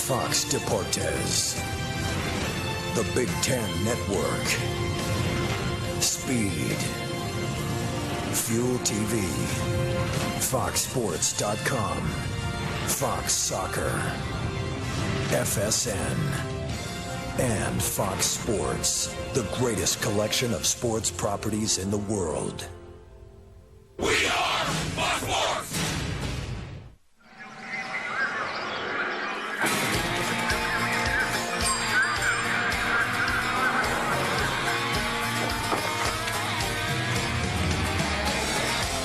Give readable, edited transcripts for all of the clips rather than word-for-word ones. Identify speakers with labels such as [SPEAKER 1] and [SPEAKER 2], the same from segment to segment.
[SPEAKER 1] Fox Deportes. The Big Ten Network. Speed. Fuel TV. FoxSports.com. Fox Soccer. FSN. And Fox Sports. The greatest collection of sports properties in the world.
[SPEAKER 2] We are Fox Sports!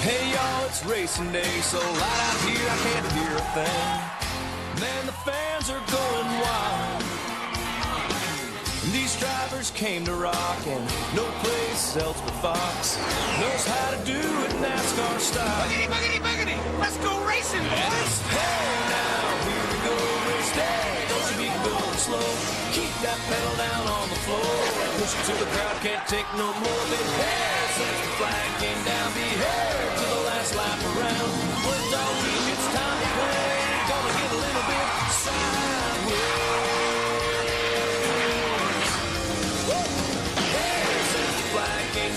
[SPEAKER 3] Hey y'all, it's racing day, so light out here, I can't hear a thing. Man, the fans are going wild. These drivers came to rock, and no place else but Fox knows how to do it NASCAR style.
[SPEAKER 2] Boogity, boogity, boogity! Let's go racing, boys!
[SPEAKER 3] Hey now, here we go, race day. Don't you be going slow. Keep that pedal down on the floor. Push it till the crowd can't take no more. Then hey, since the flag came down, be here to the last lap around. Worked all week, it's time to play. Gonna get a little bit sideways.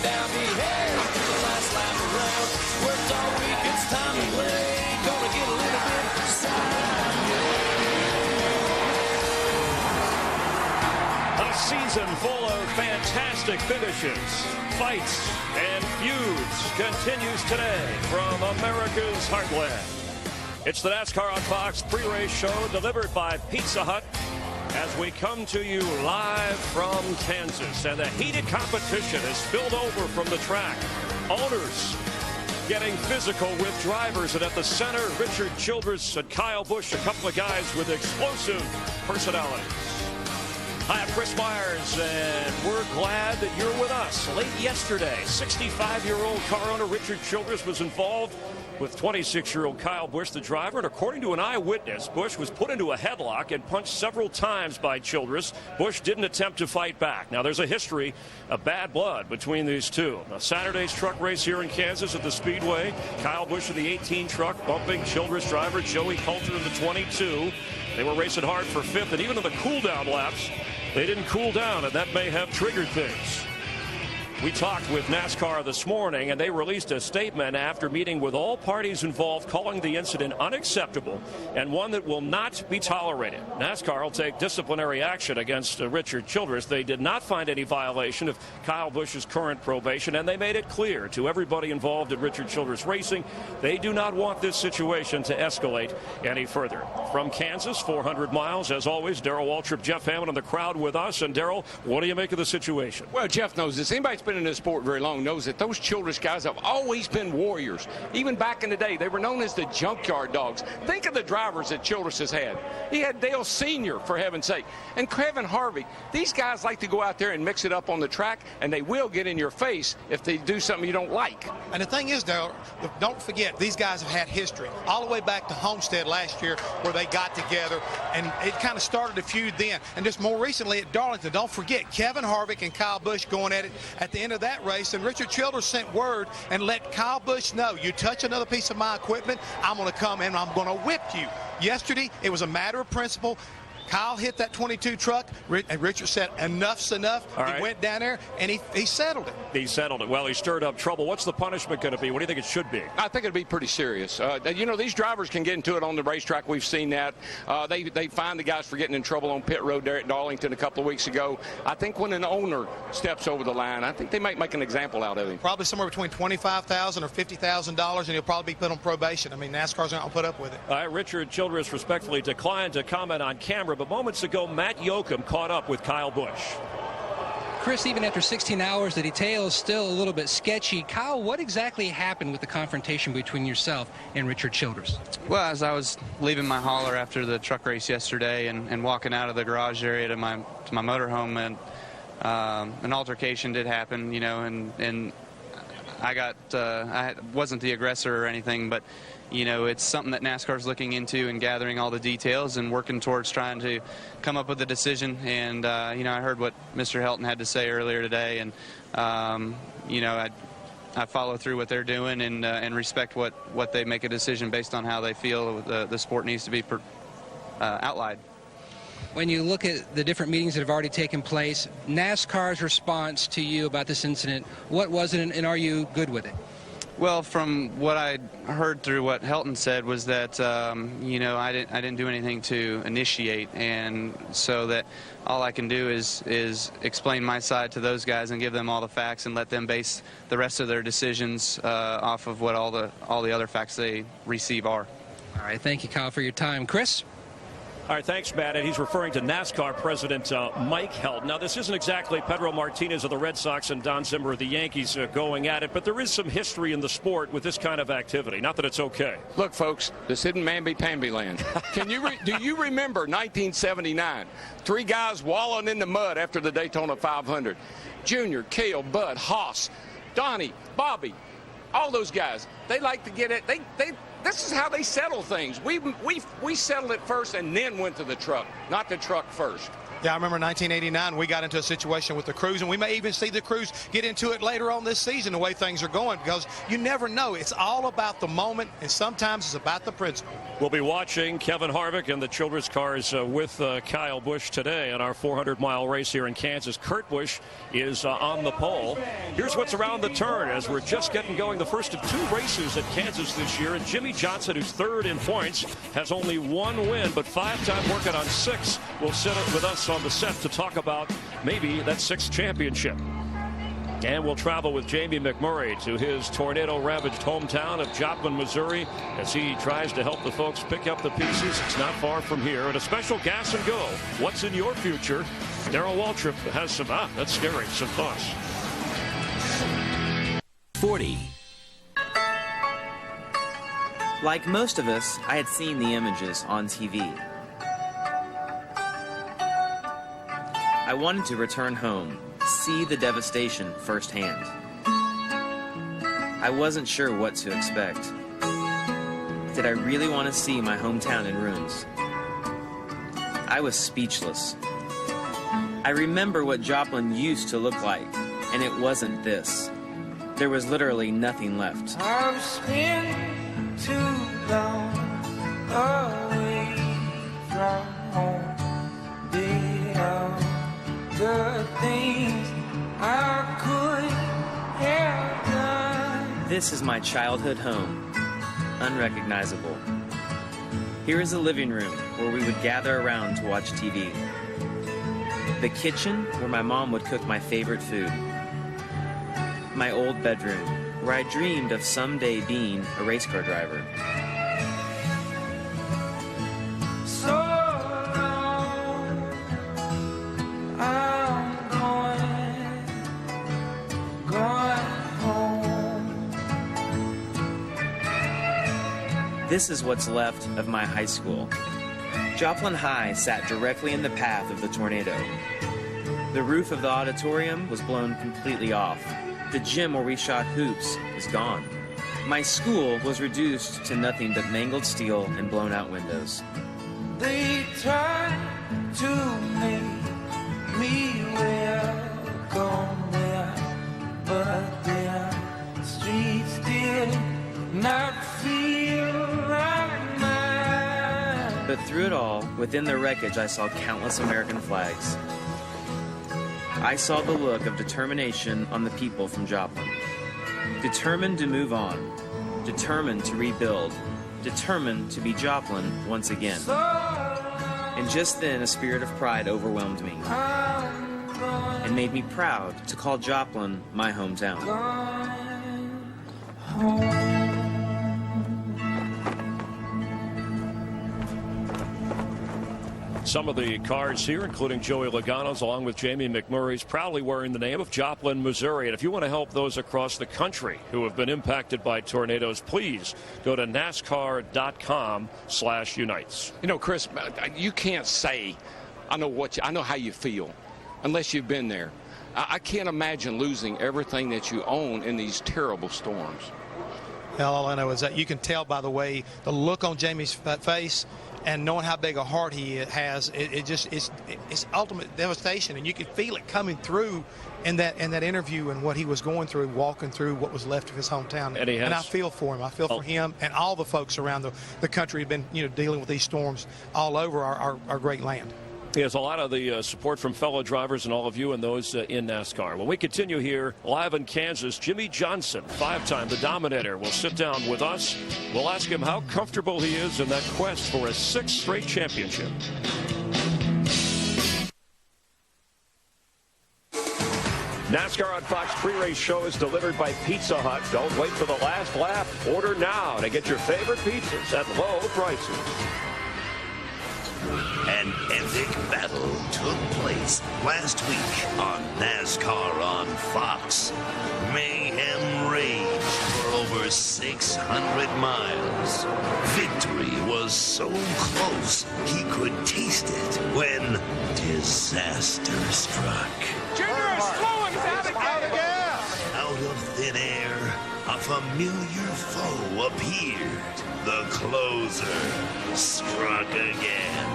[SPEAKER 3] Down the air to the last lap around. Worked all week, it's time to play. Gonna get a little bit sideways.
[SPEAKER 4] A season full of fantastic finishes, fights, and feuds continues today from America's heartland. It's the NASCAR on Fox pre-race show delivered by Pizza Hut, as we come to you live from Kansas, and the heated competition has spilled over from the track. Owners getting physical with drivers, and at the center, Richard Childress and Kyle Busch, a couple of guys with explosive personalities. Hi, I'm Chris Myers, and we're glad that you're with us. Late yesterday, 65-year-old car owner Richard Childress was involved with 26-year-old Kyle Busch, the driver, and according to an eyewitness, Busch was put into a headlock and punched several times by Childress. Busch didn't attempt to fight back. Now, there's a history of bad blood between these two. Now, Saturday's truck race here in Kansas at the Speedway, Kyle Busch in the 18 truck bumping Childress driver Joey Coulter in the 22. They were racing hard for fifth, and even in the cool-down laps, they didn't cool down, and that may have triggered things. We talked with NASCAR this morning, and they released a statement after meeting with all parties involved, calling the incident unacceptable and one that will not be tolerated. NASCAR will take disciplinary action against Richard Childress. They did not find any violation of Kyle Busch's current probation, and they made it clear to everybody involved in Richard Childress Racing they do not want this situation to escalate any further. From Kansas, 400 miles, as always, Darrell Waltrip, Jeff Hammond in the crowd with us. And Darrell, what do you make of the situation?
[SPEAKER 5] Well, Jeff knows this. Anybody's been in this sport very long knows that those Childress guys have always been warriors. Even back in the day, they were known as the junkyard dogs. Think of the drivers that Childress has had. He had Dale Sr., for heaven's sake, and Kevin Harvick. These guys like to go out there and mix it up on the track, and they will get in your face if they do something you don't like.
[SPEAKER 6] And the thing is, Darrell, don't forget, these guys have had history all the way back to Homestead last year, where they got together, and it kind of started a feud then. And just more recently at Darlington, don't forget, Kevin Harvick and Kyle Busch going at it at the end of that race, and Richard Childress sent word and let Kyle Busch know, you touch another piece of my equipment, I'm going to come and I'm going to whip you. Yesterday, it was a matter of principle. Kyle hit that 22 truck, and Richard said, enough's enough. He went down there, and he settled it.
[SPEAKER 4] He settled it. Well, he stirred up trouble. What's the punishment going to be? What do you think it should be?
[SPEAKER 5] I think it'd be pretty serious. You know, these drivers can get into it on the racetrack. We've seen that. They fined the guys for getting in trouble on pit road there at Darlington a couple of weeks ago. I think when an owner steps over the line, I think they might make an example out of him.
[SPEAKER 6] Probably somewhere between $25,000 or $50,000, and he'll probably be put on probation. I mean, NASCAR's not going to put up with it.
[SPEAKER 4] Richard Childress respectfully declined to comment on camera, but moments ago, Matt Yoakum caught up with Kyle Busch.
[SPEAKER 7] Chris, even after 16 hours, the detail is still a little bit sketchy. Kyle, what exactly happened with the confrontation between yourself and Richard Childress?
[SPEAKER 8] Well, as I was leaving my hauler after the truck race yesterday and walking out of the garage area to my motorhome, and an altercation did happen, you know, and I wasn't the aggressor or anything, but you know, it's something that NASCAR's looking into and gathering all the details and working towards trying to come up with a decision. And you know, I heard what Mr. Helton had to say earlier today, and you know, I follow through what they're doing and respect what they make a decision based on how they feel the sport needs to be outlined.
[SPEAKER 7] when you look at the different meetings that have already taken place, NASCAR's response to you about this incident, what was it, and are you good with it?
[SPEAKER 8] Well, from what I heard through what Helton said was that, you know, I didn't do anything to initiate, and so that all I can do is explain my side to those guys and give them all the facts and let them base the rest of their decisions off of what all the other facts they receive are.
[SPEAKER 7] All right, thank you, Kyle, for your time. Chris?
[SPEAKER 4] All right, thanks, Matt. And he's referring to NASCAR President Mike Helton. Now, this isn't exactly Pedro Martinez of the Red Sox and Don Zimmer of the Yankees going at it, but there is some history in the sport with this kind of activity. Not that it's okay.
[SPEAKER 5] Look, folks, this isn't mamby-pamby land. Do you remember 1979? 3 guys wallowing in the mud after the Daytona 500. Junior, Cale, Bud, Haas, Donnie, Bobby, all those guys. They like to get it. This is how they settle things. We settled it first and then went to the truck, not the truck first.
[SPEAKER 6] Yeah, I remember 1989, we got into a situation with the Crews, and we may even see the Crews get into it later on this season, the way things are going, because you never know. It's all about the moment, and sometimes it's about the principle.
[SPEAKER 4] We'll be watching Kevin Harvick and the Childress cars with Kyle Busch today in our 400-mile race here in Kansas. Kurt Busch is on the pole. Here's what's around the turn as we're just getting going. The first of 2 races at Kansas this year, and Jimmy Johnson, who's 3rd in points, has only 1 win, but 5-time working on 6, will sit with us on the set to talk about maybe that 6th championship. And we'll travel with Jamie McMurray to his tornado-ravaged hometown of Joplin, Missouri, as he tries to help the folks pick up the pieces. It's not far from here. And a special Gas and Go. What's in your future? Darrell Waltrip has some, that's scary, some thoughts.
[SPEAKER 9] 40.
[SPEAKER 10] Like most of us, I had seen the images on TV. I wanted to return home, see the devastation firsthand. I wasn't sure what to expect. Did I really want to see my hometown in ruins? I was speechless. I remember what Joplin used to look like, and it wasn't this. There was literally nothing left.
[SPEAKER 3] I've spent too long away from home. Did all the things I could have done.
[SPEAKER 10] This is my childhood home, unrecognizable. Here is a living room where we would gather around to watch TV. The kitchen where my mom would cook my favorite food. My old bedroom where I dreamed of someday being a race car driver.
[SPEAKER 3] So long, I'm going home.
[SPEAKER 10] This is what's left of my high school. Joplin High sat directly in the path of the tornado. The roof of the auditorium was blown completely off. The gym where we shot hoops is gone. My school was reduced to nothing but mangled steel and blown out windows.
[SPEAKER 3] They tried to make me welcome there, but their streets did not feel like mine.
[SPEAKER 10] But through it all, within the wreckage, I saw countless American flags. I saw the look of determination on the people from Joplin. Determined to move on. Determined to rebuild. Determined to be Joplin once again. And just then, a spirit of pride overwhelmed me and made me proud to call Joplin my hometown.
[SPEAKER 4] Some of the cars here, including Joey Logano's, along with Jamie McMurray's, proudly wearing the name of Joplin, Missouri. And if you want to help those across the country who have been impacted by tornadoes, please go to NASCAR.com/unites.
[SPEAKER 5] You know, Chris, you can't say, I know how you feel, unless you've been there. I can't imagine losing everything that you own in these terrible storms.
[SPEAKER 6] Well, all I know is that you can tell by the way, the look on Jamie's face, and knowing how big a heart he has, it's ultimate devastation, and you could feel it coming through in that interview and what he was going through, walking through what was left of his hometown. And I feel for him. I feel for him and all the folks around the country who've been dealing with these storms all over our great land.
[SPEAKER 4] He has a lot of the support from fellow drivers and all of you and those in NASCAR. When we continue here live in Kansas, Jimmie Johnson, 5-time the Dominator, will sit down with us. We'll ask him how comfortable he is in that quest for a 6th straight championship. NASCAR on Fox pre-race show is delivered by Pizza Hut. Don't wait for the last lap. Order now to get your favorite pizzas at low prices.
[SPEAKER 9] An epic battle took place last week on NASCAR on Fox. Mayhem raged for over 600 miles. Victory was so close he could taste it when disaster struck.
[SPEAKER 2] Junior is slowing down again.
[SPEAKER 9] Out of thin air, a familiar foe appeared. The closer struck again.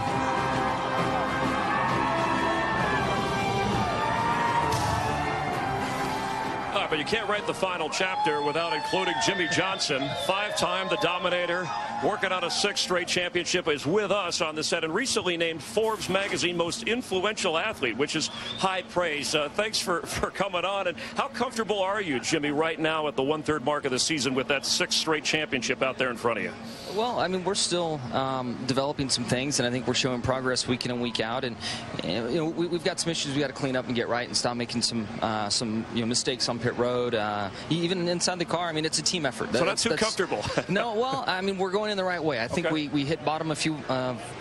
[SPEAKER 4] But you can't write the final chapter without including Jimmie Johnson, 5-time the Dominator, working on a 6th straight championship, is with us on the set and recently named Forbes magazine most influential athlete, which is high praise. Thanks for coming on. And how comfortable are you, Jimmie, right now at the 1/3 mark of the season with that 6th straight championship out there in front of you?
[SPEAKER 11] Well, I mean, we're still developing some things, and I think we're showing progress week in and week out. And you know, we've got some issues we got to clean up and get right and stop making some mistakes on pit road, even inside the car. I mean, it's a team effort.
[SPEAKER 4] So not too comfortable.
[SPEAKER 11] No, well, I mean, we're going in the right way. I think we hit bottom a few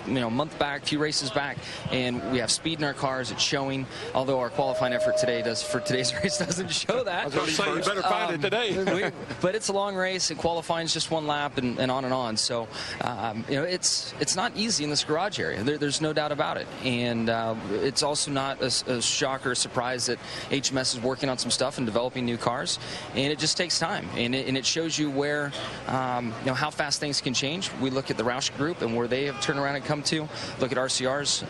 [SPEAKER 11] month back, few races back, and we have speed in our cars. It's showing. Although our qualifying effort today for today's race doesn't show that.
[SPEAKER 5] I was going to say you better find it today.
[SPEAKER 11] But it's a long race, and qualifying is just one lap, and on and on. So it's not easy in this garage area. There's no doubt about it, and it's also not a shock or a surprise that HMS is working on some stuff and developing new cars, and it just takes time, and it shows you where how fast things can change. We look at the Roush Group and where they have turned around and come to. Look at RCR's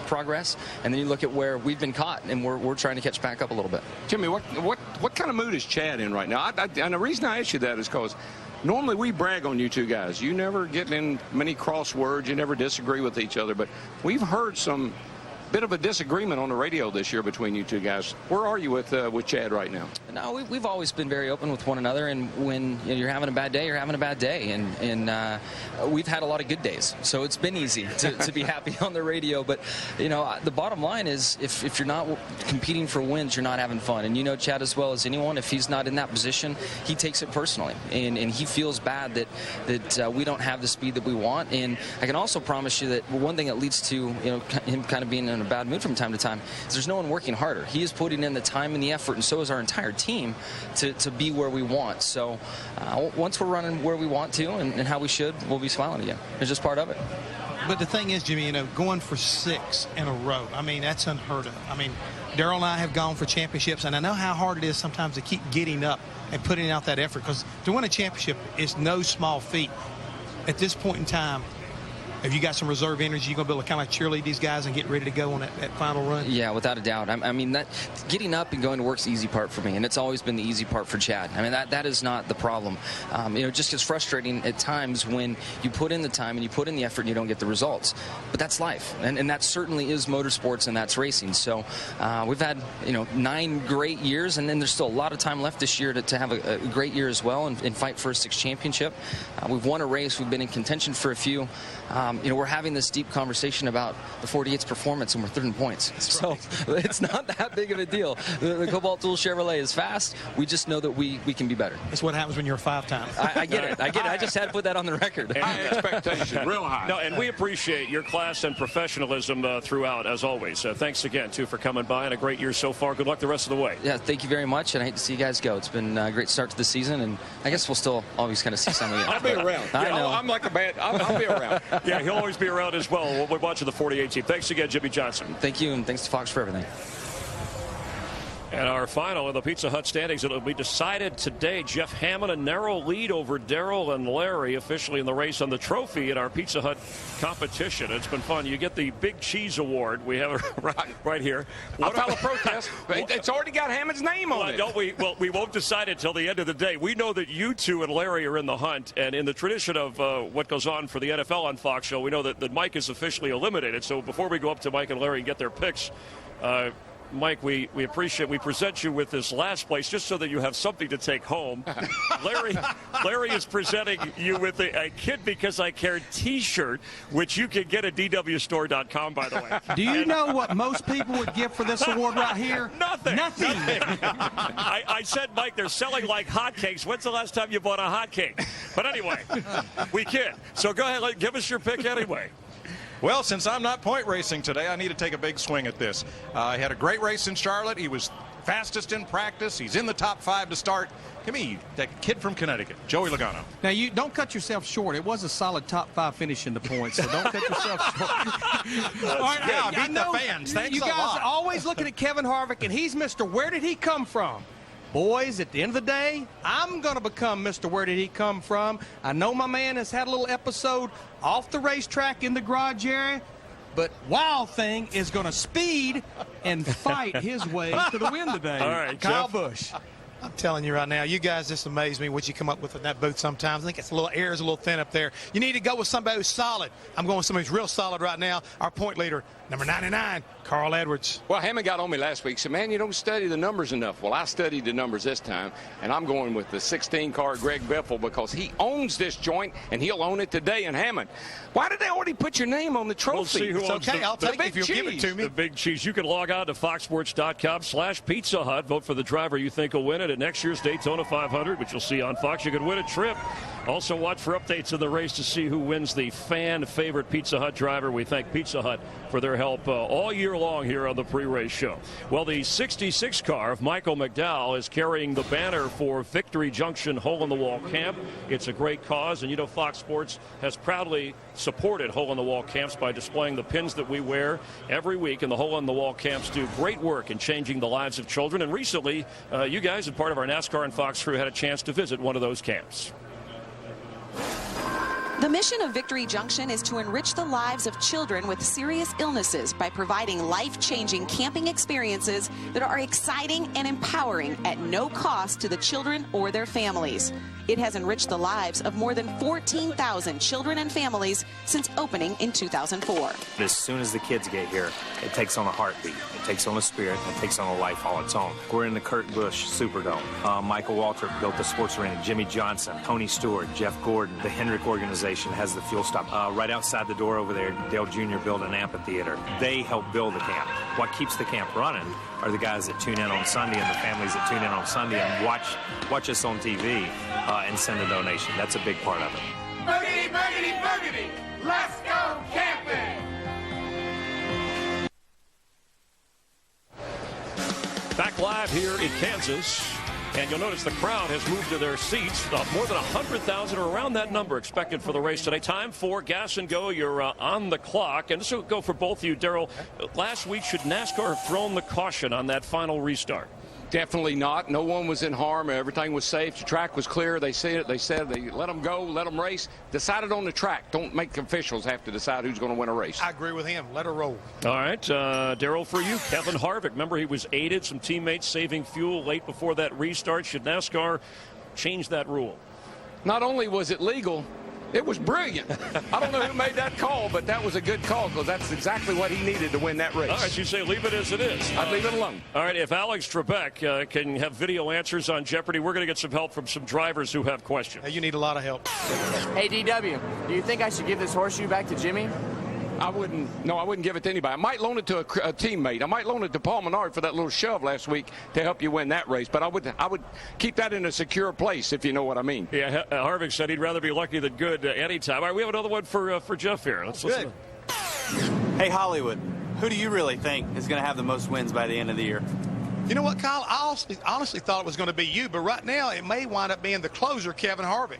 [SPEAKER 11] progress, and then you look at where we've been caught, and we're trying to catch back up a little bit.
[SPEAKER 5] Jimmie, what kind of mood is Chad in right now? And the reason I ask you that is because normally we brag on you two guys. You never get in many crosswords. You never disagree with each other. But we've heard some bit of a disagreement on the radio this year between you two guys. Where are you with Chad right now?
[SPEAKER 11] No, we've always been very open with one another, and when you're having a bad day, you're having a bad day, and we've had a lot of good days, so it's been easy to be happy on the radio. But the bottom line is, if you're not competing for wins, you're not having fun. And Chad as well as anyone, if he's not in that position, he takes it personally, and he feels bad that we don't have the speed that we want. And I can also promise you that one thing that leads to him kind of being in a bad mood from time to time is there's no one working harder. He is putting in the time and the effort, and so is our entire team to be where we want. So once we're running where we want to and how we should, we'll be smiling again. It's just part of it.
[SPEAKER 6] But the thing is, Jimmie, going for 6 in a row, I mean, that's unheard of. I mean, Darrell and I have gone for championships, and I know how hard it is sometimes to keep getting up and putting out that effort, because to win a championship is no small feat. At this point in time, have you got some reserve energy? You're going to be able to kind of cheerlead these guys and get ready to go on that final run?
[SPEAKER 11] Yeah, without a doubt. I mean, that getting up and going to work's the easy part for me, and it's always been the easy part for Chad. I mean, that is not the problem. It just gets frustrating at times when you put in the time and you put in the effort and you don't get the results. But that's life, and that certainly is motorsports, and that's racing. So we've had 9 great years, and then there's still a lot of time left this year to have a great year as well and fight for a 6th championship. We've won a race. We've been in contention for a few. We're having this deep conversation about the 48's performance, and we're 3rd in points. So it's not that big of a deal. The Cobalt Tool Chevrolet is fast. We just know that we can be better.
[SPEAKER 6] That's what happens when you're a 5-time.
[SPEAKER 11] I get it. I just had to put that on the record.
[SPEAKER 5] High expectation, real high.
[SPEAKER 4] No, and we appreciate your class and professionalism throughout, as always. Thanks again, too, for coming by, and a great year so far. Good luck the rest of the way.
[SPEAKER 11] Yeah, thank you very much, and I hate to see you guys go. It's been a great start to the season, and I guess we'll still always kind of see some of you.
[SPEAKER 5] I'll be around.
[SPEAKER 11] I know.
[SPEAKER 5] I'm like a bad. I'll be around.
[SPEAKER 4] Yeah, he'll always be around as well. We're watching the 48 team. Thanks again, Jimmie Johnson.
[SPEAKER 11] Thank you, and thanks to Fox for everything.
[SPEAKER 4] And our final of the Pizza Hut standings, it'll be decided today. Jeff Hammond, a narrow lead over Darrell and Larry, officially in the race on the trophy in our Pizza Hut competition. It's been fun. You get the Big Cheese Award. We have it right here.
[SPEAKER 5] I'll file a protest. It's already got Hammond's name on it.
[SPEAKER 4] Don't we? Well, we won't decide it till the end of the day. We know that you two and Larry are in the hunt, and in the tradition of what goes on for the NFL on Fox Show, we know that Mike is officially eliminated. So before we go up to Mike and Larry and get their picks, Mike, we present you with this last place just so that you have something to take home. Larry is presenting you with a Kid Because I Care t-shirt, which you can get at dwstore.com, by the way.
[SPEAKER 12] Do you know what most people would give for this award right here?
[SPEAKER 4] Nothing.
[SPEAKER 12] Nothing.
[SPEAKER 4] I said, Mike, they're selling like hotcakes. When's the last time you bought a hotcake? But anyway, we kid. So go ahead, give us your pick anyway.
[SPEAKER 13] Well, since I'm not point racing today, I need to take a big swing at this. He had a great race in Charlotte. He was fastest in practice. He's in the top 5 to start. Give me that kid from Connecticut, Joey Logano.
[SPEAKER 12] Now, you don't cut yourself short. It was a solid top 5 finish in the points, so don't cut yourself short.
[SPEAKER 13] All right, yeah, beat the fans. Thanks
[SPEAKER 12] you
[SPEAKER 13] a
[SPEAKER 12] guys
[SPEAKER 13] lot.
[SPEAKER 12] are always looking at Kevin Harvick, and he's Mr. Where Did He Come From? Boys, at the end of the day, I'm going to become Mr. Where Did He Come From? I know my man has had a little episode off the racetrack in the garage area, but Wild Thing is going to speed and fight his way to the win today.
[SPEAKER 4] All right,
[SPEAKER 12] Kyle
[SPEAKER 4] Jeff.
[SPEAKER 12] Busch.
[SPEAKER 6] I'm telling you right now, you guys just amaze me what you come up with in that booth sometimes. I think it's a little air is a little thin up there. You need to go with somebody who's solid. I'm going with somebody who's real solid right now. Our point leader, number 99, Carl Edwards.
[SPEAKER 5] Well, Hammond got on me last week. Said, man, you don't study the numbers enough. Well, I studied the numbers this time, and I'm going with the 16 car Greg Biffle because he owns this joint, and he'll own it today in Hammond. Why did they already put your name on the trophy?
[SPEAKER 4] We'll see who
[SPEAKER 6] It's
[SPEAKER 4] owns
[SPEAKER 6] okay. I'll take it if you'll give it to me.
[SPEAKER 4] The Big Cheese. You can log on to foxsports.com/Pizza Hut. Vote for the driver you think will win it at next year's Daytona 500, which you'll see on Fox. You could win a trip. Also, watch for updates of the race to see who wins the fan favorite Pizza Hut driver. We thank Pizza Hut for their help all year long here on the pre-race show. Well, the 66 car of Michael McDowell is carrying the banner for Victory Junction Hole-in-the-Wall Camp. It's a great cause, and you know Fox Sports has proudly supported Hole-in-the-Wall camps by displaying the pins that we wear every week, and the Hole-in-the-Wall camps do great work in changing the lives of children. And recently, you guys and part of our NASCAR and Fox crew had a chance to visit one of those camps.
[SPEAKER 14] The mission of Victory Junction is to enrich the lives of children with serious illnesses by providing life-changing camping experiences that are exciting and empowering at no cost to the children or their families. It has enriched the lives of more than 14,000 children and families since opening in 2004.
[SPEAKER 15] As soon as the kids get here, it takes on a heartbeat. It takes on a spirit. It takes on a life all its own. We're in the Kurt Busch Superdome. Michael Waltrip built the sports arena. Jimmy Johnson, Tony Stewart, Jeff Gordon. The Hendrick organization has the fuel stop. Right outside the door over there, Dale Jr. built an amphitheater. They help build the camp. What keeps the camp running are the guys that tune in on Sunday and the families that tune in on Sunday and watch us on TV and send a donation. That's a big part of it.
[SPEAKER 2] Boogity, boogity, boogity. Let's go camping.
[SPEAKER 4] Back live here in Kansas. And you'll notice the crowd has moved to their seats. More than 100,000 or around that number expected for the race today. Time for Gas and Go. You're on the clock. And this will go for both of you, Darrell. Last week, should NASCAR have thrown the caution on that final restart?
[SPEAKER 5] Definitely not. No one was in harm. Everything was safe. The track was clear. They said they let them go, let them race. Decided on the track. Don't make officials have to decide who's going to win a race.
[SPEAKER 6] I agree with him. Let her roll.
[SPEAKER 4] All right, Darrell, for you, Kevin Harvick. Remember, he was aided, some teammates saving fuel late before that restart. Should NASCAR change that rule?
[SPEAKER 5] Not only was it legal, it was brilliant. I don't know who made that call, but that was a good call because that's exactly what he needed to win that race.
[SPEAKER 4] All right, you say leave it as it is.
[SPEAKER 5] I'd leave it alone.
[SPEAKER 4] All right, if Alex Trebek can have video answers on Jeopardy, we're going to get some help from some drivers who have questions.
[SPEAKER 6] Hey, you need a lot of help.
[SPEAKER 16] Hey, DW, do you think I should give this horseshoe back to Jimmy?
[SPEAKER 5] I wouldn't give it to anybody. I might loan it to a teammate. I might loan it to Paul Menard for that little shove last week to help you win that race. But I would keep that in a secure place, if you know what I mean.
[SPEAKER 4] Yeah, Harvick said he'd rather be lucky than good anytime. All right, we have another one for Jeff here. Let's listen.
[SPEAKER 17] Hey, Hollywood, who do you really think is going to have the most wins by the end of the year?
[SPEAKER 6] You know what, Kyle? I honestly thought it was going to be you, but right now it may wind up being the closer, Kevin Harvick.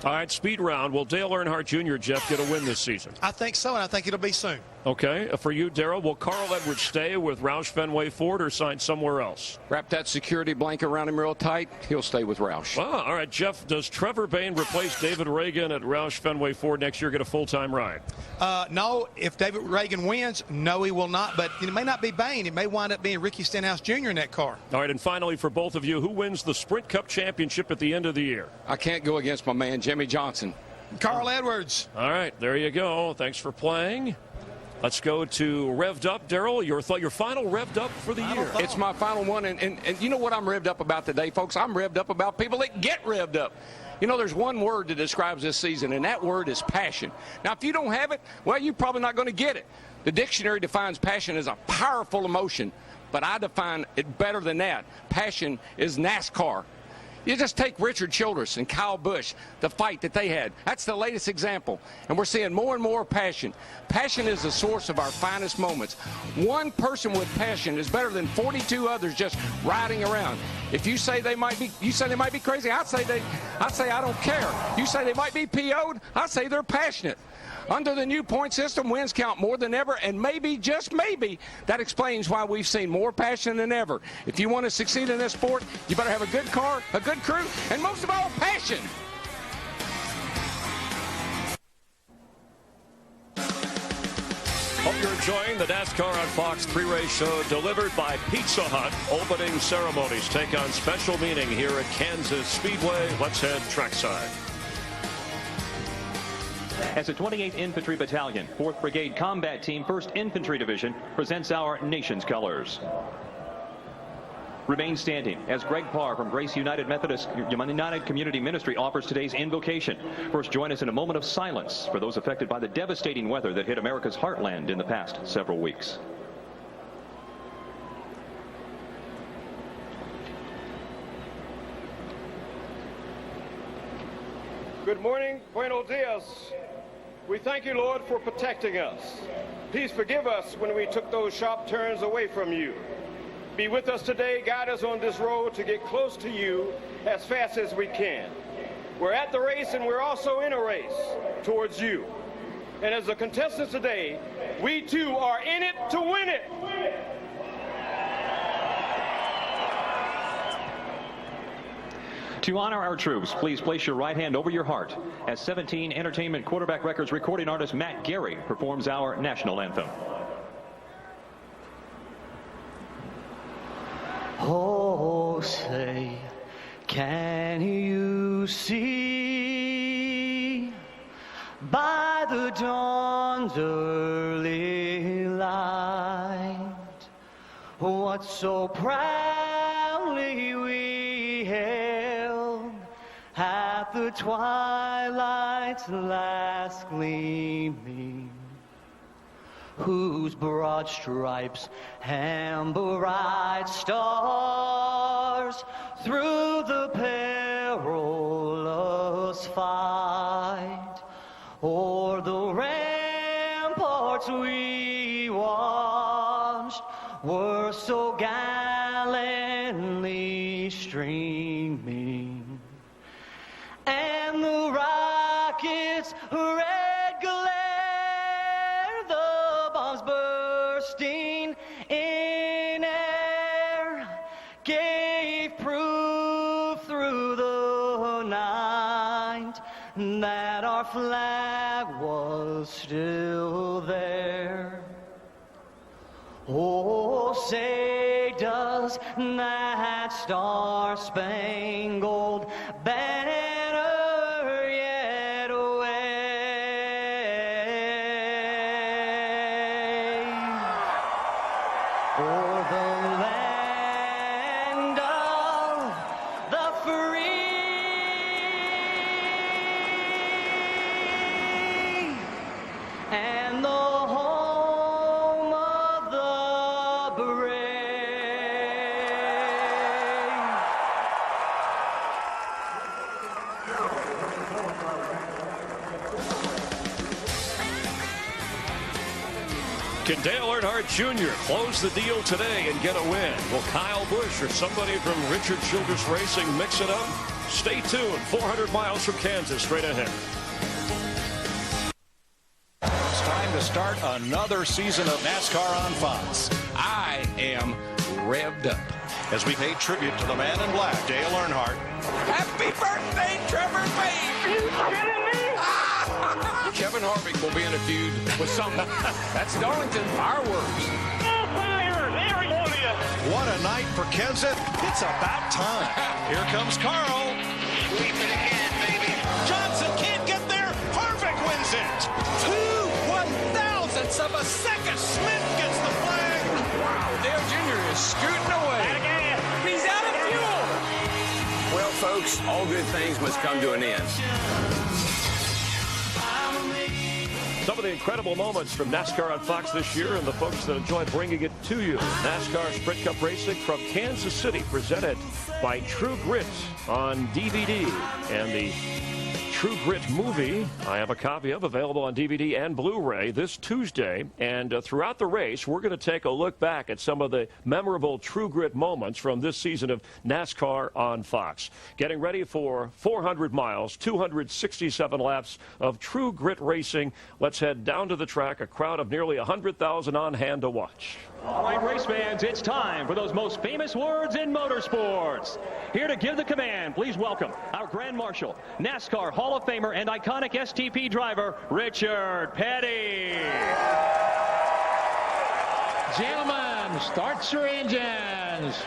[SPEAKER 4] All right, speed round. Will Dale Earnhardt Jr., Jeff, get a win this season?
[SPEAKER 6] I think so, and I think it'll be soon.
[SPEAKER 4] Okay. For you, Darrell, will Carl Edwards stay with Roush Fenway Ford or sign somewhere else?
[SPEAKER 5] Wrap that security blanket around him real tight. He'll stay with Roush.
[SPEAKER 4] All right, Jeff, does Trevor Bayne replace David Reagan at Roush Fenway Ford next year, get a full-time ride?
[SPEAKER 6] No. If David Reagan wins, no, he will not. But it may not be Bayne. It may wind up being Ricky Stenhouse Jr. in that car.
[SPEAKER 4] All right, and finally, for both of you, who wins the Sprint Cup Championship at the end of the year?
[SPEAKER 5] I can't go against my man, Jimmie Johnson.
[SPEAKER 6] Carl Edwards.
[SPEAKER 4] All right, there you go. Thanks for playing. Let's go to Revved Up. Darrell, your final Revved Up for the year.
[SPEAKER 5] It's my final one, and you know what I'm revved up about today, folks? I'm revved up about people that get revved up. You know, there's one word that describes this season, and that word is passion. Now, if you don't have it, well, you're probably not going to get it. The dictionary defines passion as a powerful emotion, but I define it better than that. Passion is NASCAR. You just take Richard Childress and Kyle Busch, the fight that they had. That's the latest example. And we're seeing more and more passion. Passion is the source of our finest moments. One person with passion is better than 42 others just riding around. If you say they might be, crazy, I say I don't care. You say they might be PO'd, I say they're passionate. Under the new point system, wins count more than ever, and maybe, just maybe, that explains why we've seen more passion than ever. If you want to succeed in this sport, you better have a good car, a good crew, and most of all, passion.
[SPEAKER 4] Hope you're enjoying the NASCAR on Fox pre-race show delivered by Pizza Hut. Opening ceremonies take on special meaning here at Kansas Speedway. Let's head trackside.
[SPEAKER 18] As the 28th Infantry Battalion, 4th Brigade Combat Team, 1st Infantry Division presents our nation's colors. Remain standing as Greg Parr from Grace United Community Ministry offers today's invocation. First, join us in a moment of silence for those affected by the devastating weather that hit America's heartland in the past several weeks.
[SPEAKER 19] Good morning, buenos dias. We thank you, Lord, for protecting us. Please forgive us when we took those sharp turns away from you. Be with us today, guide us on this road to get close to you as fast as we can. We're at the race and we're also in a race towards you. And as the contestants today, we too are in it to win it.
[SPEAKER 18] To honor our troops, please place your right hand over your heart as 17 Entertainment Quarterback Records recording artist Matt Gary performs our national anthem.
[SPEAKER 20] Oh, say, can you see by the dawn's early light what so proudly we hailed at the twilight's last gleaming, whose broad stripes and bright stars through the perilous fight o'er the ramparts we watched were so gallantly streaming, and the rockets' red glare, the bombs bursting in air, gave proof through the night that our flag was still there. Oh, say does that star-spangled banner yet wave o'er the land of the free and the home of the
[SPEAKER 4] Can Dale Earnhardt Jr. close the deal today and get a win? Will Kyle Busch or somebody from Richard Childress Racing mix it up? Stay tuned. 400 miles from Kansas straight ahead.
[SPEAKER 13] It's time to start another season of NASCAR on Fox.
[SPEAKER 5] I am revved up.
[SPEAKER 13] As we pay tribute to the man in black, Dale Earnhardt.
[SPEAKER 5] Happy birthday, Trevor Bayne!
[SPEAKER 2] Are you kidding me?
[SPEAKER 5] Kevin Harvick will be in a feud with someone. That's Darlington fireworks.
[SPEAKER 13] What a night for Kenseth. It's about time. Here comes Carl.
[SPEAKER 2] Sweep it again, baby.
[SPEAKER 13] Johnson can't get there. Harvick wins it. 2/1000ths of a second. Smith gets the flag.
[SPEAKER 5] Wow, Dale Jr. is scooting away.
[SPEAKER 2] He's out of fuel.
[SPEAKER 5] Well, folks, all good things must come to an end.
[SPEAKER 4] Some of the incredible moments from NASCAR on Fox this year and the folks that enjoy bringing it to you. NASCAR Sprint Cup Racing from Kansas City, presented by True Grit on DVD. And the True Grit movie, I have a copy of, available on DVD and Blu-ray this Tuesday. And throughout the race, we're going to take a look back at some of the memorable True Grit moments from this season of NASCAR on Fox. Getting ready for 400 miles, 267 laps of True Grit racing. Let's head down to the track, a crowd of nearly 100,000 on hand to watch.
[SPEAKER 18] All right, race fans, it's time for those most famous words in motorsports. Here to give the command, please welcome our Grand Marshal, NASCAR Hall of Famer and iconic STP driver, Richard Petty.
[SPEAKER 21] Gentlemen, start your engines.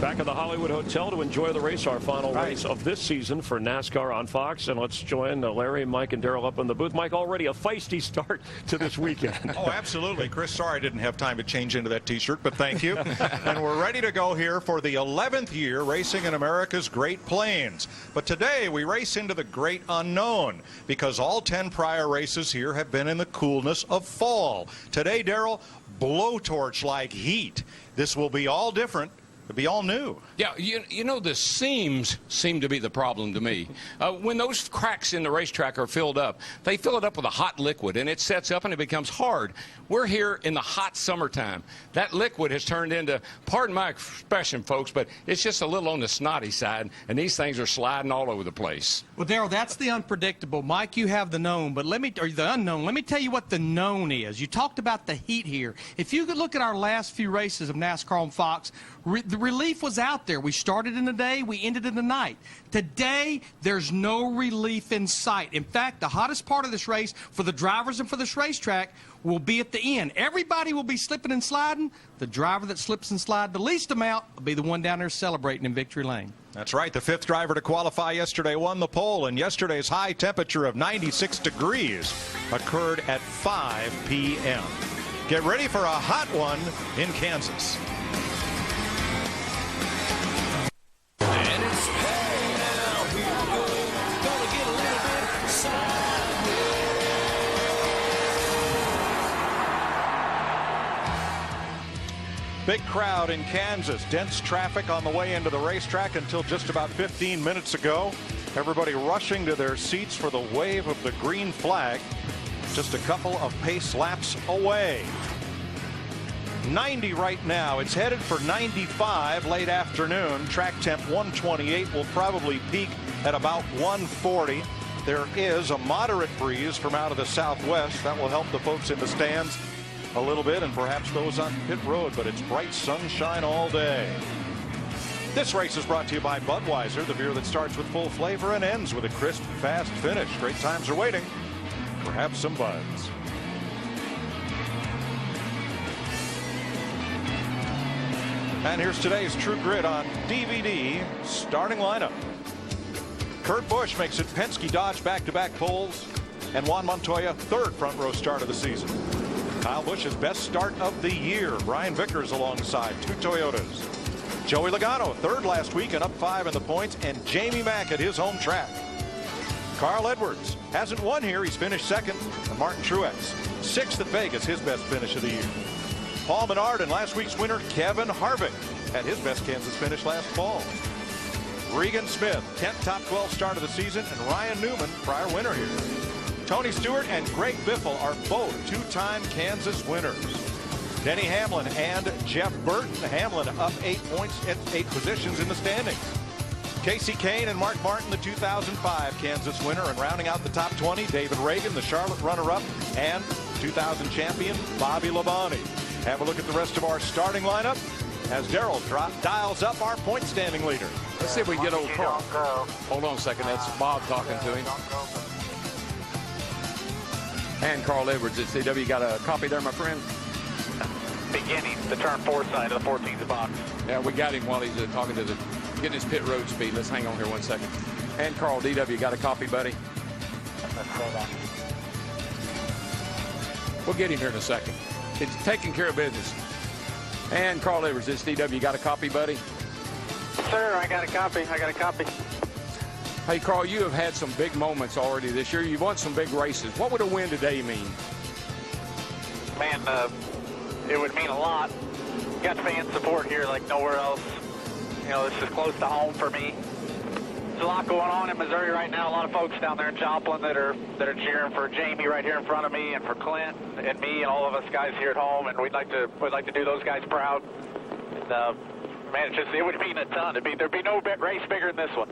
[SPEAKER 4] Back at the Hollywood Hotel to enjoy the race, our final race of this season for NASCAR on Fox. And let's join Larry, Mike, and Darrell up in the booth. Mike, already a feisty start to this weekend.
[SPEAKER 13] Oh, absolutely. Chris, sorry I didn't have time to change into that T-shirt, but thank you. And we're ready to go here for the 11th year racing in America's Great Plains. But today we race into the great unknown because all 10 prior races here have been in the coolness of fall. Today, Darrell, blowtorch-like heat. This will be all different. It'll be all new.
[SPEAKER 5] Yeah, you know, the seams seem to be the problem to me. When those cracks in the racetrack are filled up, they fill it up with a hot liquid, and it sets up and it becomes hard. We're here in the hot summertime. That liquid has turned into, pardon my expression, folks, but it's just a little on the snotty side, and these things are sliding all over the place.
[SPEAKER 12] Well, Darrell, that's the unpredictable. Mike, you have the known, but the unknown. Let me tell you what the known is. You talked about the heat here. If you could look at our last few races of NASCAR on Fox, the relief was out there. We started in the day, we ended in the night. Today, there's no relief in sight. In fact, the hottest part of this race for the drivers and for this racetrack will be at the end. Everybody will be slipping and sliding. The driver that slips and slides the least amount will be the one down there celebrating in victory lane.
[SPEAKER 13] That's right. The 5th driver to qualify yesterday won the pole, and yesterday's high temperature of 96 degrees occurred at 5 p.m. Get ready for a hot one in Kansas.
[SPEAKER 3] And it's hey now, here we go. Gonna get a little bit sideways.
[SPEAKER 13] Big crowd in Kansas. Dense traffic on the way into the racetrack until just about 15 minutes ago. Everybody rushing to their seats for the wave of the green flag. Just a couple of pace laps away. 90 right now. It's headed for 95 late afternoon. Track temp 128 will probably peak at about 140. There is a moderate breeze from out of the southwest. That will help the folks in the stands a little bit and perhaps those on pit road, but it's bright sunshine all day. This race is brought to you by Budweiser, the beer that starts with full flavor and ends with a crisp, fast finish. Great times are waiting. Perhaps some buds. And here's today's True Grit on DVD starting lineup. Kurt Busch makes it Penske Dodge back-to-back poles, and Juan Montoya third front row start of the season. Kyle Busch's best start of the year. Brian Vickers alongside 2 Toyotas. Joey Logano third last week and up 5 in the points, and Jamie Mack at his home track. Carl Edwards hasn't won here. He's finished second. And Martin Truex 6th at Vegas, his best finish of the year. Paul Menard and last week's winner Kevin Harvick had his best Kansas finish last fall. Regan Smith 10th top 12 start of the season, and Ryan Newman prior winner here. Tony Stewart and Greg Biffle are both two-time Kansas winners. Denny Hamlin and Jeff Burton. Hamlin up 8 points at 8 positions in the standings. Casey Kane and Mark Martin, the 2005 Kansas winner, and rounding out the top 20, David Reagan, the Charlotte runner-up, and 2000 champion Bobby Labonte. Have a look at the rest of our starting lineup as Darrell dials up our point standing leader.
[SPEAKER 5] Let's see if we can get old Carl. Hold on a second. That's Bob talking to him. And Carl Edwards at CW. Got a copy there, my friend?
[SPEAKER 1] Beginning the turn 4 side of the 14th box.
[SPEAKER 5] Yeah, we got him while he's talking to getting his pit road speed. Let's hang on here 1 second. And Carl, DW, got a copy, buddy? We'll get him here in a second. It's taking care of business. And Carl Edwards, this DW, got a copy, buddy?
[SPEAKER 1] Sir, I got a copy.
[SPEAKER 5] Hey, Carl, you have had some big moments already this year. You've won some big races. What would a win today mean?
[SPEAKER 1] Man, it would mean a lot. Got fan support here like nowhere else. You know, this is close to home for me. There's a lot going on in Missouri right now. A lot of folks down there in Joplin that are cheering for Jamie right here in front of me, and for Clint and me and all of us guys here at home. And we'd like to do those guys proud. And, man, it would mean a ton. There'd be no race bigger than this one.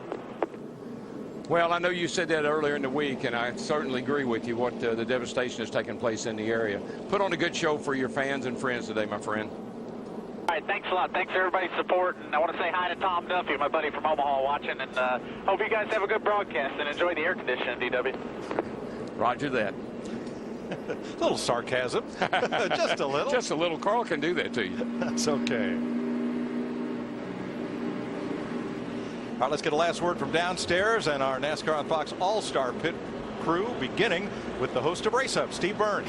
[SPEAKER 5] Well, I know you said that earlier in the week, and I certainly agree with you what the devastation has taken place in the area. Put on a good show for your fans and friends today, my friend.
[SPEAKER 1] All right, thanks a lot. Thanks for everybody's support. And I want to say hi to Tom Duffy, my buddy from Omaha, watching. And hope you guys have a good broadcast and enjoy the air conditioning, DW.
[SPEAKER 5] Roger that.
[SPEAKER 13] A little sarcasm. Just a little.
[SPEAKER 5] Just a little. Carl can do that to you.
[SPEAKER 13] That's okay. All right, let's get a last word from downstairs and our NASCAR on Fox All-Star Pit crew, beginning with the host of Race Up, Steve Burns.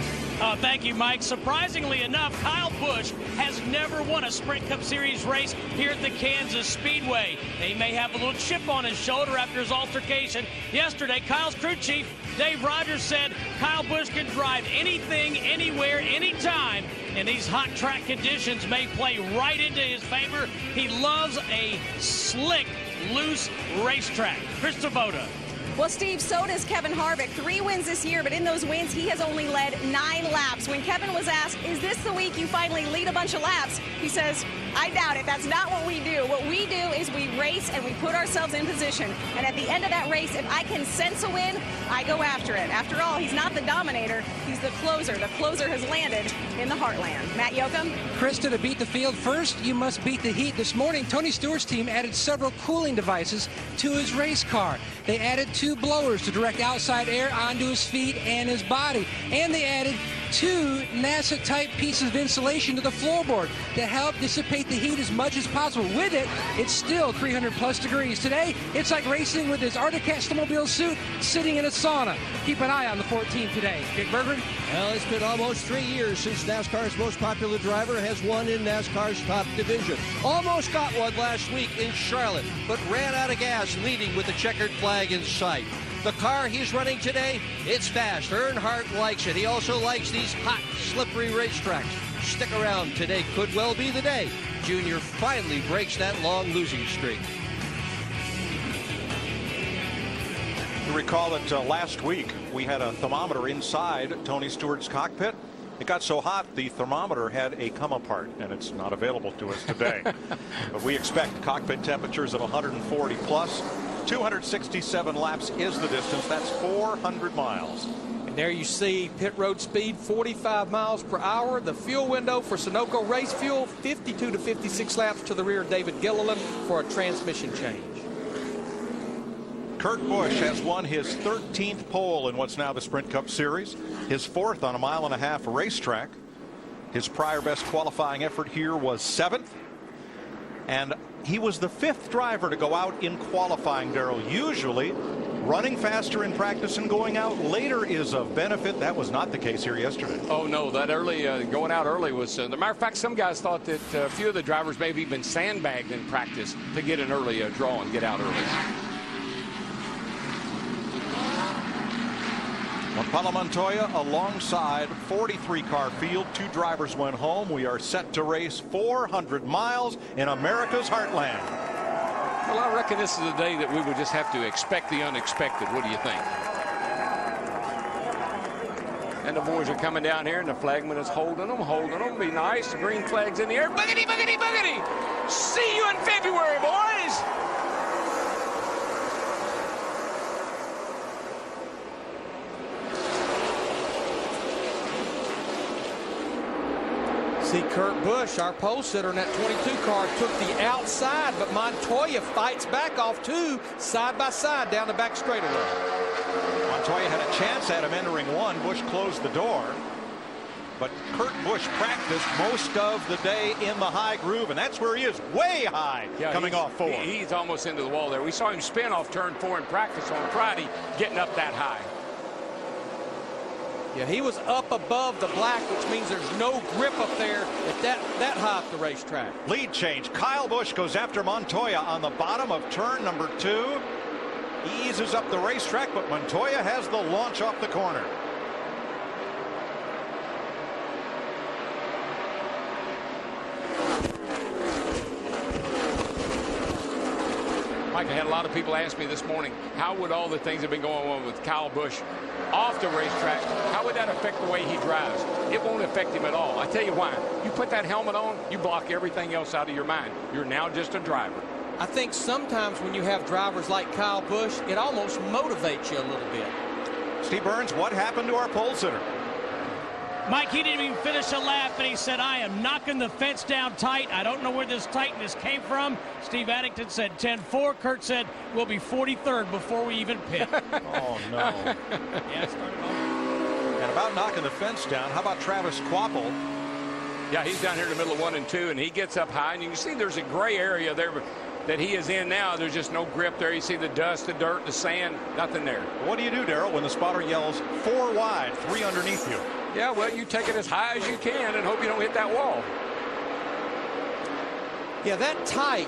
[SPEAKER 22] Thank you, Mike. Surprisingly enough, Kyle Busch has never won a Sprint Cup Series race here at the Kansas Speedway. He may have a little chip on his shoulder after his altercation yesterday. Kyle's crew chief, Dave Rogers, said Kyle Busch can drive anything, anywhere, anytime, and these hot track conditions may play right into his favor. He loves a slick, loose racetrack. Chris Svoboda.
[SPEAKER 23] Well, Steve, so does Kevin Harvick. 3 wins this year, but in those wins, he has only led 9 laps. When Kevin was asked, is this the week you finally lead a bunch of laps? He says, I doubt it. That's not what we do. What we do is we race and we put ourselves in position. And at the end of that race, if I can sense a win, I go after it. After all, he's not the dominator. He's the closer. The closer has landed in the heartland. Matt Yoakum.
[SPEAKER 7] Krista, to beat the field first, you must beat the heat. This morning, Tony Stewart's team added several cooling devices to his race car. They added 2 blowers to direct outside air onto his feet and his body. And they added 2 NASA-type pieces of insulation to the floorboard to help dissipate the heat as much as possible. With it, it's still 300-plus degrees. Today, it's like racing with his Arctic Cat snowmobile suit sitting in a sauna. Keep an eye on the 14 today. Dick Berggren.
[SPEAKER 24] Well, it's been almost 3 years since NASCAR's most popular driver has won in NASCAR's top division. Almost got one last week in Charlotte, but ran out of gas leading with the checkered flag in sight. The car he's running today, it's fast. Earnhardt likes it. He also likes these hot, slippery racetracks. Stick around. Today could well be the day Junior finally breaks that long losing streak.
[SPEAKER 13] You recall that last week we had a thermometer inside Tony Stewart's cockpit. It got so hot the thermometer had a come apart, and it's not available to us today. But we expect cockpit temperatures of 140 plus. 267 laps is the distance. That's 400 miles.
[SPEAKER 12] And there you see pit road speed 45 miles per hour. The fuel window for Sunoco race fuel 52 to 56 laps to the rear of David Gilliland for a transmission change.
[SPEAKER 13] Kurt Busch has won his 13th pole in what's now the Sprint Cup Series, his 4th on a 1.5 mile racetrack. His prior best qualifying effort here was 7th. And he was the 5th driver to go out in qualifying, Darrell. Usually running faster in practice and going out later is of benefit. That was not the case here yesterday.
[SPEAKER 5] Oh, no, that early going out early was as a matter of fact, some guys thought that a few of the drivers may have even sandbagged in practice to get an early draw and get out early.
[SPEAKER 13] Paulo Montoya alongside 43-car field. 2 drivers went home. We are set to race 400 miles in America's heartland.
[SPEAKER 5] Well, I reckon this is a day that we would just have to expect the unexpected. What do you think? And the boys are coming down here, and the flagman is holding them. Be nice. The green flag's in the air. Boogity, boogity, boogity. See you in February, boys.
[SPEAKER 12] See, Kurt Busch, our pole sitter in that 22 car, took the outside, but Montoya fights back off two side by side down the back straightaway.
[SPEAKER 13] Montoya had a chance at him entering one. Busch closed the door. But Kurt Busch practiced most of the day in the high groove, and that's where he is, way high, coming off 4.
[SPEAKER 5] He's almost into the wall there. We saw him spin off turn 4 in practice on Friday, getting up that high.
[SPEAKER 12] Yeah, he was up above the black, which means there's no grip up there at that high up the racetrack.
[SPEAKER 13] Lead change. Kyle Busch goes after Montoya on the bottom of turn number 2. He eases up the racetrack, but Montoya has the launch off the corner.
[SPEAKER 5] Mike, I had a lot of people ask me this morning, how would all the things that have been going on with Kyle Busch off the racetrack, how would that affect the way he drives? It won't affect him at all. I tell you why. You put that helmet on, you block everything else out of your mind. You're now just a driver.
[SPEAKER 12] I think sometimes when you have drivers like Kyle Busch, it almost motivates you a little bit.
[SPEAKER 13] Steve Burns, what happened to our pole sitter?
[SPEAKER 22] Mike, he didn't even finish a lap, and he said, I am knocking the fence down tight. I don't know where this tightness came from. Steve Addington said 10-4. Kurt said, we'll be 43rd before we even pit.
[SPEAKER 13] Oh, no.
[SPEAKER 22] Yeah, it started off.
[SPEAKER 13] And about knocking the fence down, how about Travis Kvapil?
[SPEAKER 5] Yeah, he's down here in the middle of 1 and 2, and he gets up high, and you can see there's a gray area there that he is in now. There's just no grip there. You see the dust, the dirt, the sand, nothing there.
[SPEAKER 13] What do you do, Darrell, when the spotter yells 4 wide, 3 underneath you?
[SPEAKER 5] Yeah, well, you take it as high as you can and hope you don't hit that wall.
[SPEAKER 12] Yeah, that tight.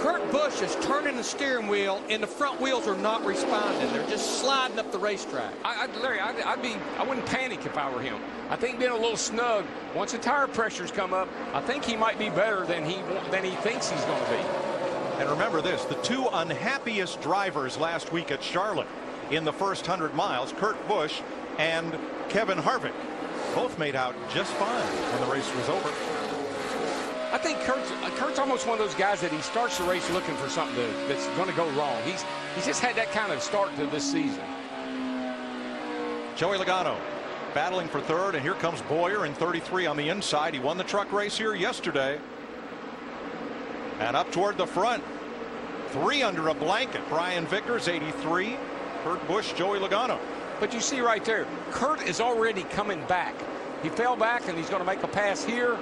[SPEAKER 12] Kurt Busch is turning the steering wheel, and the front wheels are not responding. They're just sliding up the racetrack.
[SPEAKER 5] Larry, I wouldn't panic if I were him. I think being a little snug, once the tire pressures come up, I think he might be better than he thinks he's going to be.
[SPEAKER 13] And remember this, the 2 unhappiest drivers last week at Charlotte in the first 100 miles, Kurt Busch and Kevin Harvick, both made out just fine when the race was over.
[SPEAKER 5] I think Kurt's almost one of those guys that he starts the race looking for something that's going to go wrong. He's just had that kind of start to this season.
[SPEAKER 13] Joey Logano battling for 3rd, and here comes Bowyer in 33 on the inside. He won the truck race here yesterday. And up toward the front, 3 under a blanket. Brian Vickers, 83. Kurt Busch, Joey Logano.
[SPEAKER 5] But you see right there, Kurt is already coming back. He fell back, and he's going to make a pass here.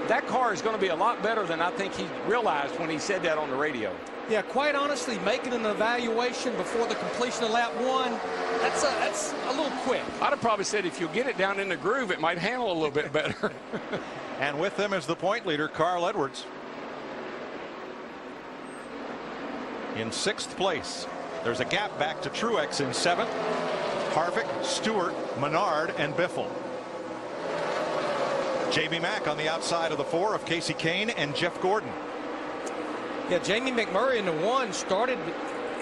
[SPEAKER 5] That car is going to be a lot better than I think he realized when he said that on the radio.
[SPEAKER 12] Yeah, quite honestly, making an evaluation before the completion of lap 1, that's a little quick.
[SPEAKER 5] I'd have probably said if you get it down in the groove, it might handle a little bit better.
[SPEAKER 13] And with them as the point leader, Carl Edwards. In 6th place. There's a gap back to Truex in 7th. Harvick, Stewart, Menard, and Biffle. Jamie Mack on the outside of the 4 of Casey Kane and Jeff Gordon.
[SPEAKER 12] Yeah, Jamie McMurray in the 1 started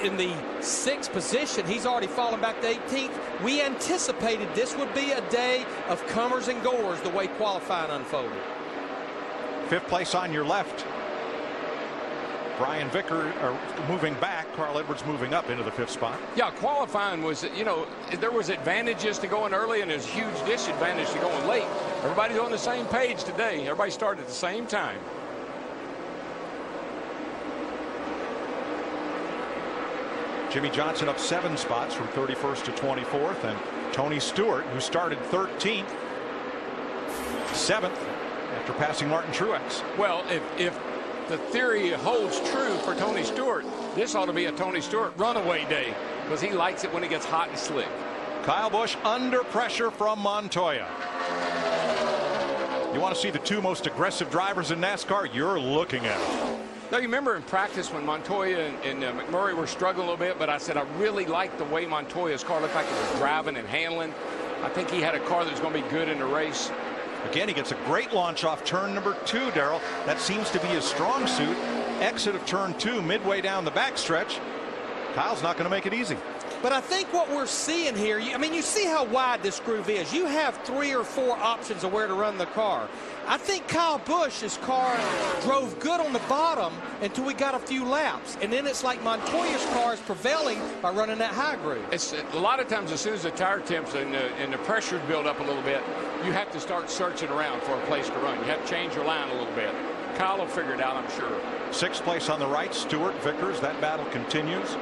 [SPEAKER 12] in the 6th position. He's already fallen back to 18th. We anticipated this would be a day of comers and goers the way qualifying unfolded.
[SPEAKER 13] 5th place on your left. Brian Vickers moving back. Carl Edwards moving up into the 5th spot.
[SPEAKER 5] Yeah, qualifying was, there was advantages to going early and there's huge disadvantage to going late. Everybody's on the same page today. Everybody started at the same time.
[SPEAKER 13] Jimmy Johnson up 7 spots from 31st to 24th, and Tony Stewart, who started 13th, 7th after passing Martin Truex.
[SPEAKER 5] Well, if the theory holds true for Tony Stewart, this ought to be a Tony Stewart runaway day because he likes it when it gets hot and slick.
[SPEAKER 13] Kyle Busch under pressure from Montoya. You want to see the 2 most aggressive drivers in NASCAR? You're looking at it.
[SPEAKER 5] Now, you remember in practice when Montoya and McMurray were struggling a little bit, but I said I really liked the way Montoya's car looked like it was driving and handling. I think he had a car that was going to be good in the race.
[SPEAKER 13] Again, he gets a great launch off turn number 2, Darrell. That seems to be his strong suit. Exit of turn 2 midway down the backstretch. Kyle's not going to make it easy.
[SPEAKER 12] But I think what we're seeing here, I mean, you see how wide this groove is. You have 3 or 4 options of where to run the car. I think Kyle Busch's car drove good on the bottom until we got a few laps. And then it's like Montoya's car is prevailing by running that high groove.
[SPEAKER 5] It's a lot of times as soon as the tire temps and the pressure build up a little bit, you have to start searching around for a place to run. You have to change your line a little bit. Kyle will figure it out, I'm sure.
[SPEAKER 13] 6th place on the right, Stewart, Vickers. That battle continues.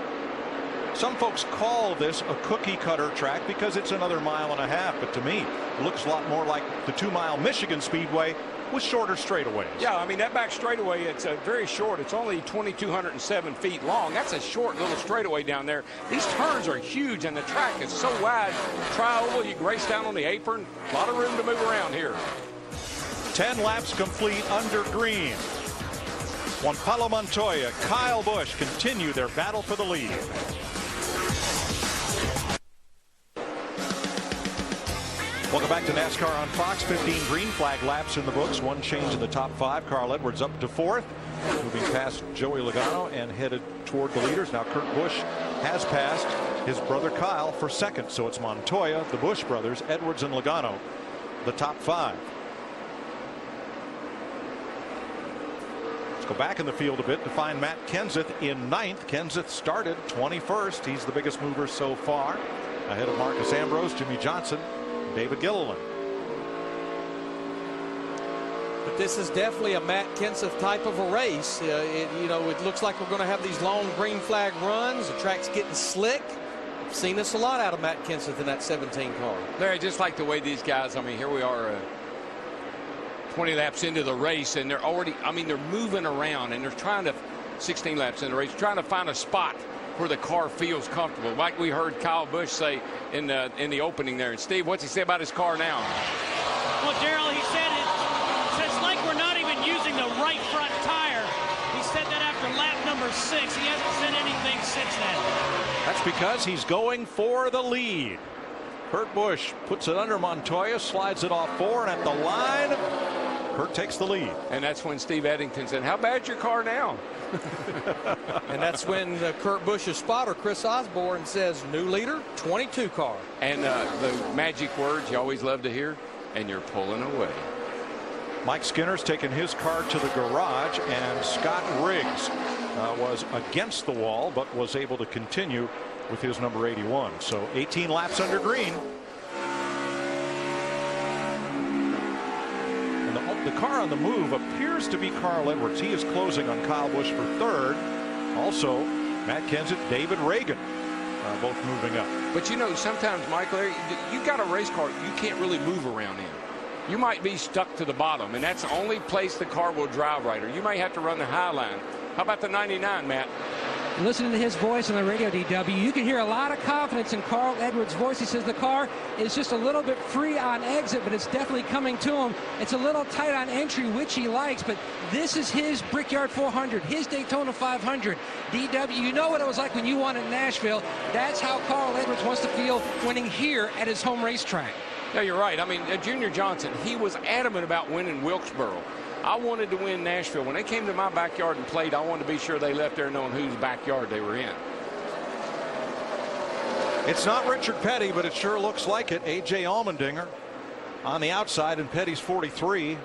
[SPEAKER 13] Some folks call this a cookie cutter track because it's another 1.5 miles, but to me, it looks a lot more like the 2-mile Michigan Speedway with shorter straightaways.
[SPEAKER 5] Yeah, I mean, that back straightaway, it's very short. It's only 2,207 feet long. That's a short little straightaway down there. These turns are huge, and the track is so wide. Tri-oval, you can race down on the apron. A lot of room to move around here.
[SPEAKER 13] 10 laps complete under green. Juan Pablo Montoya, Kyle Busch continue their battle for the lead. Welcome back to NASCAR on Fox. 15 green flag laps in the books. 1 change in the top 5. Carl Edwards up to 4th, moving past Joey Logano and headed toward the leaders. Now Kurt Busch has passed his brother Kyle for 2nd. So it's Montoya, the Busch brothers, Edwards and Logano, the top 5. Let's go back in the field a bit to find Matt Kenseth in 9th. Kenseth started 21st. He's the biggest mover so far, ahead of Marcus Ambrose, Jimmy Johnson, David Gilliland.
[SPEAKER 12] But this is definitely a Matt Kenseth type of a race. It looks like we're going to have these long green flag runs. The track's getting slick. I've seen this a lot out of Matt Kenseth in that 17 car.
[SPEAKER 5] Larry, just like the way these guys, I mean, here we are 20 laps into the race, and they're already, I mean, they're moving around, and they're trying to, 16 laps in the race, trying to find a spot where the car feels comfortable, like we heard Kyle Busch say in the opening there. And Steve, what's he say about his car now?
[SPEAKER 22] Well, Darrell, he said it's like we're not even using the right front tire. He said that after lap number 6. He hasn't said anything since then.
[SPEAKER 13] That's because he's going for the lead. Kurt Busch puts it under Montoya, slides it off 4, and at the line, Kurt takes the lead.
[SPEAKER 5] And that's when Steve Eddington said, how bad's your car now?
[SPEAKER 12] And that's when Kurt Busch's spotter, Chris Osborne, says, new leader, 22 car.
[SPEAKER 5] And the magic words you always love to hear, and you're pulling away.
[SPEAKER 13] Mike Skinner's taken his car to the garage, and Scott Riggs was against the wall, but was able to continue with his number 81. So 18 laps under green. And the car on the move appears to be Carl Edwards. He is closing on Kyle Busch for 3rd. Also, Matt Kenseth, David Reagan, both moving up.
[SPEAKER 5] But you know, sometimes, Michael, you got a race car you can't really move around in. You might be stuck to the bottom, and that's the only place the car will drive right, or you may have to run the high line. How about the 99, Matt?
[SPEAKER 7] Listening to his voice on the radio, DW, you can hear a lot of confidence in Carl Edwards' voice. He says the car is just a little bit free on exit, but it's definitely coming to him. It's a little tight on entry, which he likes, but this is his Brickyard 400, his Daytona 500. DW, you know what it was like when you won at Nashville. That's how Carl Edwards wants to feel winning here at his home racetrack.
[SPEAKER 5] Yeah, you're right. I mean, Junior Johnson, he was adamant about winning Wilkesboro. I wanted to win Nashville. When they came to my backyard and played, I wanted to be sure they left there knowing whose backyard they were in.
[SPEAKER 13] It's not Richard Petty, but it sure looks like it. A.J. Allmendinger on the outside, and Petty's 43.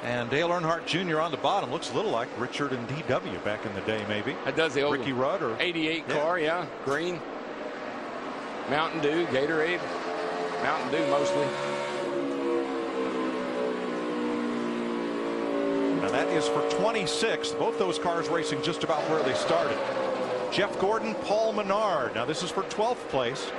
[SPEAKER 13] And Dale Earnhardt Jr. on the bottom. Looks a little like Richard and DW back in the day, maybe.
[SPEAKER 5] That does the old
[SPEAKER 13] Ricky Rudd or
[SPEAKER 5] 88 car, yeah. Green. Mountain Dew, Gatorade. Mountain Dew mostly.
[SPEAKER 13] And that is for 26th. Both those cars racing just about where they started. Jeff Gordon, Paul Menard. Now this is for 12th place.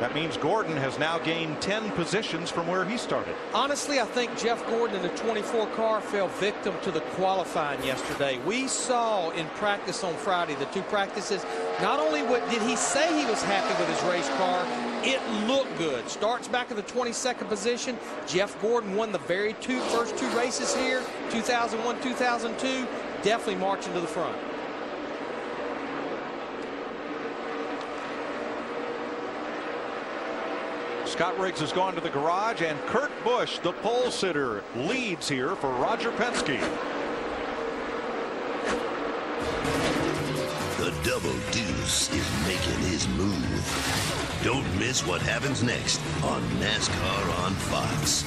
[SPEAKER 13] That means Gordon has now gained 10 positions from where he started.
[SPEAKER 12] Honestly, I think Jeff Gordon in the 24 car fell victim to the qualifying yesterday. We saw in practice on Friday, the 2 practices, not only did he say he was happy with his race car, it looked good. Starts back in the 22nd position. Jeff Gordon won the first 2 races here, 2001, 2002, definitely marching to the front.
[SPEAKER 13] Scott Riggs has gone to the garage, and Kurt Busch, the pole sitter, leads here for Roger Penske.
[SPEAKER 3] The
[SPEAKER 8] Double Deuce is making his move. Don't miss what happens next on NASCAR on Fox.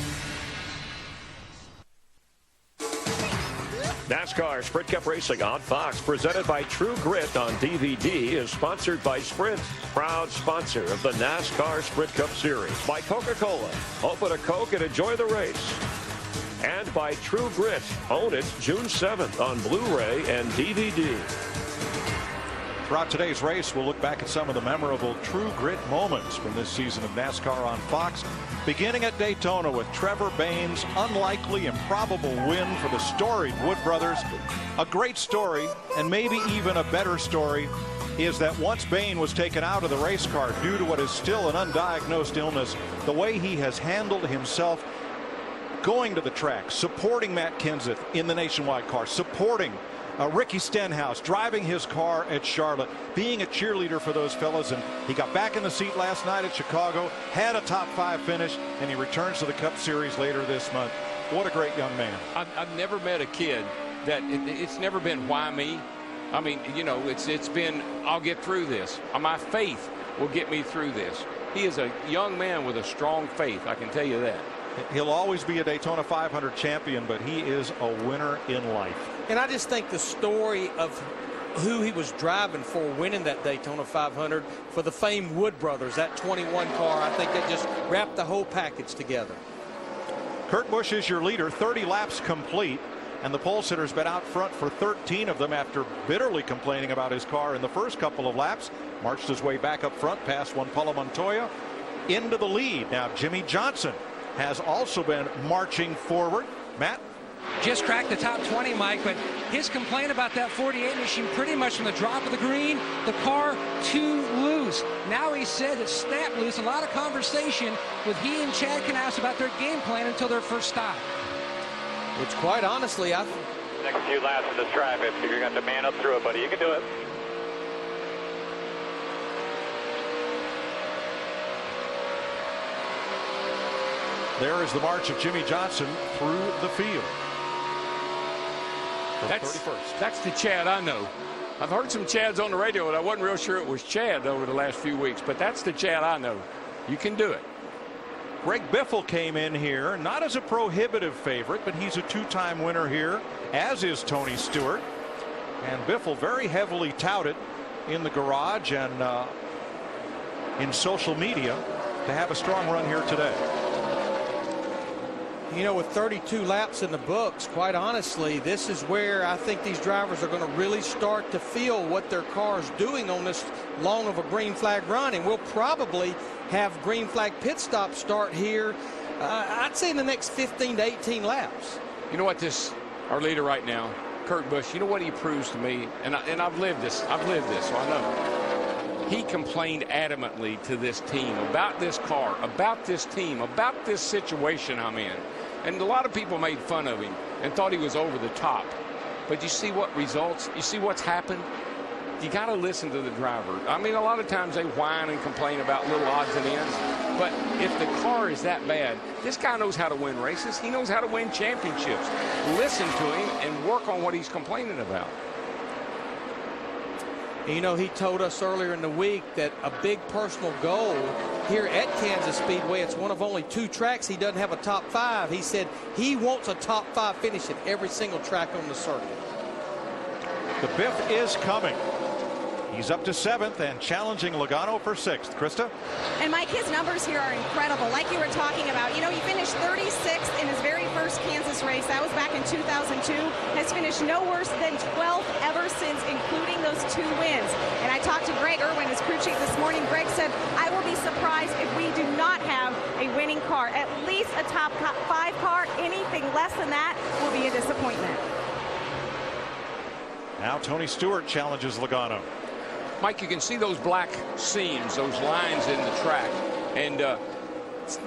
[SPEAKER 4] NASCAR Sprint Cup Racing on Fox, presented by True Grit on DVD, is sponsored by Sprint, proud sponsor of the NASCAR Sprint Cup Series. By Coca-Cola, open a Coke and enjoy the race. And by True Grit, own it June 7th on Blu-ray and DVD.
[SPEAKER 13] Throughout today's race, we'll look back at some of the memorable True Grit moments from this season of NASCAR on Fox, beginning at Daytona with Trevor Bayne's unlikely, improbable win for the storied Wood brothers. A great story, and maybe even a better story, is that once Bayne was taken out of the race car due to what is still an undiagnosed illness, the way he has handled himself going to the track, supporting Matt Kenseth in the Nationwide car, supporting Ricky Stenhouse, driving his car at Charlotte, being a cheerleader for those fellas. And he got back in the seat last night at Chicago, had a top 5 finish, and he returns to the Cup Series later this month. What a great young man.
[SPEAKER 5] I've never met a kid that it's never been why me. I mean, you know, it's been I'll get through this. My faith will get me through this. He is a young man with a strong faith, I can tell you that.
[SPEAKER 13] He'll always be a Daytona 500 champion, but he is a winner in life.
[SPEAKER 12] And I just think the story of who he was driving for winning that Daytona 500 for the famed Wood brothers, that 21 car, I think that just wrapped the whole package together.
[SPEAKER 13] Kurt Busch is your leader, 30 laps complete, and the pole sitter's been out front for 13 of them after bitterly complaining about his car in the first couple of laps. Marched his way back up front past Juan Pablo Montoya into the lead. Now Jimmie Johnson has also been marching forward. Matt?
[SPEAKER 7] Just cracked the top 20, Mike, but his complaint about that 48 machine pretty much from the drop of the green, the car too loose. Now he said it's snap loose. A lot of conversation with he and Chad Knaus about their game plan until their first stop.
[SPEAKER 12] Which quite honestly,
[SPEAKER 1] next few laps of this track, if you're going to man up through it, buddy, you can do it.
[SPEAKER 13] There is the march of Jimmie Johnson through the field.
[SPEAKER 5] That's the Chad I know. I've heard some Chads on the radio, and I wasn't real sure it was Chad over the last few weeks, but that's the Chad I know. You can do it.
[SPEAKER 13] Greg Biffle came in here, not as a prohibitive favorite, but he's a 2-time winner here, as is Tony Stewart. And Biffle very heavily touted in the garage and in social media to have a strong run here today.
[SPEAKER 12] You know, with 32 laps in the books, quite honestly, this is where I think these drivers are going to really start to feel what their car's doing on this long of a green flag run. And we'll probably have green flag pit stop start here, I'd say in the next 15 to 18 laps.
[SPEAKER 5] You know what our leader right now, Kurt Busch, you know what he proves to me? And I've lived this, so I know. He complained adamantly to this team about this car, about this team, about this situation I'm in. And a lot of people made fun of him and thought he was over the top. But you see what results? You see what's happened? You got to listen to the driver. I mean, a lot of times they whine and complain about little odds and ends. But if the car is that bad, this guy knows how to win races. He knows how to win championships. Listen to him and work on what he's complaining about.
[SPEAKER 12] You know, he told us earlier in the week that a big personal goal here at Kansas Speedway, it's one of only 2 tracks he doesn't have a top 5. He said he wants a top 5 finish at every single track on the circuit.
[SPEAKER 13] The Biff is coming. He's up to 7th and challenging Logano for 6th. Krista?
[SPEAKER 23] And Mike, his numbers here are incredible. Like you were talking about, you know, he finished 36th in his very first Kansas race. That was back in 2002. Has finished no worse than 12th ever since, including those 2 wins. And I talked to Greg Irwin, his crew chief, this morning. Greg said, I will be surprised if we do not have a winning car. At least a top 5 car. Anything less than that will be a disappointment.
[SPEAKER 13] Now Tony Stewart challenges Logano.
[SPEAKER 5] Mike, you can see those black seams, those lines in the track. And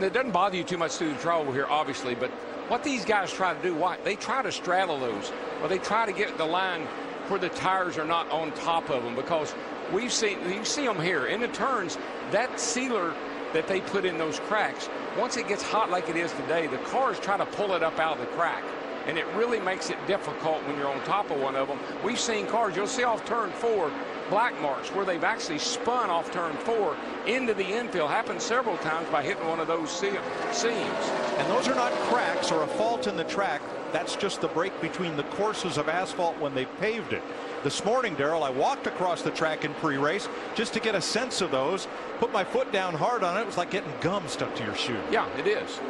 [SPEAKER 5] it doesn't bother you too much through the trouble here, obviously. But what these guys try to do, they try to straddle those. Or they try to get the line where the tires are not on top of them. Because you see them here. In the turns, that sealer that they put in those cracks, once it gets hot like it is today, the cars try to pull it up out of the crack. And it really makes it difficult when you're on top of one of them. We've seen cars, you'll see off turn 4, black marks where they've actually spun off turn 4 into the infield. Happened several times by hitting one of those seams.
[SPEAKER 13] And those are not cracks or a fault in the track. That's just the break between the courses of asphalt when they paved it. This morning, Darrell, I walked across the track in pre-race just to get a sense of those. Put my foot down hard on it. It was like getting gum stuck to your shoe.
[SPEAKER 5] Yeah, it is.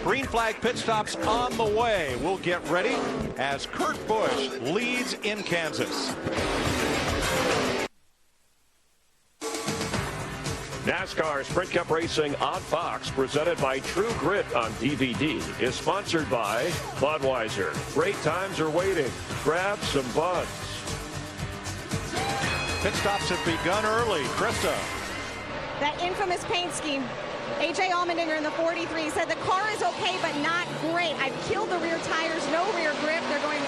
[SPEAKER 13] Green flag pit stops on the way. We'll get ready as Kurt Busch leads in Kansas.
[SPEAKER 4] NASCAR Sprint Cup Racing on Fox, presented by True Grit on DVD, is sponsored by Budweiser. Great times are waiting. Grab some buds.
[SPEAKER 13] Pit stops have begun early. Krista.
[SPEAKER 23] That infamous paint scheme. A.J. Allmendinger in the 43 said the car is okay, but not great. I've killed the rear tires, no rear grip. They're going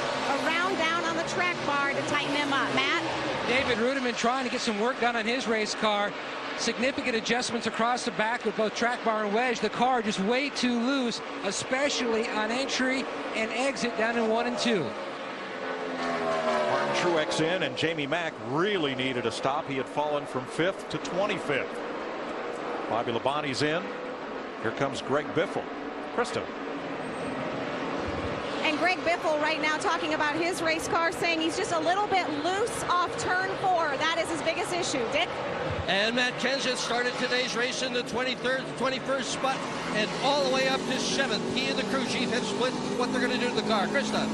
[SPEAKER 23] around down on the track bar to tighten them up. Matt?
[SPEAKER 7] David Rudiman trying to get some work done on his race car. Significant adjustments across the back with both track bar and wedge. The car just way too loose, especially on entry and exit down in 1 and 2.
[SPEAKER 13] Martin Truex in, and Jamie Mack really needed a stop. He had fallen from 5th to 25th. Bobby Labonte's in. Here comes Greg Biffle. Krista.
[SPEAKER 23] And Greg Biffle right now talking about his race car, saying he's just a little bit loose off turn 4. That is his biggest issue. Dick?
[SPEAKER 24] And Matt Kenseth started today's race in the 23rd, 21st spot and all the way up to 7th. He and the crew chief have split what they're going to do to the car. Krista.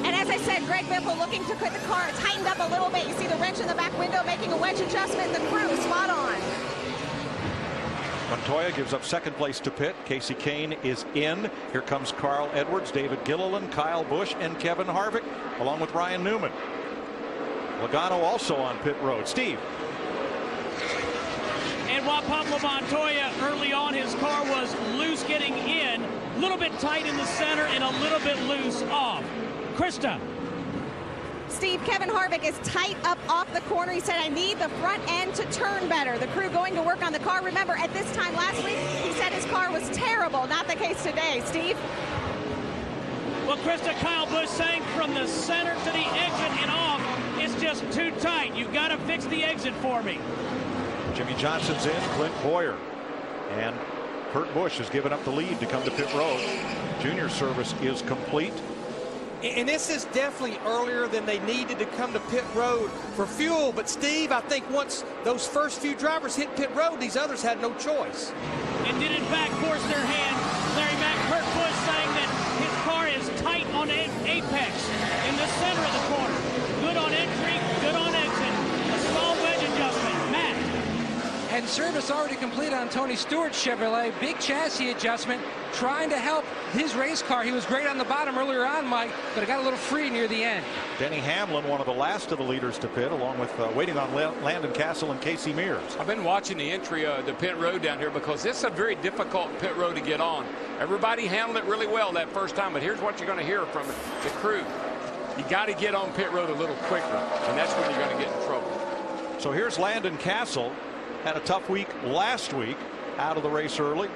[SPEAKER 23] And as I said, Greg Biffle looking to get the car tightened up a little bit. You see the wrench in the back window making a wedge adjustment. The crew spot on.
[SPEAKER 13] Montoya gives up second place to Pitt. Casey Kane is in. Here comes Carl Edwards, David Gilliland, Kyle Busch, and Kevin Harvick, along with Ryan Newman. Logano also on pit road. Steve.
[SPEAKER 22] And while Pablo Montoya early on, his car was loose getting in, a little bit tight in the center and a little bit loose off. Krista.
[SPEAKER 23] Steve, Kevin Harvick is tight up off the corner. He said, I need the front end to turn better. The crew going to work on the car. Remember, at this time last week, he said his car was terrible. Not the case today. Steve?
[SPEAKER 22] Well, Krista, Kyle Busch saying from the center to the exit and off, it's just too tight. You've got to fix the exit for me.
[SPEAKER 13] Jimmy Johnson's in, Clint Boyer. And Kurt Busch has given up the lead to come to pit road. Junior service is complete.
[SPEAKER 12] And this is definitely earlier than they needed to come to pit road for fuel. But, Steve, I think once those first few drivers hit pit road, these others had no choice.
[SPEAKER 22] And did, in fact, force their hand. Larry Mack, Kurt Busch saying that his car is tight on apex in the center of the corner. Good on entry, good on exit. A small wedge adjustment. Matt.
[SPEAKER 7] And service already complete on Tony Stewart's Chevrolet. Big chassis adjustment, trying to help his race car. He was great on the bottom earlier on, Mike, but it got a little free near the end.
[SPEAKER 13] Denny Hamlin, one of the last of the leaders to pit, along with waiting on Landon Castle and Casey Mears.
[SPEAKER 5] I've been watching the entry the pit road down here because it's a very difficult pit road to get on. Everybody handled it really well that first time, but here's what you're going to hear from the crew. You got to get on pit road a little quicker, and that's when you're going to get in trouble.
[SPEAKER 13] So here's Landon Castle. Had a tough week last week, out of the race early,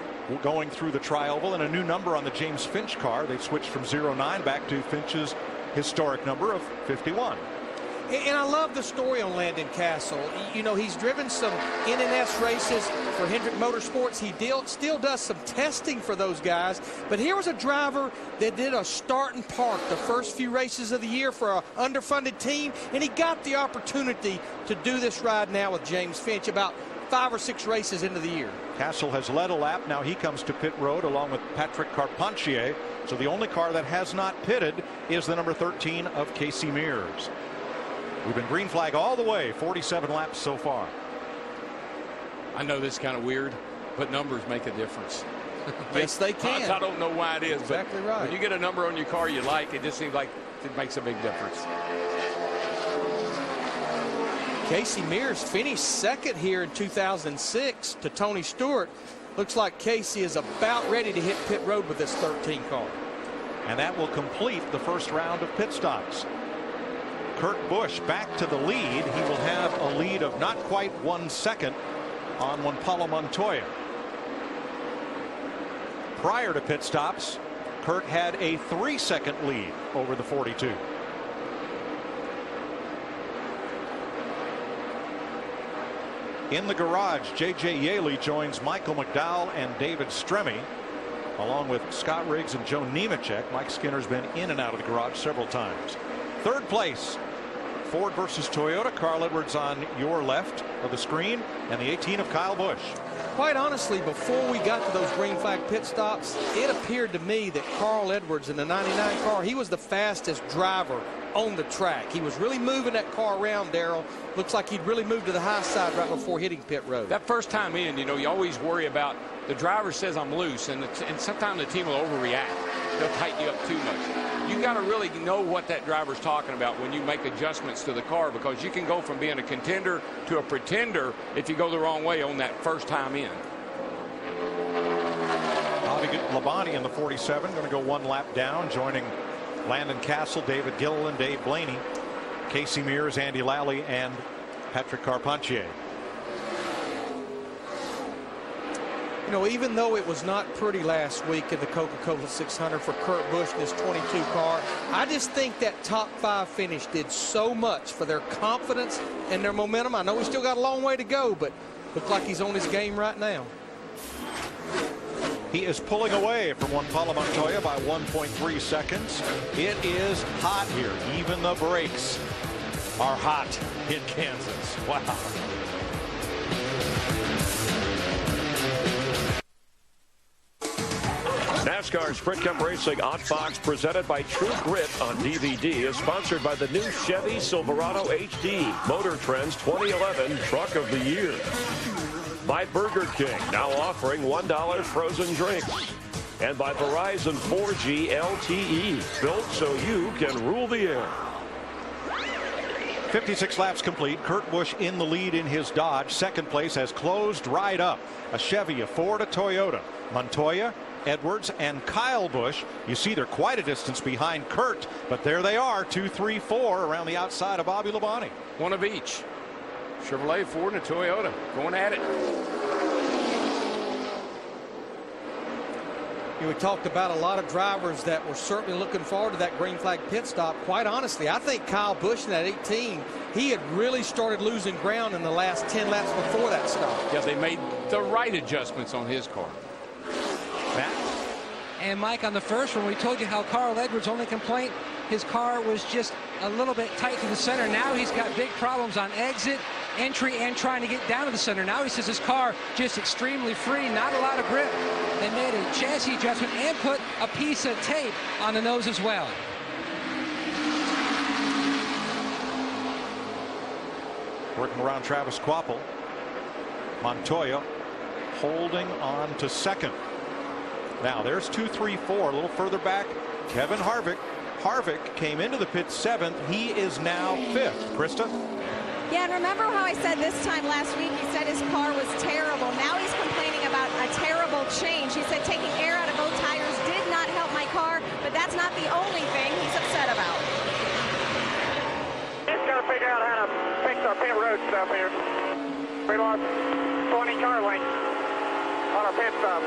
[SPEAKER 13] going through the tri-oval, and a new number on the James Finch car. They switched from 09 back to Finch's historic number of 51.
[SPEAKER 12] And I love the story on Landon Castle. You know, he's driven some NNS races for Hendrick Motorsports. He still does some testing for those guys. But here was a driver that did a start and park the first few races of the year for an underfunded team, and he got the opportunity to do this ride now with James Finch about 5 or 6 races into the year.
[SPEAKER 13] Castle has led a lap. Now he comes to pit road along with Patrick Carpentier. So the only car that has not pitted is the number 13 of Casey Mears. We've been green flag all the way, 47 laps so far.
[SPEAKER 5] I know this is kind of weird, but numbers make a difference.
[SPEAKER 12] Yes, they can.
[SPEAKER 5] I don't know why it is,
[SPEAKER 12] exactly
[SPEAKER 5] but
[SPEAKER 12] right.
[SPEAKER 5] when you get a number on your car you like, it just seems like it makes a big difference.
[SPEAKER 12] Casey Mears finished second here in 2006 to Tony Stewart. Looks like Casey is about ready to hit pit road with this 13 car.
[SPEAKER 13] And that will complete the first round of pit stops. Kurt Busch back to the lead. He will have a lead of not quite 1 second on Juan Pablo Montoya. Prior to pit stops, Kurt had a 3-second lead over the 42. In the garage, J.J. Yaley joins Michael McDowell and David Stremme, along with Scott Riggs and Joe Nemechek. Mike Skinner's been in and out of the garage several times. Third place, Ford versus Toyota. Carl Edwards on your left of the screen, and the 18 of Kyle Busch.
[SPEAKER 12] Quite honestly, before we got to those green flag pit stops, it appeared to me that Carl Edwards in the 99 car, he was the fastest driver on the track. He was really moving that car around, Darrell. Looks like he'd really moved to the high side right before hitting pit road.
[SPEAKER 5] That first time in, you know, you always worry about the driver says I'm loose, and sometimes the team will overreact. They'll tighten you up too much. You got to really know what that driver's talking about when you make adjustments to the car, because you can go from being a contender to a pretender if you go the wrong way on that first time in.
[SPEAKER 13] Bobby Labonte in the 47, going to go one lap down, joining Landon Castle, David Gilliland, Dave Blaney, Casey Mears, Andy Lally, and Patrick Carpentier.
[SPEAKER 12] You know, even though it was not pretty last week in the Coca-Cola 600 for Kurt Busch in his 22 car, I just think that top 5 finish did so much for their confidence and their momentum. I know we still got a long way to go, but looks like he's on his game right now.
[SPEAKER 13] He is pulling away from Juan Pablo Montoya by 1.3 seconds. It is hot here. Even the brakes are hot in Kansas. Wow.
[SPEAKER 4] NASCAR Sprint Cup Racing on Fox, presented by True Grit on DVD, is sponsored by the new Chevy Silverado HD, Motor Trend's 2011 Truck of the Year. By Burger King, now offering $1 frozen drinks. And by Verizon 4G LTE, built so you can rule the air.
[SPEAKER 13] 56 laps complete. Kurt Busch in the lead in his Dodge. Second place has closed right up. A Chevy, a Ford, a Toyota. Montoya, Edwards, and Kyle Busch. You see they're quite a distance behind Kurt, but there they are, 2, 3, 4 around the outside of Bobby Labonte.
[SPEAKER 5] One of each. Chevrolet, Ford, and a Toyota going at it.
[SPEAKER 12] We talked about a lot of drivers that were certainly looking forward to that green flag pit stop. Quite honestly, I think Kyle Busch in that 18, he had really started losing ground in the last 10 laps before that stop.
[SPEAKER 5] Yeah, they made the right adjustments on his car.
[SPEAKER 13] Matt?
[SPEAKER 7] And Mike, on the first one, we told you how Carl Edwards' only complaint, his car was just a little bit tight to the center. Now he's got big problems on exit, entry, and trying to get down to the center. Now he says his car just extremely free, not a lot of grip. They made a chassis adjustment and put a piece of tape on the nose as well.
[SPEAKER 13] Working around Travis Kvapil. Montoya holding on to second. Now there's 2, 3, 4. A little further back, Kevin Harvick. Harvick came into the pit 7th. He is now 5th. Krista?
[SPEAKER 23] Yeah, and remember how I said this time last week, he said his car was terrible. Now he's complaining about a terrible change. He said taking air out of both tires did not help my car, but that's not the only thing he's upset about.
[SPEAKER 1] Just got to figure out how to fix our pit road stuff here. We lost 20 car lengths on our pit stop.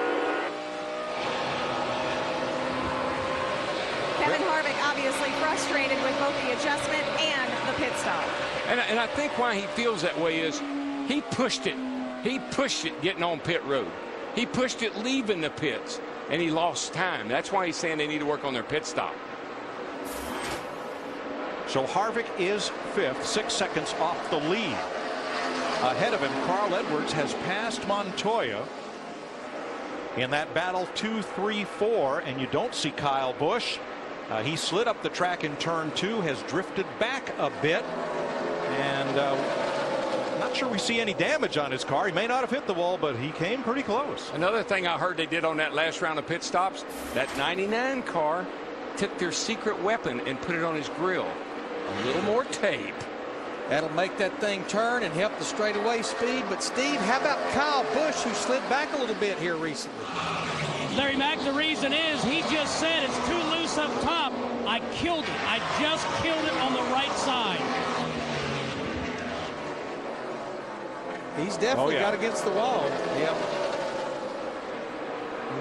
[SPEAKER 23] Kevin Harvick obviously frustrated with both the adjustment and the pit stop.
[SPEAKER 5] And I think why he feels that way is he pushed it. He pushed it getting on pit road. He pushed it leaving the pits, and he lost time. That's why he's saying they need to work on their pit stop.
[SPEAKER 13] So Harvick is 5th, 6 seconds off the lead. Ahead of him, Carl Edwards has passed Montoya in that battle 2, 3, 4, and you don't see Kyle Busch. He slid up the track in turn 2, has drifted back a bit, and not sure we see any damage on his car. He may not have hit the wall, but he came pretty close.
[SPEAKER 5] Another thing I heard they did on that last round of pit stops, that 99 car took their secret weapon and put it on his grill. A little more tape.
[SPEAKER 12] That'll make that thing turn and help the straightaway speed. But Steve, how about Kyle Busch, who slid back a little bit here recently?
[SPEAKER 22] Larry Mack, the reason is he just said it's too loose up top. I killed it. I just killed it on the right side.
[SPEAKER 12] He's definitely got against the wall. Yep.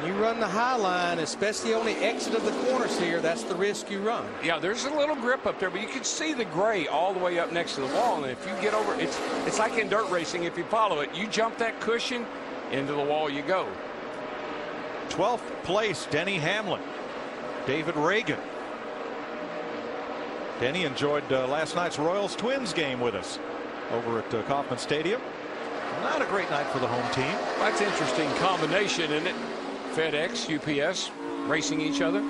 [SPEAKER 12] When you run the high line, especially on the exit of the corners here, that's the risk you run.
[SPEAKER 5] Yeah, there's a little grip up there, but you can see the gray all the way up next to the wall. And if you get over, it's like in dirt racing. If you follow it, you jump that cushion, into the wall you go.
[SPEAKER 13] 12th place, Denny Hamlin. David Reagan. Denny enjoyed last night's Royals Twins game with us over at Kauffman Stadium. Not a great night for the home team.
[SPEAKER 5] That's an interesting combination, isn't it? FedEx, UPS, racing each other.
[SPEAKER 12] We're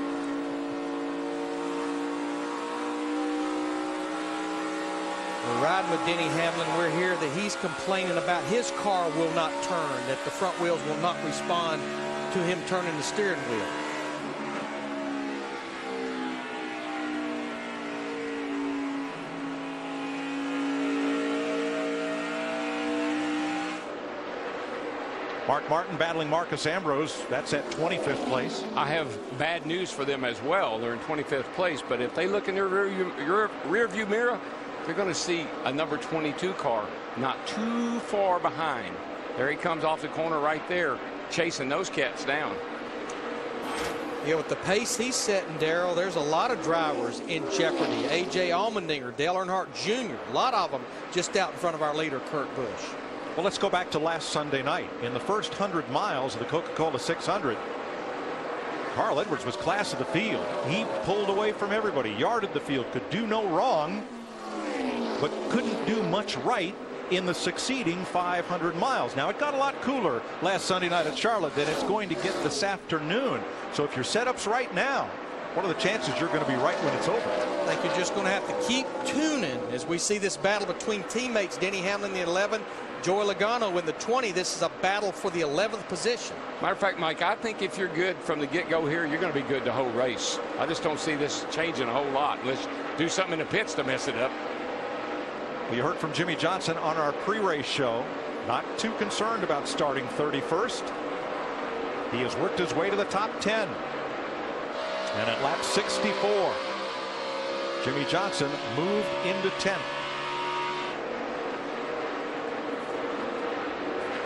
[SPEAKER 12] riding with Denny Hamlin. We're here that he's complaining about his car will not turn, that the front wheels will not respond to him turning the steering wheel.
[SPEAKER 13] Mark Martin battling Marcus Ambrose. That's at 25th place.
[SPEAKER 5] I have bad news for them as well. They're in 25th place, but if they look in their rear view mirror, they're going to see a number 22 car not too far behind. There he comes off the corner right there, chasing those cats down.
[SPEAKER 12] Yeah, with the pace he's setting, Darrell, there's a lot of drivers in jeopardy. A.J. Allmendinger, Dale Earnhardt Jr., a lot of them just out in front of our leader, Kurt Busch.
[SPEAKER 13] Well, let's go back to last Sunday night. In the first 100 miles of the Coca-Cola 600, Carl Edwards was class of the field. He pulled away from everybody, yarded the field, could do no wrong, but couldn't do much right in the succeeding 500 miles. Now, it got a lot cooler last Sunday night at Charlotte than it's going to get this afternoon. So if your setup's right now, what are the chances you're going to be right when it's over?
[SPEAKER 12] I think you're just going to have to keep tuning as we see this battle between teammates. Denny Hamlin, the 11, Joey Logano in the 20. This is a battle for the 11th position.
[SPEAKER 5] Matter of fact, Mike, I think if you're good from the get-go here, you're going to be good the whole race. I just don't see this changing a whole lot. Let's do something in the pits to mess it up.
[SPEAKER 13] We heard from Jimmy Johnson on our pre-race show. Not too concerned about starting 31st. He has worked his way to the top 10. And at lap 64, Jimmy Johnson moved into 10th.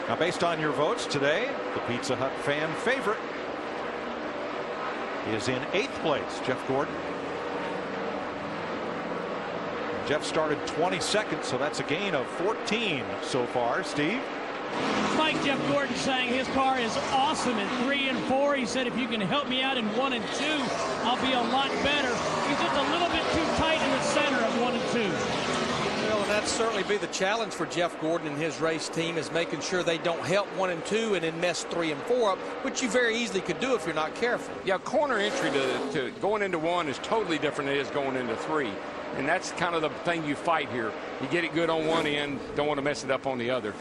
[SPEAKER 13] Now, based on your votes today, the Pizza Hut fan favorite is in 8th place, Jeff Gordon. Jeff started 22nd, so that's a gain of 14 so far. Steve?
[SPEAKER 22] Mike, Jeff Gordon saying his car is awesome in 3 and 4. He said if you can help me out in 1 and 2, I'll be a lot better. He's just a little bit too tight in the center of 1 and 2.
[SPEAKER 12] Well, and that'd certainly be the challenge for Jeff Gordon and his race team, is making sure they don't help 1 and 2 and then mess 3 and 4 up, which you very easily could do if you're not careful.
[SPEAKER 5] Yeah, corner entry to going into 1 is totally different than it is going into 3. And that's kind of the thing you fight here. You get it good on one end, don't want to mess it up on the other.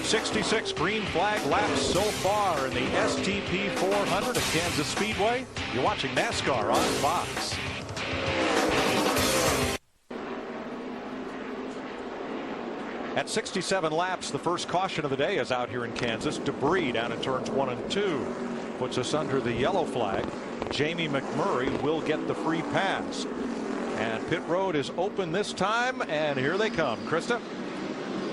[SPEAKER 13] 66 green flag laps so far in the STP 400 at Kansas Speedway. You're watching NASCAR on Fox. At 67 laps, the first caution of the day is out here in Kansas. Debris down in turns 1 and 2 puts us under the yellow flag. Jamie McMurray will get the free pass. And pit road is open this time, and here they come. Krista?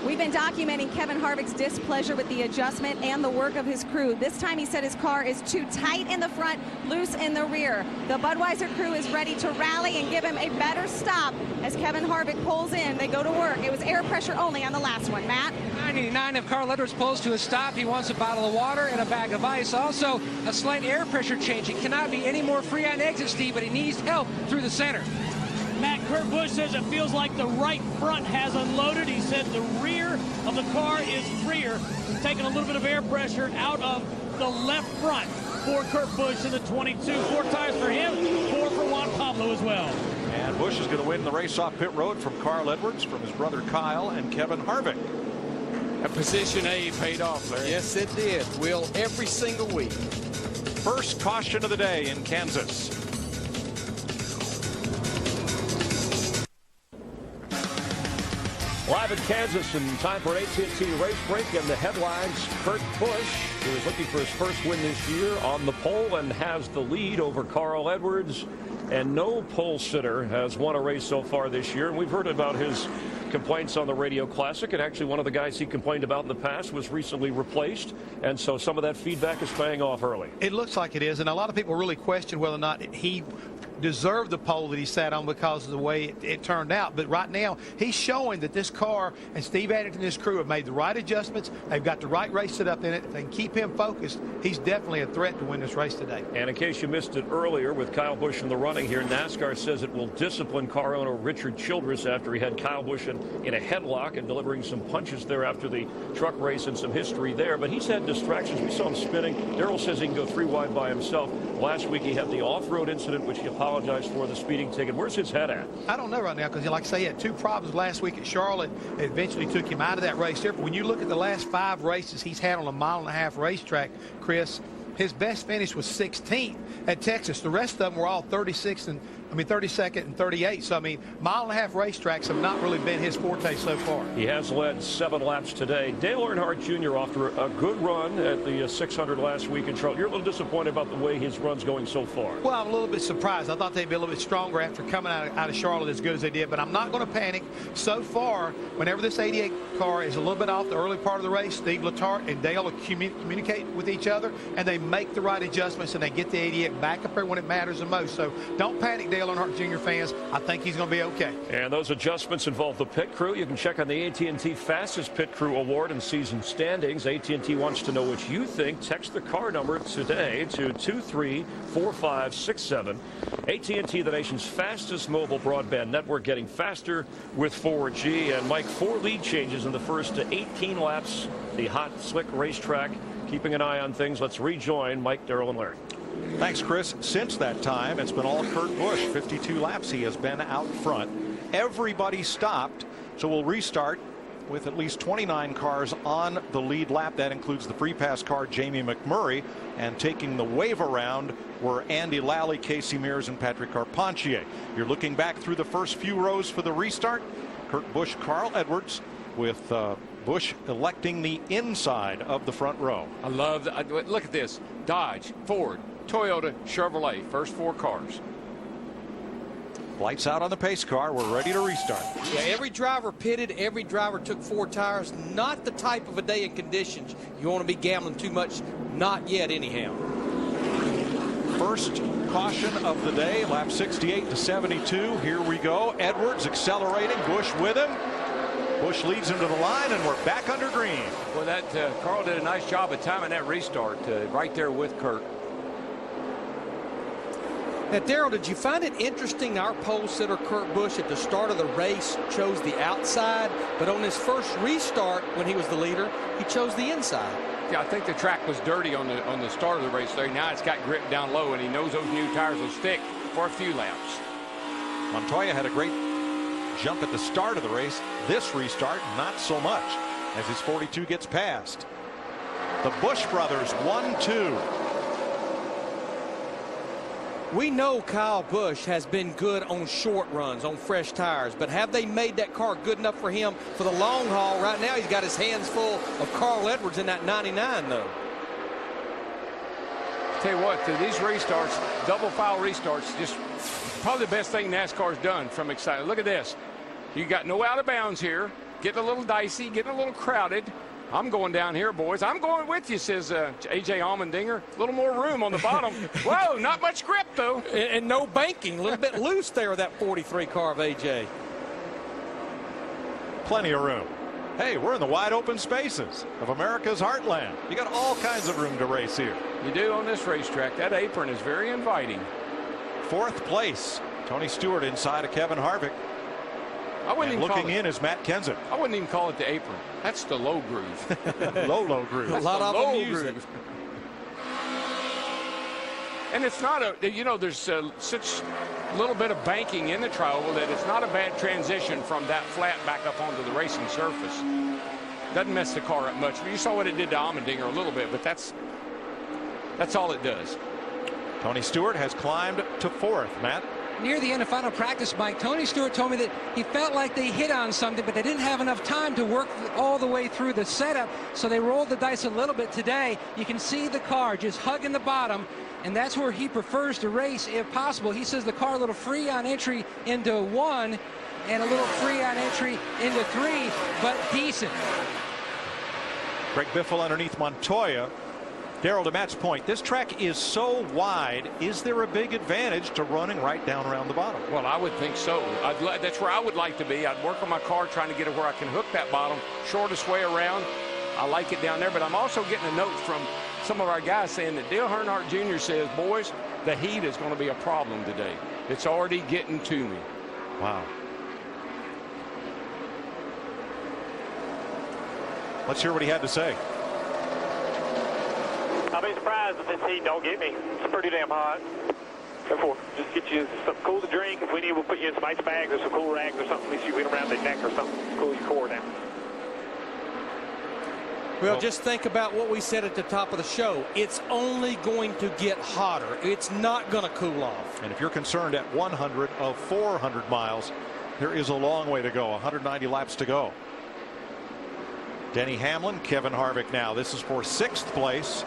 [SPEAKER 23] We've been documenting Kevin Harvick's displeasure with the adjustment and the work of his crew. This time he said his car is too tight in the front, loose in the rear. The Budweiser crew is ready to rally and give him a better stop as Kevin Harvick pulls in. They go to work. It was air pressure only on the last one. Matt?
[SPEAKER 7] 99, if Carl Edwards pulls to a stop, he wants a bottle of water and a bag of ice. Also, a slight air pressure change. He cannot be any more free on exit, Steve, but he needs help through the center.
[SPEAKER 22] Matt, Kurt Busch says it feels like the right front has unloaded. He said the rear of the car is freer. He's taking a little bit of air pressure out of the left front for Kurt Busch in the 22. 4 tires for him, 4 for Juan Pablo as well.
[SPEAKER 13] And Busch is going to win the race off pit road from Carl Edwards, from his brother Kyle, and Kevin Harvick.
[SPEAKER 5] A position A paid off, Larry.
[SPEAKER 12] Yes, it did. Will every single week.
[SPEAKER 13] First caution of the day in Kansas.
[SPEAKER 4] Live in Kansas and time for an AT&T race break, and the headlines: Kurt Busch, who is looking for his first win this year, on the pole and has the lead over Carl Edwards, and no pole sitter has won a race so far this year. And we've heard about his complaints on the Radio Classic, and actually one of the guys he complained about in the past was recently replaced, and so some of that feedback is paying off early.
[SPEAKER 6] It looks like it is, and a lot of people really question whether or not he deserved the pole that he sat on because of the way it turned out. But right now, he's showing that this car and Steve Addington and his crew have made the right adjustments. They've got the right race set up in it. If they can keep him focused, he's definitely a threat to win this race today.
[SPEAKER 4] And in case you missed it earlier with Kyle Busch in the running here, NASCAR says it will discipline car owner Richard Childress after he had Kyle Busch in a headlock and delivering some punches there after the truck race and some history there. But he's had distractions. We saw him spinning. Darrell says he can go 3 wide by himself. Last week he had the off-road incident, which he apologized for, the speeding ticket. Where's his head at?
[SPEAKER 6] I don't know right now because, like I say, he had 2 problems last week at Charlotte. It eventually took him out of that race. Therefore, when you look at the last 5 races he's had on a 1.5-mile racetrack, Chris, his best finish was 16th at Texas. The rest of them were all 32nd and 38th. So, I mean, 1.5-mile racetracks have not really been his forte so far.
[SPEAKER 4] He has led 7 laps today. Dale Earnhardt Jr. after a good run at the 600 last week in Charlotte. You're a little disappointed about the way his run's going so far.
[SPEAKER 6] Well, I'm a little bit surprised. I thought they'd be a little bit stronger after coming out of Charlotte as good as they did, but I'm not going to panic. So far, whenever this 88 car is a little bit off the early part of the race, Steve Letarte and Dale will communicate with each other, and they make the right adjustments, and they get the 88 back up there when it matters the most. So don't panic, Dale Earnhardt Jr. fans. I think he's going to be okay.
[SPEAKER 4] And those adjustments involve the pit crew. You can check on the AT&T Fastest Pit Crew Award and season standings. AT&T wants to know what you think. Text the car number today to 234567. AT&T, the nation's fastest mobile broadband network, getting faster with 4G. And Mike, 4 lead changes in the first 18 laps. The hot, slick racetrack. Keeping an eye on things. Let's rejoin Mike, Darrell, and Larry.
[SPEAKER 13] Thanks, Chris. Since that time, it's been all Kurt Busch. 52 laps he has been out front. Everybody stopped, so we'll restart with at least 29 cars on the lead lap. That includes the free pass car, Jamie McMurray, and taking the wave around were Andy Lally, Casey Mears, and Patrick Carpentier. You're looking back through the first few rows for the restart. Kurt Busch, Carl Edwards, with Busch electing the inside of the front row.
[SPEAKER 5] I love that. Look at this. Dodge, Ford, Toyota, Chevrolet, first 4 cars.
[SPEAKER 13] Lights out on the pace car. We're ready to restart.
[SPEAKER 12] Yeah, every driver pitted. Every driver took 4 tires. Not the type of a day and conditions you want to be gambling too much. Not yet, anyhow.
[SPEAKER 13] First caution of the day, lap 68 to 72. Here we go. Edwards accelerating. Busch with him. Busch leads him to the line, and we're back under green.
[SPEAKER 5] Well, that Carl did a nice job of timing that restart right there with Kurt.
[SPEAKER 12] Now, Darrell, did you find it interesting our pole sitter Kurt Busch at the start of the race chose the outside, but on his first restart when he was the leader, he chose the inside?
[SPEAKER 5] Yeah, I think the track was dirty on the start of the race there. Now it's got grip down low, and he knows those new tires will stick for a few laps.
[SPEAKER 13] Montoya had a great jump at the start of the race. This restart, not so much, as his 42 gets past. The Busch brothers, 1-2.
[SPEAKER 12] We know Kyle Busch has been good on short runs, on fresh tires, but have they made that car good enough for him for the long haul? Right now, he's got his hands full of Carl Edwards in that 99, though.
[SPEAKER 5] Tell you what, these restarts, double file restarts, just probably the best thing NASCAR's done from excitement. Look at this. You got no out of bounds here. Getting a little dicey, getting a little crowded. I'm going down here, boys. I'm going with you, says A.J. Allmendinger. A little more room on the bottom. Whoa, not much grip, though.
[SPEAKER 12] And no banking. A little bit loose there with that 43 car of A.J.
[SPEAKER 13] Plenty of room. Hey, we're in the wide open spaces of America's heartland. You got all kinds of room to race here.
[SPEAKER 5] You do on this racetrack. That apron is very inviting.
[SPEAKER 13] 4th place. Tony Stewart inside of Kevin Harvick.
[SPEAKER 5] I wouldn't even
[SPEAKER 13] looking in is Matt Kenseth.
[SPEAKER 5] I wouldn't even call it the apron. That's the low groove.
[SPEAKER 13] low groove.
[SPEAKER 12] A lot of
[SPEAKER 5] low
[SPEAKER 12] music.
[SPEAKER 5] Groove. And it's not a, you know, there's such little bit of banking in the trioval that it's not a bad transition from that flat back up onto the racing surface. Doesn't mess the car up much. You saw what it did to Allmendinger a little bit, but that's all it does.
[SPEAKER 13] Tony Stewart has climbed to 4th, Matt.
[SPEAKER 7] Near the end of final practice, Mike, Tony Stewart told me that he felt like they hit on something, but they didn't have enough time to work all the way through the setup, so they rolled the dice a little bit today. You can see the car just hugging the bottom, and that's where he prefers to race if possible. He says the car a little free on entry into 1, and a little free on entry into 3, but decent.
[SPEAKER 13] Greg Biffle underneath Montoya. Darrell, to Matt's point, this track is so wide. Is there a big advantage to running right down around the bottom?
[SPEAKER 5] Well, I would think so. That's where I would like to be. I'd work on my car trying to get it where I can hook that bottom, shortest way around. I like it down there, but I'm also getting a note from some of our guys saying that Dale Earnhardt Jr. says, boys, the heat is going to be a problem today. It's already getting to me.
[SPEAKER 13] Wow. Let's hear what he had to say.
[SPEAKER 9] I'll be surprised if this heat don't get me. It's pretty damn hot. Therefore, just get you something cool to drink. If we need, we'll put you in some ice bags or some cool rags or something. At least you get around the neck or something to cool your core down.
[SPEAKER 12] Well, just think about what we said at the top of the show. It's only going to get hotter. It's not going to cool off.
[SPEAKER 13] And if you're concerned at 100 of 400 miles, there is a long way to go. 190 laps to go. Denny Hamlin, Kevin Harvick now. This is for 6th place.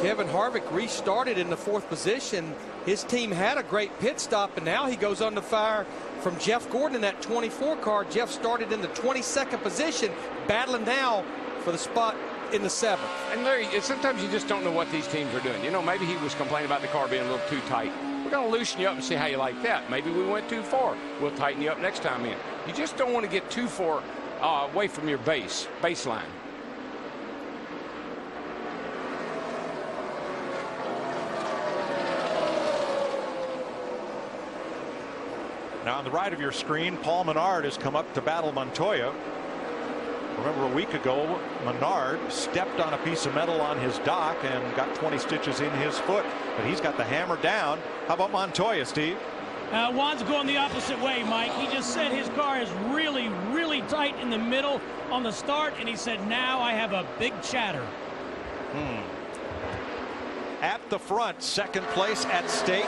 [SPEAKER 12] Kevin Harvick restarted in the 4th position. His team had a great pit stop, and now he goes under fire from Jeff Gordon in that 24 car. Jeff started in the 22nd position, battling now for the spot in the 7th.
[SPEAKER 5] And Larry, sometimes you just don't know what these teams are doing. You know, maybe he was complaining about the car being a little too tight. We're going to loosen you up and see how you like that. Maybe we went too far. We'll tighten you up next time in. You just don't want to get too far away from your baseline.
[SPEAKER 13] Now on the right of your screen, Paul Menard has come up to battle Montoya. Remember a week ago, Menard stepped on a piece of metal on his dock and got 20 stitches in his foot, but he's got the hammer down. How about Montoya, Steve?
[SPEAKER 22] Juan's going the opposite way, Mike. He just said his car is really, really tight in the middle on the start, and he said, now I have a big chatter.
[SPEAKER 13] At the front, 2nd place at stake.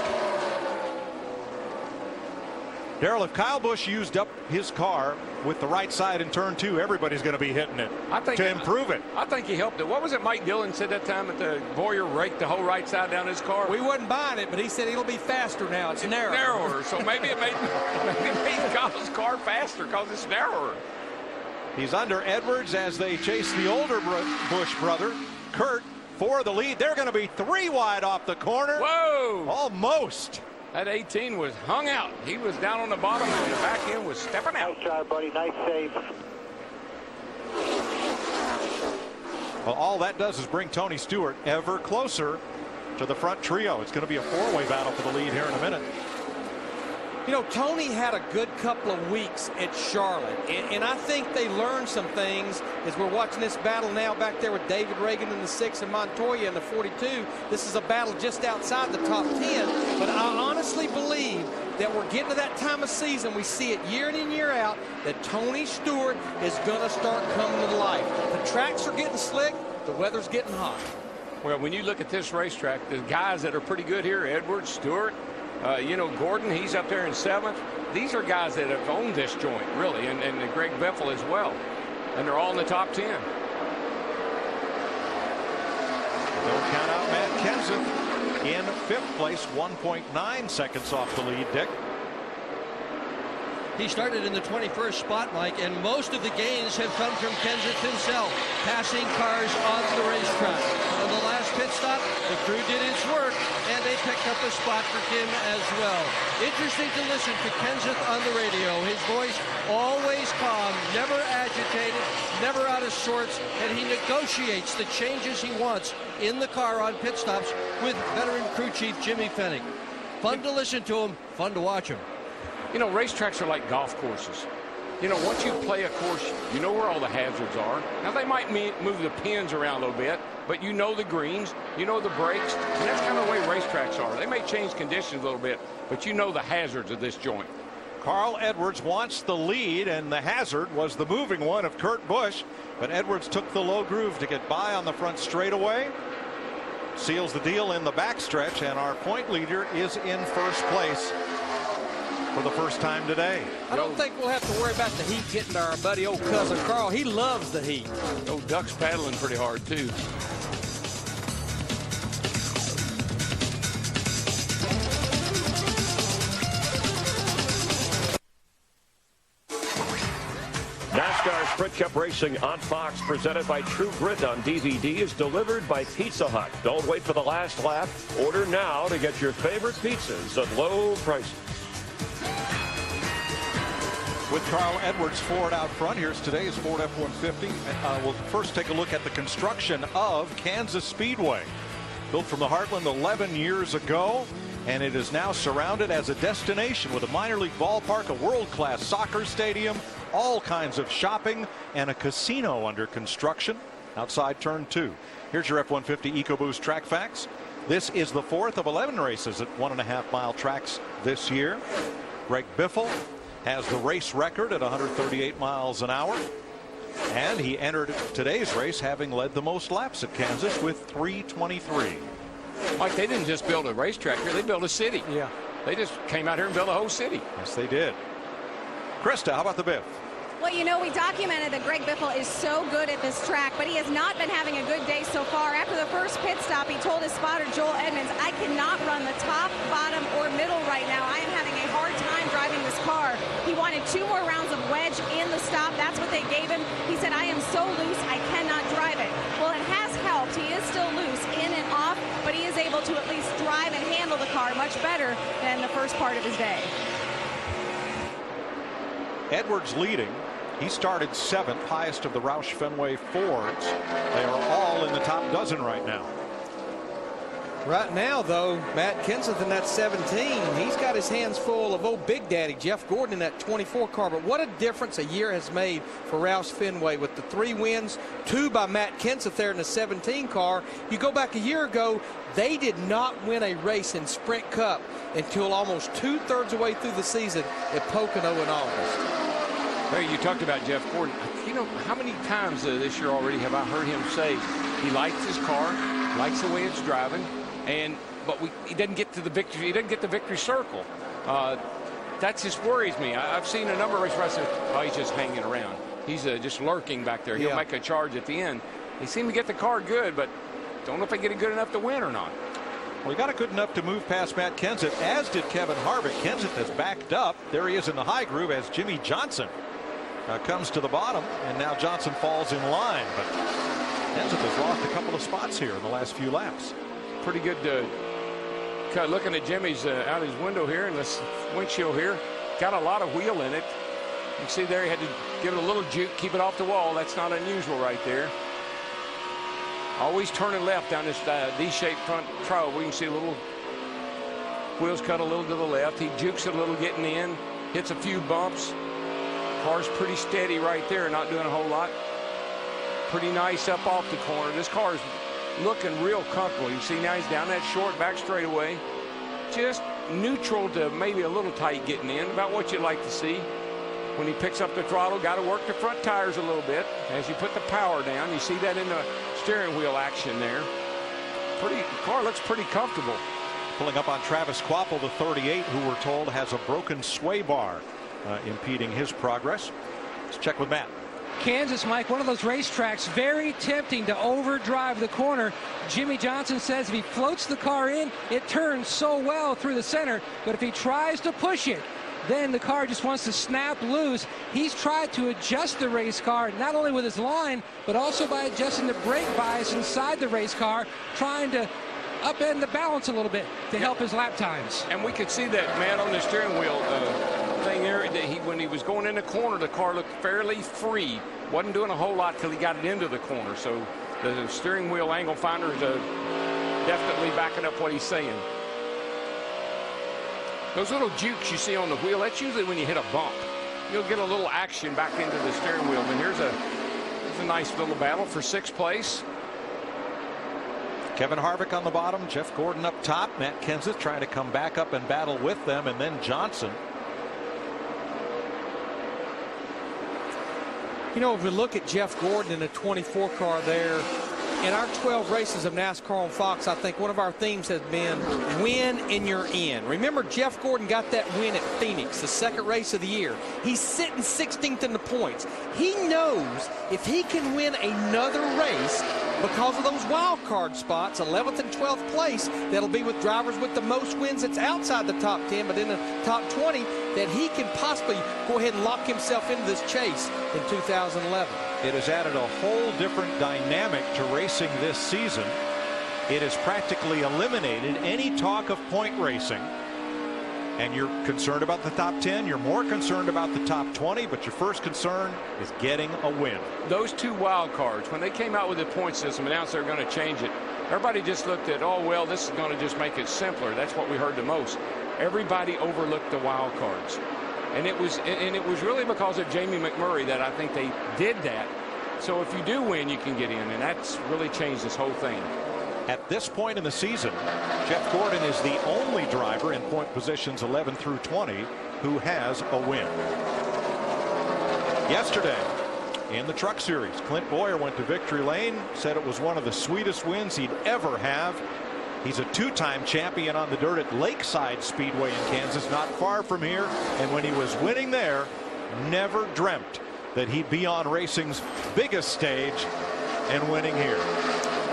[SPEAKER 13] Darrell, if Kyle Busch used up his car with the right side in turn 2, everybody's going to be hitting it to improve it.
[SPEAKER 5] I think he helped it. What was it Mike Dillon said that time at the Boyer raked the whole right side down his car?
[SPEAKER 12] We wasn't buying it, but he said it'll be faster now. It's narrower.
[SPEAKER 5] So maybe it made Kyle's car faster because it's narrower.
[SPEAKER 13] He's under Edwards as they chase the older Busch brother, Kurt, for the lead. They're going to be 3 wide off the corner.
[SPEAKER 5] Whoa!
[SPEAKER 13] Almost.
[SPEAKER 5] That 18 was hung out. He was down on the bottom, and the back end was stepping out.
[SPEAKER 9] Nice try, buddy. Nice save.
[SPEAKER 13] Well, all that does is bring Tony Stewart ever closer to the front trio. It's going to be a 4-way battle for the lead here in a minute.
[SPEAKER 12] You know, Tony had a good couple of weeks at Charlotte, and I think they learned some things as we're watching this battle now back there with David Reagan in the 6 and Montoya in the 42. This is a battle just outside the top 10, but I honestly believe that we're getting to that time of season. We see it year in and year out that Tony Stewart is going to start coming to life. The tracks are getting slick. The weather's getting hot.
[SPEAKER 5] Well, when you look at this racetrack, the guys that are pretty good here, Edwards, Stewart, you know, Gordon, he's up there in 7th. These are guys that have owned this joint, really, and Greg Biffle as well. And they're all in the top 10.
[SPEAKER 13] Don't count out Matt Kenseth in 5th place, 1.9 seconds off the lead, Dick.
[SPEAKER 24] He started in the 21st spot, Mike, and most of the gains have come from Kenseth himself, passing cars on the racetrack. On the last pit stop, the crew did its work, and they picked up a spot for him as well. Interesting to listen to Kenseth on the radio. His voice always calm, never agitated, never out of sorts, and he negotiates the changes he wants in the car on pit stops with veteran crew chief Jimmy Fennick. Fun to listen to him, fun to watch him.
[SPEAKER 5] You know, racetracks are like golf courses. You know, once you play a course, you know where all the hazards are. Now, they might move the pins around a little bit, but you know the greens, you know the breaks, and that's kind of the way racetracks are. They may change conditions a little bit, but you know the hazards of this joint.
[SPEAKER 13] Carl Edwards wants the lead, and the hazard was the moving one of Kurt Busch, but Edwards took the low groove to get by on the front straightaway. Seals the deal in the backstretch, and our point leader is in 1st place for the first time today.
[SPEAKER 12] I don't think we'll have to worry about the heat getting to our buddy old cousin Carl. He loves the heat.
[SPEAKER 5] Old Duck's paddling pretty hard too.
[SPEAKER 4] Sprint Cup Racing on Fox, presented by True Grit on DVD, is delivered by Pizza Hut. Don't wait for the last lap. Order now to get your favorite pizzas at low prices.
[SPEAKER 13] With Carl Edwards Ford out front, here's today's Ford F-150. We'll first take a look at the construction of Kansas Speedway. Built from the Heartland 11 years ago, and it is now surrounded as a destination with a minor league ballpark, a world-class soccer stadium, all kinds of shopping, and a casino under construction outside turn 2. Here's your F-150 EcoBoost track facts. This is the 4th of 11 races at 1.5-mile tracks this year. Greg Biffle has the race record at 138 miles an hour. And he entered today's race having led the most laps at Kansas with 323.
[SPEAKER 5] Mike, they didn't just build a racetrack here, they built a city.
[SPEAKER 12] Yeah.
[SPEAKER 5] They just came out here and built a whole city.
[SPEAKER 13] Yes, they did. Krista, how about the Biff?
[SPEAKER 23] Well, you know, we documented that Greg Biffle is so good at this track, but he has not been having a good day so far. After the first pit stop, he told his spotter, Joel Edmonds, I cannot run the top, bottom, or middle right now. I am having a hard time driving this car. He wanted 2 more rounds of wedge in the stop. That's what they gave him. He said, I am so loose, I cannot drive it. Well, it has helped. He is still loose in and off, but he is able to at least drive and handle the car much better than the first part of his day.
[SPEAKER 13] Edwards leading. He started 7th, highest of the Roush Fenway Fords. They are all in the top dozen right now.
[SPEAKER 12] Right now, though, Matt Kenseth in that 17, he's got his hands full of old Big Daddy Jeff Gordon in that 24 car. But what a difference a year has made for Roush Fenway with the 3 wins, 2 by Matt Kenseth there in the 17 car. You go back a year ago, they did not win a race in Sprint Cup until almost 2/3 of the way through the season at Pocono in August.
[SPEAKER 5] Hey, you talked about Jeff Gordon. You know, how many times this year already have I heard him say he likes his car, likes the way it's driving, but he doesn't get to the victory. He doesn't get the victory circle. That just worries me. I've seen a number of races where I said, oh, he's just hanging around. He's just lurking back there. He'll make a charge at the end. They seem to get the car good, but don't know if they get it good enough to win or not.
[SPEAKER 13] Well, he got it good enough to move past Matt Kenseth, as did Kevin Harvick. Kenseth has backed up. There he is in the high groove as Jimmy Johnson comes to the bottom, and now Johnson falls in line. But Kenseth has lost a couple of spots here in the last few laps.
[SPEAKER 5] Pretty good looking at Jimmy's out his window here in this windshield here. Got a lot of wheel in it. You can see there he had to give it a little juke, keep it off the wall. That's not unusual right there. Always turning left down this D-shaped front trove. We can see a little wheels cut a little to the left. He jukes it a little getting in, hits a few bumps. Car's pretty steady right there, not doing a whole lot. Pretty nice up off the corner. This car's looking real comfortable. You see now he's down that short back straightaway. Just neutral to maybe a little tight getting in, about what you'd like to see. When he picks up the throttle, got to work the front tires a little bit. As you put the power down, you see that in the steering wheel action there. The car looks pretty comfortable.
[SPEAKER 13] Pulling up on Travis Kvapil, the 38, who we're told has a broken sway bar impeding his progress. Let's check with Matt.
[SPEAKER 7] Kansas, Mike, one of those racetracks, very tempting to overdrive the corner. Jimmy Johnson says if he floats the car in, it turns so well through the center, but if he tries to push it, then the car just wants to snap loose. He's tried to adjust the race car, not only with his line, but also by adjusting the brake bias inside the race car, trying to upend the balance a little bit to help his lap times.
[SPEAKER 5] And we could see that, man, on the steering wheel thing there, that when he was going in the corner, the car looked fairly free. Wasn't doing a whole lot till he got it into the corner. So the steering wheel angle finder is definitely backing up what he's saying. Those little jukes you see on the wheel, that's usually when you hit a bump. You'll get a little action back into the steering wheel. And here's a nice little battle for 6th place.
[SPEAKER 13] Kevin Harvick on the bottom, Jeff Gordon up top, Matt Kenseth trying to come back up and battle with them, and then Johnson.
[SPEAKER 12] You know, if we look at Jeff Gordon in the 24 car there, in our 12 races of NASCAR on Fox, I think one of our themes has been win and you're in. Remember, Jeff Gordon got that win at Phoenix, the 2nd race of the year. He's sitting 16th in the points. He knows if he can win another race because of those wild card spots, 11th and 12th place, that'll be with drivers with the most wins. It's outside the top 10, but in the top 20, that he can possibly go ahead and lock himself into this chase.
[SPEAKER 24] in 2011.
[SPEAKER 13] It has added a whole different dynamic to racing this season. It has practically eliminated any talk of point racing. And you're concerned about the top 10. You're more concerned about the top 20, but your first concern is getting a win.
[SPEAKER 5] Those two wild cards, when they came out with the point system, announced they were going to change it, everybody just looked at, oh, well, this is going to just make it simpler. That's what we heard the most. Everybody overlooked the wild cards. And it was really because of Jamie McMurray that I think they did that. So if you do win, you can get in, and that's really changed this whole thing.
[SPEAKER 13] At this point in the season, Jeff Gordon is the only driver in point positions 11 through 20 who has a win. Yesterday in the Truck Series, Clint Bowyer went to victory lane, said it was one of the sweetest wins he'd ever have. He's a two-time champion on the dirt at Lakeside Speedway in Kansas, not far from here. And when he was winning there, never dreamt that he'd be on racing's biggest stage and winning here.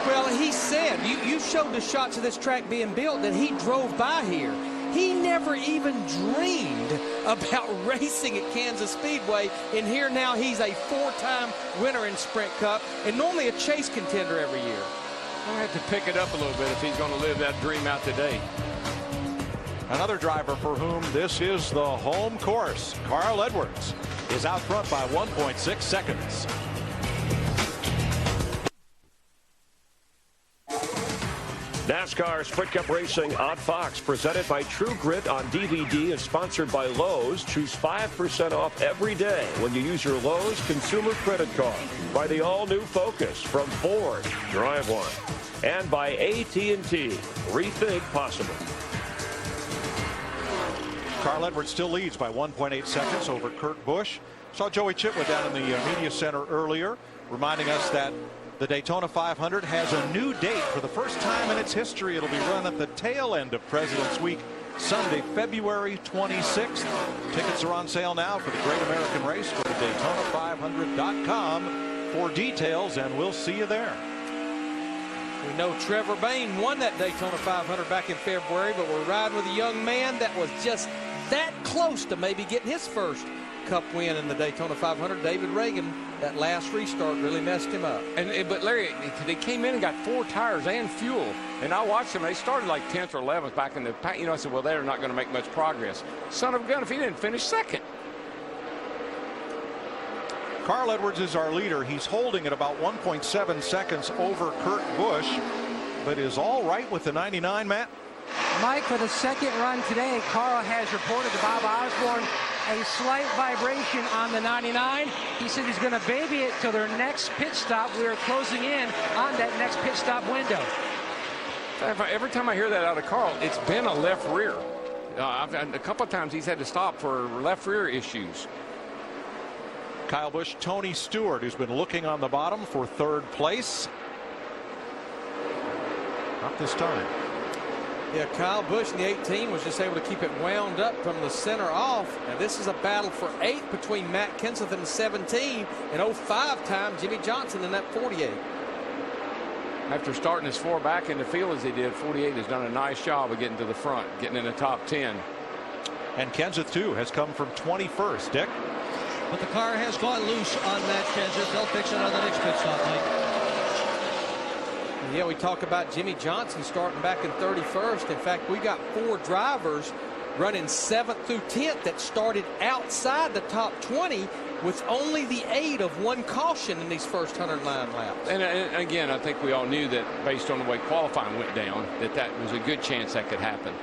[SPEAKER 24] Well, he said, you showed the shots of this track being built that he drove by here. He never even dreamed about racing at Kansas Speedway, and here now he's a four-time winner in Sprint Cup and normally a chase contender every year.
[SPEAKER 5] I have to pick it up a little bit if he's going to live that dream out today.
[SPEAKER 13] Another driver for whom this is the home course, Carl Edwards, is out front by 1.6 seconds.
[SPEAKER 4] NASCAR Sprint Cup Racing on Fox, presented by True Grit on DVD, is sponsored by Lowe's. Choose 5% off every day when you use your Lowe's consumer credit card. By the all-new Focus from Ford, drive one. And by AT&T, rethink possible.
[SPEAKER 13] Carl Edwards still leads by 1.8 seconds over Kurt Busch. Saw Joey Chitwood down in the media center earlier, reminding us that the Daytona 500 has a new date for the first time in its history. It'll be run at the tail end of President's Week, Sunday, February 26th. Tickets are on sale now for the Great American Race. Go to Daytona500.com for details, and we'll see you there.
[SPEAKER 24] We know Trevor Bayne won that Daytona 500 back in February, but we're riding with a young man that was just that close to maybe getting his first Cup win in the Daytona 500. David Reagan, that last restart really messed him up.
[SPEAKER 5] But Larry, they came in and got 4 tires and fuel, and I watched them. They started like 10th or 11th back in the pack. I said, well, they're not going to make much progress. Son of a gun if he didn't finish second.
[SPEAKER 13] Carl Edwards is our leader. He's holding at about 1.7 seconds over Kurt Busch, but is all right with the 99, Matt?
[SPEAKER 7] Mike, for the second run today, Carl has reported to Bob Osborne a slight vibration on the 99. He said he's going to baby it till their next pit stop. We are closing in on that next pit stop window.
[SPEAKER 5] Every time I hear that out of Carl, it's been a left rear. A couple of times he's had to stop for left rear issues.
[SPEAKER 13] Kyle Busch, Tony Stewart, who's been looking on the bottom for third place. Not this time.
[SPEAKER 24] Yeah, Kyle Busch in the 18 was just able to keep it wound up from the center off. And this is a battle for 8th between Matt Kenseth in the 17 and 05 time Jimmy Johnson in that 48.
[SPEAKER 5] After starting as far back in the field as he did, 48 has done a nice job of getting to the front, getting in the top 10.
[SPEAKER 13] And Kenseth, too, has come from 21st. Dick?
[SPEAKER 24] But the car has gone loose on Matt Kenseth. They'll fix it on the next pit stop, Mike. Yeah, we talk about Jimmy Johnson starting back in 31st. In fact, we got 4 drivers running 7th through 10th that started outside the top 20 with only the aid of 1 caution in these first 109 laps.
[SPEAKER 5] And again, I think we all knew that based on the way qualifying went down, that was a good chance that could happen.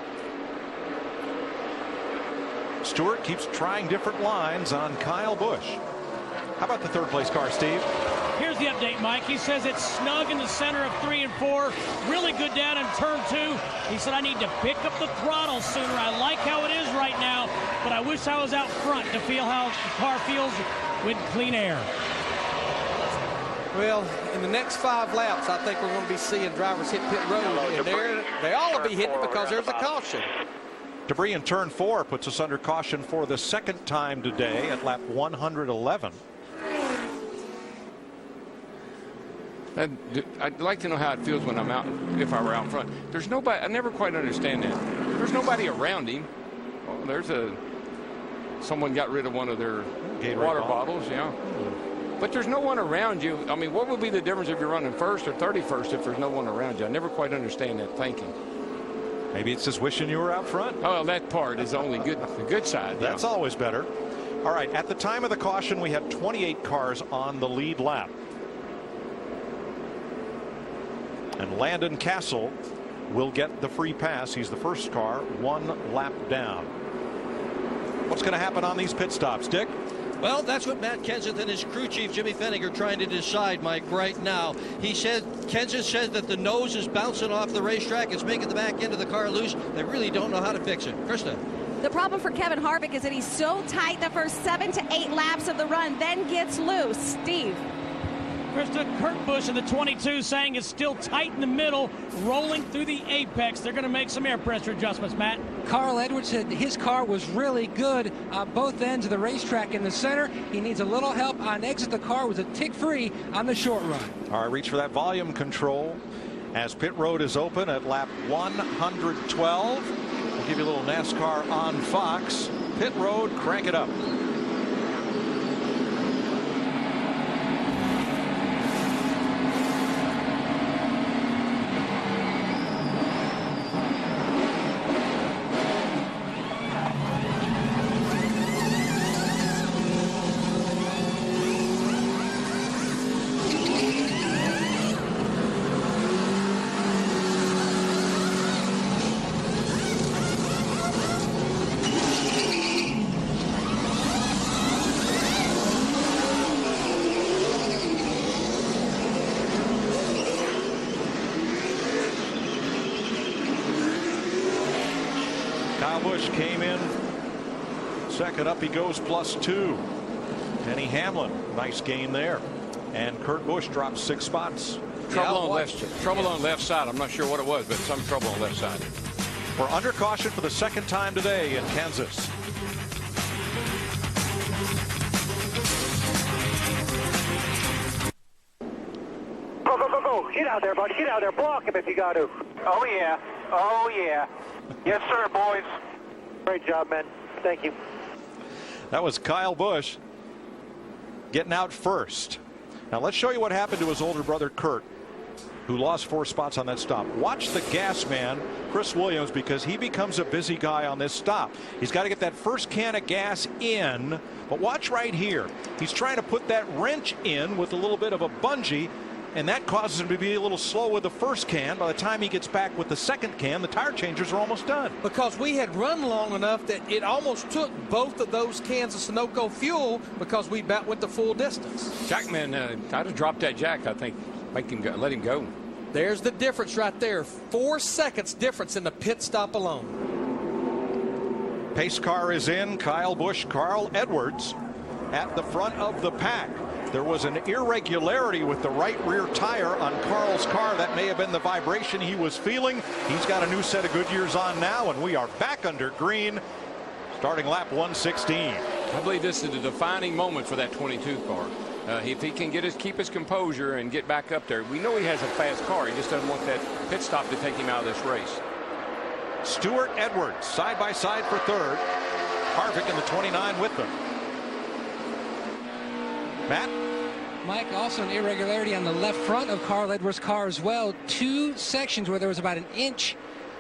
[SPEAKER 13] Stewart keeps trying different lines on Kyle Busch. How about the third place car, Steve?
[SPEAKER 22] Here's the update, Mike. He says it's snug in the center of 3 and 4. Really good down in turn 2. He said, I need to pick up the throttle sooner. I like how it is right now, but I wish I was out front to feel how the car feels with clean air.
[SPEAKER 24] Well, in the next 5 laps, I think we're going to be seeing drivers hit pit road. And they all will be hitting because there's a caution.
[SPEAKER 13] Debris in turn 4 puts us under caution for the second time today at lap 111.
[SPEAKER 5] I'd like to know how it feels when I'm out, if I were out front. There's nobody, I never quite understand that. There's nobody around him. Oh, there's a someone got rid of one of their
[SPEAKER 13] Gatorade
[SPEAKER 5] water
[SPEAKER 13] bottle.
[SPEAKER 5] bottles. Yeah. But there's no one around you. I mean, what would be the difference if you're running first or 31st if there's no one around you? I never quite understand that thinking.
[SPEAKER 13] Maybe it's just wishing you were out front.
[SPEAKER 5] Oh, that part is only good. The good side.
[SPEAKER 13] That's always better. All right. At the time of the caution, we had 28 cars on the lead lap. And Landon Castle will get the free pass. He's the first car, 1 lap down. What's going to happen on these pit stops, Dick?
[SPEAKER 24] Well, that's what Matt Kenseth and his crew chief Jimmy Fennig are trying to decide, Mike, right now. He said, Kenseth says that the nose is bouncing off the racetrack. It's making the back end of the car loose. They really don't know how to fix it. Krista.
[SPEAKER 23] The problem for Kevin Harvick is that he's so tight the first 7 to 8 laps of the run, then gets loose. Steve.
[SPEAKER 22] Krista, Kurt Busch in the 22 saying it's still tight in the middle, rolling through the apex. They're going to make some air pressure adjustments, Matt.
[SPEAKER 7] Carl Edwards said his car was really good on both ends of the racetrack in the center. He needs a little help on exit. The car was a tick free on the short run.
[SPEAKER 13] All right, reach for that volume control as pit road is open at lap 112. We'll give you a little NASCAR on Fox. Pit road, crank it up. Busch came in second. Up he goes, +2. Denny Hamlin, nice gain there, and Kurt Busch drops 6 spots.
[SPEAKER 5] Trouble on left side. I'm not sure what it was, but some trouble on left side.
[SPEAKER 13] We're under caution for the second time today in Kansas.
[SPEAKER 9] Go. Get out there, buddy. Get out there. Block him if you got to. Oh, yeah. Oh, yeah. Yes, sir, boys. Great job, man. Thank you.
[SPEAKER 13] That was Kyle Busch getting out first. Now let's show you what happened to his older brother Kurt, who lost 4 spots on that stop. Watch the gas man, Chris Williams, because he becomes a busy guy on this stop. He's got to get that first can of gas in, but watch right here. He's trying to put that wrench in with a little bit of a bungee, and that causes him to be a little slow with the first can. By the time he gets back with the second can, the tire changers are almost done.
[SPEAKER 12] Because we had run long enough that it almost took both of those cans of Sunoco fuel because we about went the full distance.
[SPEAKER 5] Jackman, I'd have dropped that jack, I think. Make him go, let him go.
[SPEAKER 12] There's the difference right there. 4 seconds difference in the pit stop alone.
[SPEAKER 13] Pace car is in. Kyle Busch, Carl Edwards at the front of the pack. There was an irregularity with the right rear tire on Carl's car. That may have been the vibration he was feeling. He's got a new set of Goodyears on now, and we are back under green, starting lap 116.
[SPEAKER 5] I believe this is the defining moment for that 22 car. If he can keep his composure and get back up there. We know he has a fast car. He just doesn't want that pit stop to take him out of this race.
[SPEAKER 13] Stewart Edwards side by side for third. Harvick in the 29 with them. Matt?
[SPEAKER 7] Mike, also an irregularity on the left front of Carl Edwards' car as well. 2 sections where there was about an inch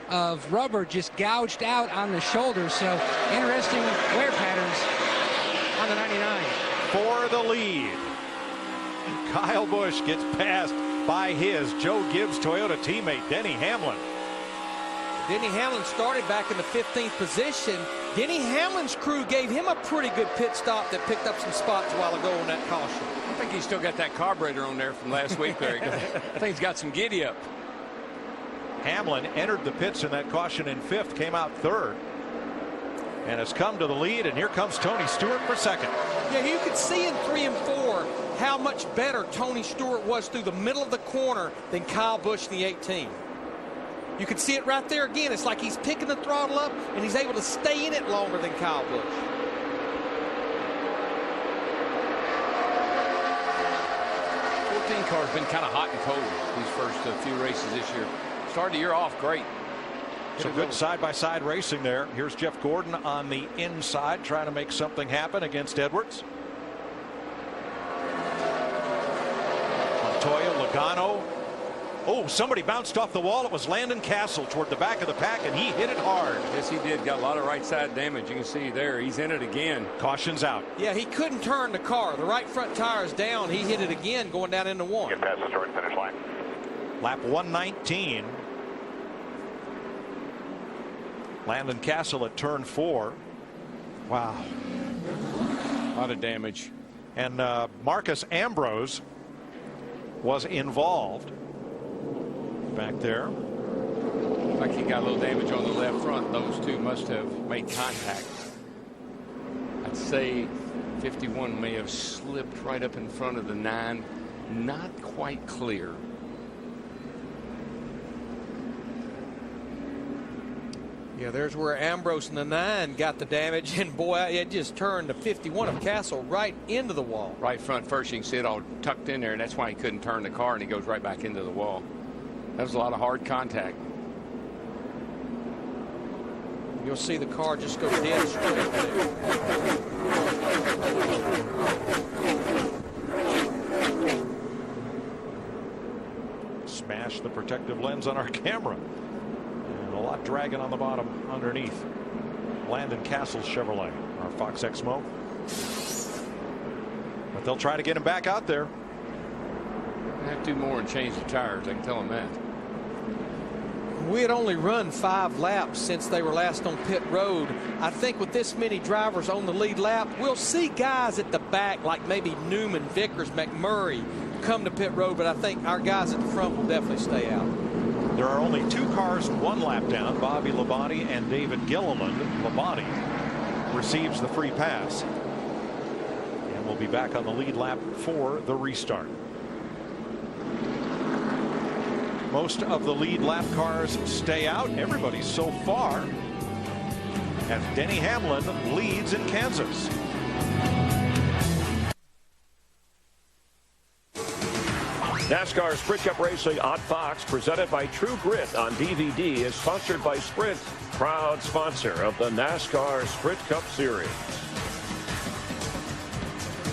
[SPEAKER 7] of rubber just gouged out on the shoulder. So interesting wear patterns on the 99.
[SPEAKER 13] For the lead. Kyle Busch gets passed by his Joe Gibbs Toyota teammate Denny Hamlin.
[SPEAKER 12] Denny Hamlin started back in the 15th position. Denny Hamlin's crew gave him a pretty good pit stop that picked up some spots a while ago on that caution.
[SPEAKER 5] I think he's still got that carburetor on there from last week there. I think he's got some giddy up.
[SPEAKER 13] Hamlin entered the pits in that caution in 5th, came out 3rd, and has come to the lead, and here comes Tony Stewart for 2nd.
[SPEAKER 12] Yeah, you could see in 3 and 4 how much better Tony Stewart was through the middle of the corner than Kyle Busch in the 18. You can see it right there again. It's like he's picking the throttle up, and he's able to stay in it longer than Kyle Busch.
[SPEAKER 5] Car's been kind of hot and cold these first few races this year. Started the year off great.
[SPEAKER 13] Some good side-by-side racing there. Here's Jeff Gordon on the inside trying to make something happen against Edwards. Montoya, Logano. Oh, somebody bounced off the wall. It was Landon Castle toward the back of the pack, and he hit it hard.
[SPEAKER 5] Yes, he did. Got a lot of right side damage. You can see there. He's in it again.
[SPEAKER 13] Caution's out.
[SPEAKER 24] Yeah, he couldn't turn the car. The right front tire is down. He hit it again going down into one.
[SPEAKER 9] Get past the start and finish line.
[SPEAKER 13] Lap 119. Landon Castle at turn 4. Wow.
[SPEAKER 5] A lot of damage.
[SPEAKER 13] And Marcus Ambrose was involved back there.
[SPEAKER 5] Like he got a little damage on the left front. Those two must have made contact. I'd say 51 may have slipped right up in front of the 9. Not quite clear.
[SPEAKER 24] Yeah, there's where Ambrose and the 9 got the damage, and boy, it just turned the 51 of Castle right into the wall.
[SPEAKER 5] Right front first, you can see it all tucked in there, and that's why he couldn't turn the car, and he goes right back into the wall. That was a lot of hard contact.
[SPEAKER 24] You'll see the car just go dead straight there.
[SPEAKER 13] Smash the protective lens on our camera. And a lot dragging on the bottom underneath. Landon Castle's Chevrolet, our Fox Exmo. But they'll try to get him back out there.
[SPEAKER 5] They have to do more and change the tires. I can tell them that.
[SPEAKER 24] We had only run 5 laps since they were last on pit road. I think with this many drivers on the lead lap, we'll see guys at the back like maybe Newman, Vickers, McMurray come to pit road, but I think our guys at the front will definitely stay out.
[SPEAKER 13] There are only 2 cars 1 lap down, Bobby Labonte and David Gilliland. Labonte receives the free pass and will be back on the lead lap for the restart. Most of the lead lap cars stay out. Everybody so far as Denny Hamlin leads in Kansas.
[SPEAKER 4] NASCAR Sprint Cup Racing on Fox, presented by True Grit on DVD, is sponsored by Sprint, proud sponsor of the NASCAR Sprint Cup Series.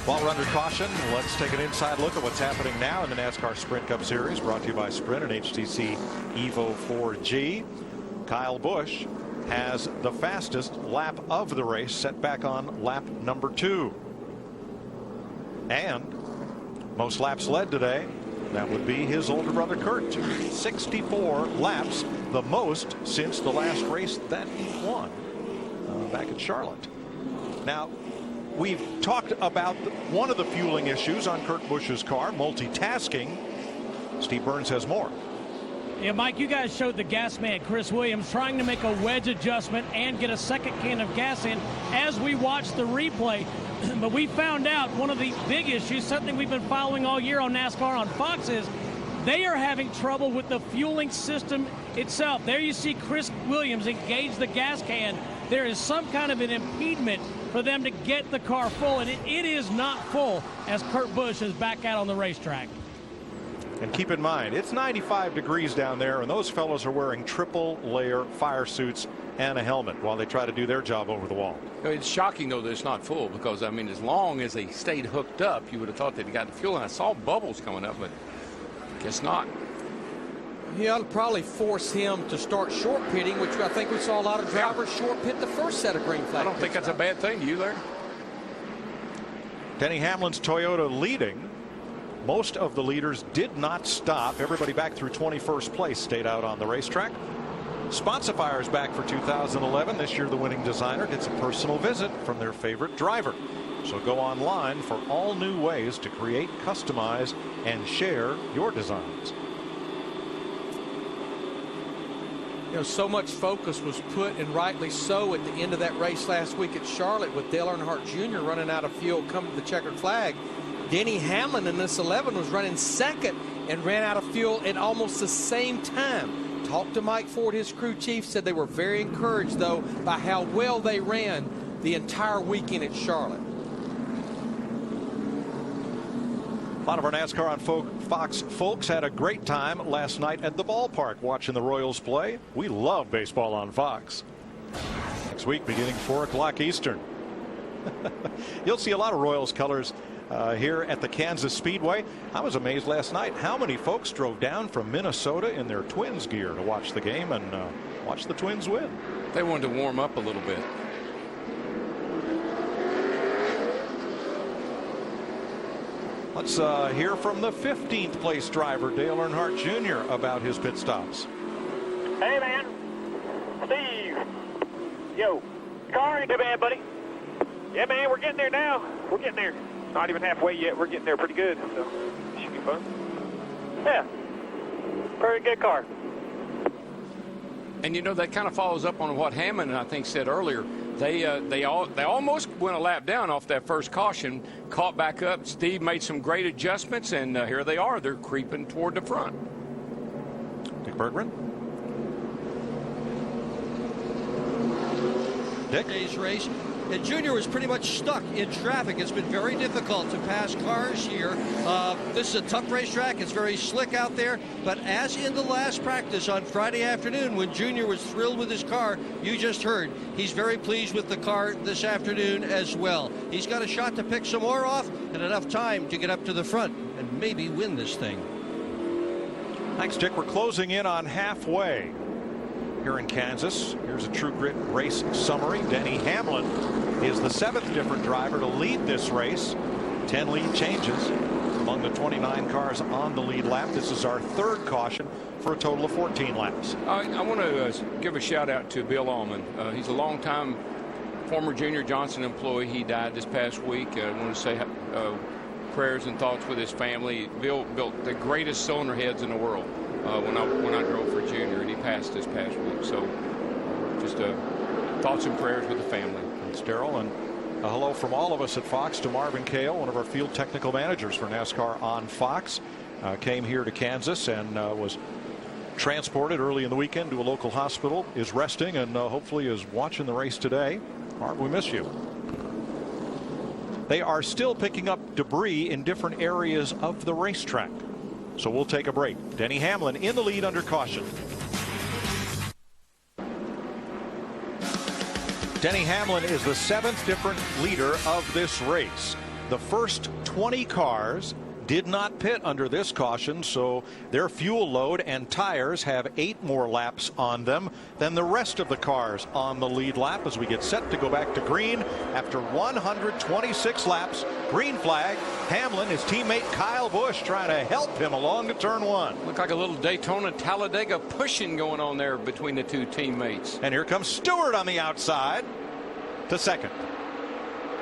[SPEAKER 13] While we're under caution, let's take an inside look at what's happening now in the NASCAR Sprint Cup Series, brought to you by Sprint and HTC Evo 4G. Kyle Busch has the fastest lap of the race, set back on lap number 2. And most laps led today, that would be his older brother Kurt. 64 laps, the most since the last race that he won back in Charlotte. Now, we've talked about one of the fueling issues on Kurt Busch's car, multitasking. Steve Burns has more.
[SPEAKER 22] Yeah, Mike, you guys showed the gas man, Chris Williams, trying to make a wedge adjustment and get a second can of gas in as we watched the replay. But we found out one of the big issues, something we've been following all year on NASCAR on Fox, is they are having trouble with the fueling system itself. There you see Chris Williams engage the gas can. There is some kind of an impediment for them to get the car full, and it is not full as Kurt Busch is back out on the racetrack.
[SPEAKER 13] And keep in mind, it's 95 degrees down there, and those fellows are wearing triple layer fire suits and a helmet while they try to do their job over the wall.
[SPEAKER 5] It's shocking, though, that it's not full, because, I mean, as long as they stayed hooked up, you would have thought they'd got the fuel. And I saw bubbles coming up, but I guess not.
[SPEAKER 24] Yeah, it'll probably force him to start short pitting, which I think we saw a lot of drivers short pit the first set of green flag.
[SPEAKER 5] I don't think that's a bad thing. Do you, Larry?
[SPEAKER 13] Denny Hamlin's Toyota leading. Most of the leaders did not stop. Everybody back through 21st place stayed out on the racetrack. Sponsifier's back for 2011. This year the winning designer gets a personal visit from their favorite driver. So go online for all new ways to create, customize, and share your designs.
[SPEAKER 24] You know, so much focus was put, and rightly so, at the end of that race last week at Charlotte with Dale Earnhardt Jr. running out of fuel coming to the checkered flag. Denny Hamlin in this 11 was running second and ran out of fuel at almost the same time. Talked to Mike Ford, his crew chief, said they were very encouraged, though, by how well they ran the entire weekend at Charlotte.
[SPEAKER 13] A lot of our NASCAR on Fox folks had a great time last night at the ballpark watching the Royals play. We love baseball on Fox. Next week, beginning 4 o'clock Eastern. You'll see a lot of Royals colors here at the Kansas Speedway. I was amazed last night how many folks drove down from Minnesota in their Twins gear to watch the game and watch the Twins win.
[SPEAKER 5] They wanted to warm up a little bit.
[SPEAKER 13] Let's hear from the 15th place driver, Dale Earnhardt Jr., about his pit stops.
[SPEAKER 9] Hey, man. Steve. Yo. Car ain't too bad, buddy. Yeah, man, we're getting there now. We're getting there. Not even halfway yet. We're getting there pretty good, so it should be fun. Yeah. Pretty good car.
[SPEAKER 5] And, you know, that kind of follows up on what Hammond, I think, said earlier. They almost went a lap down off that first caution, caught back up. Steve made some great adjustments, and here they are. They're creeping toward the front.
[SPEAKER 13] Dick Bergman. Dick?
[SPEAKER 24] Today's race. And Junior was pretty much stuck in traffic. It's been very difficult to pass cars here. This is a tough racetrack. It's very slick out there. But as in the last practice on Friday afternoon, when Junior was thrilled with his car, you just heard, he's very pleased with the car this afternoon as well. He's got a shot to pick some more off and enough time to get up to the front and maybe win this thing.
[SPEAKER 13] Thanks, Dick. We're closing in on halfway here in Kansas. Here's a True Grit race summary. Denny Hamlin is the 7th different driver to lead this race. 10 lead changes among the 29 cars on the lead lap. This is our 3rd caution for a total of 14 laps.
[SPEAKER 5] I want to give a shout out to Bill Allman. He's a longtime former Junior Johnson employee. He died this past week. I want to say prayers and thoughts with his family. Bill built the greatest cylinder heads in the world when I drove for Junior, and he passed this past week. So just thoughts and prayers with the family.
[SPEAKER 13] Thanks, Darrell, and a hello from all of us at Fox to Marvin Cale, one of our field technical managers for NASCAR on Fox. Came here to Kansas and was transported early in the weekend to a local hospital, is resting, and hopefully is watching the race today. Marv, we miss you. They are still picking up debris in different areas of the racetrack. So we'll take a break. Denny Hamlin in the lead under caution. Denny Hamlin is the 7th different leader of this race. The first 20 cars did not pit under this caution, so their fuel load and tires have 8 more laps on them than the rest of the cars on the lead lap as we get set to go back to green after 126 laps. Green flag. Hamlin, his teammate Kyle Busch trying to help him along to turn 1.
[SPEAKER 5] Looked like a little Daytona Talladega pushing going on there between the two teammates.
[SPEAKER 13] And here comes Stewart on the outside to 2nd.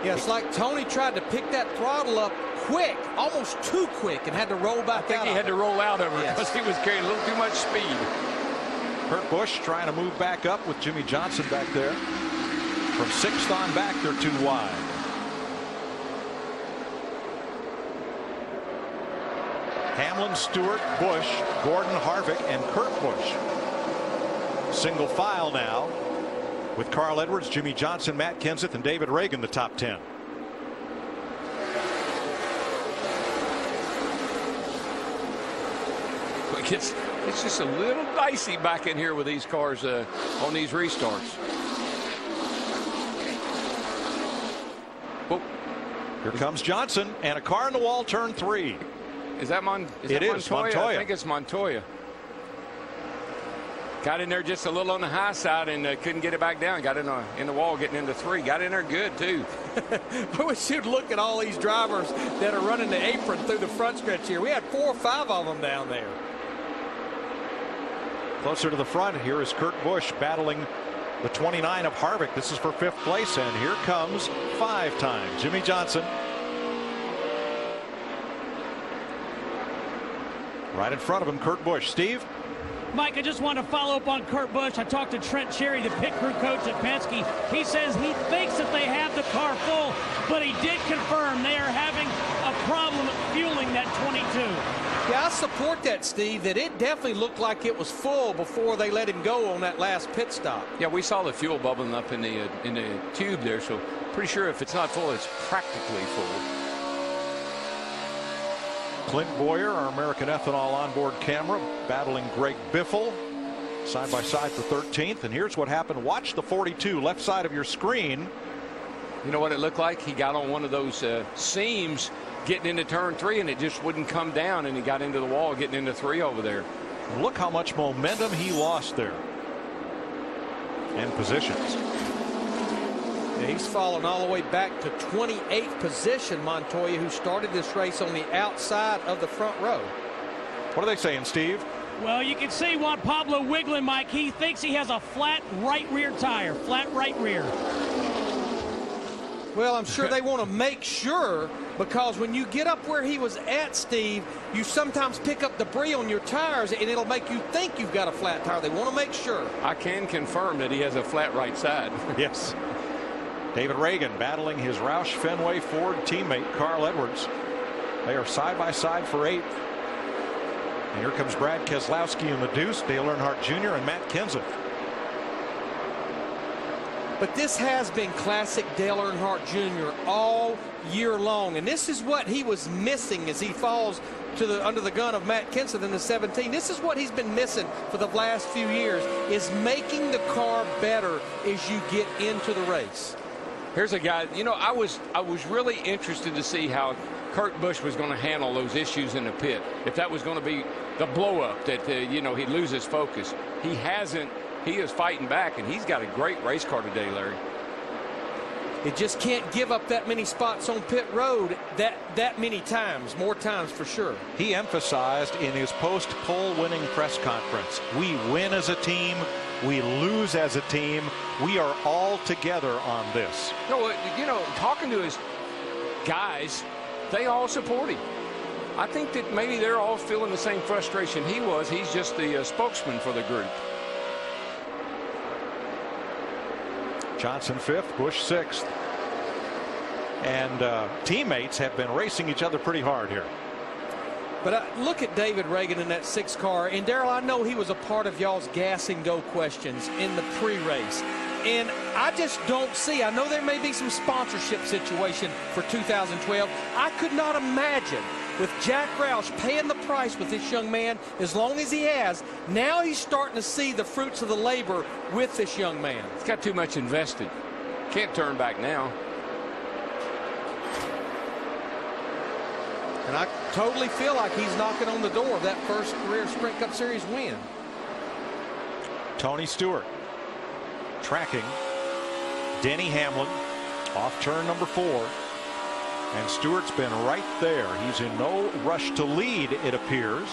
[SPEAKER 12] Yeah, it's like Tony tried to pick that throttle up quick, almost too quick, and had to roll back out.
[SPEAKER 5] I think he had to roll out of it
[SPEAKER 12] Yes.
[SPEAKER 5] because he was carrying a little too much speed.
[SPEAKER 13] Kurt Busch trying to move back up with Jimmy Johnson back there. From 6th on back, they're too wide. Hamlin, Stewart, Busch, Gordon, Harvick, and Kurt Busch. Single file now with Carl Edwards, Jimmy Johnson, Matt Kenseth, and David Reagan, the top 10.
[SPEAKER 5] It's just a little dicey back in here with these cars on these restarts.
[SPEAKER 13] Oh, here comes Johnson, and a car in the wall, turn 3.
[SPEAKER 5] Is that Montoya? I think it's Montoya. Got in there just a little on the high side and couldn't get it back down. Got in the wall, getting into 3. Got in there good too.
[SPEAKER 12] I wish you'd look at all these drivers that are running the apron through the front stretch here. We had 4 or 5 of them down there.
[SPEAKER 13] Closer to the front, here is Kurt Busch battling the 29 of Harvick. This is for 5th place, and here comes 5-time Jimmy Johnson. Right in front of him, Kurt Busch. Steve?
[SPEAKER 22] Mike, I just want to follow up on Kurt Busch. I talked to Trent Cherry, the pit crew coach at Penske. He says he thinks that they have the car full, but he did confirm they are having a problem fueling that 22.
[SPEAKER 12] Yeah, I support that, Steve, that it definitely looked like it was full before they let him go on that last pit stop.
[SPEAKER 5] Yeah, we saw the fuel bubbling up in the tube there, so pretty sure if it's not full, it's practically full.
[SPEAKER 13] Clint Boyer, our American Ethanol onboard camera, battling Greg Biffle side by side for 13th. And here's what happened. Watch the 42 left side of your screen.
[SPEAKER 5] You know what it looked like? He got on one of those seams getting into turn 3, and it just wouldn't come down, and he got into the wall getting into 3 over there.
[SPEAKER 13] Look how much momentum he lost there. And positions.
[SPEAKER 24] Yeah, he's fallen all the way back to 28th position, Montoya, who started this race on the outside of the front row.
[SPEAKER 13] What are they saying, Steve?
[SPEAKER 22] Well, you can see Juan Pablo wiggling, Mike. He thinks he has a flat right rear tire. Flat right rear.
[SPEAKER 24] Well, I'm sure they want to make sure, because when you get up where he was at, Steve, you sometimes pick up debris on your tires, and it'll make you think you've got a flat tire. They want to make sure.
[SPEAKER 5] I can confirm that he has a flat right side.
[SPEAKER 13] Yes. David Reagan battling his Roush Fenway Ford teammate Carl Edwards. They are side by side for 8th. And here comes Brad Keselowski in the deuce, Dale Earnhardt Jr. and Matt Kenseth.
[SPEAKER 24] But this has been classic Dale Earnhardt Jr. all year long, and this is what he was missing as he falls to under the gun of Matt Kenseth in the 17. This is what he's been missing for the last few years, is making the car better as you get into the race.
[SPEAKER 5] Here's a guy, you know, I was really interested to see how Kurt Busch was going to handle those issues in the pit. If that was going to be the blow up that, you know, he'd lose his focus. He hasn't. He is fighting back, and he's got a great race car today, Larry.
[SPEAKER 24] It just can't give up that many spots on pit road that many times, more times for sure.
[SPEAKER 13] He emphasized in his post-pole winning press conference, we win as a team, we lose as a team, we are all together on this.
[SPEAKER 5] No, you know, talking to his guys, they all support him. I think that maybe they're all feeling the same frustration he was. He's just the spokesman for the group.
[SPEAKER 13] Johnson 5th, Busch 6th. And teammates have been racing each other pretty hard here.
[SPEAKER 24] But look at David Reagan in that 6 car. And Darrell, I know he was a part of y'all's gas and go questions in the pre-race. And I just don't see, I know there may be some sponsorship situation for 2012. I could not imagine with Jack Roush paying the price with this young man as long as he has. Now he's starting to see the fruits of the labor with this young man.
[SPEAKER 5] He's got too much invested. Can't turn back now.
[SPEAKER 24] And I totally feel like he's knocking on the door of that first career Sprint Cup Series win.
[SPEAKER 13] Tony Stewart tracking Denny Hamlin off turn number 4. And Stewart's been right there. He's in no rush to lead, it appears.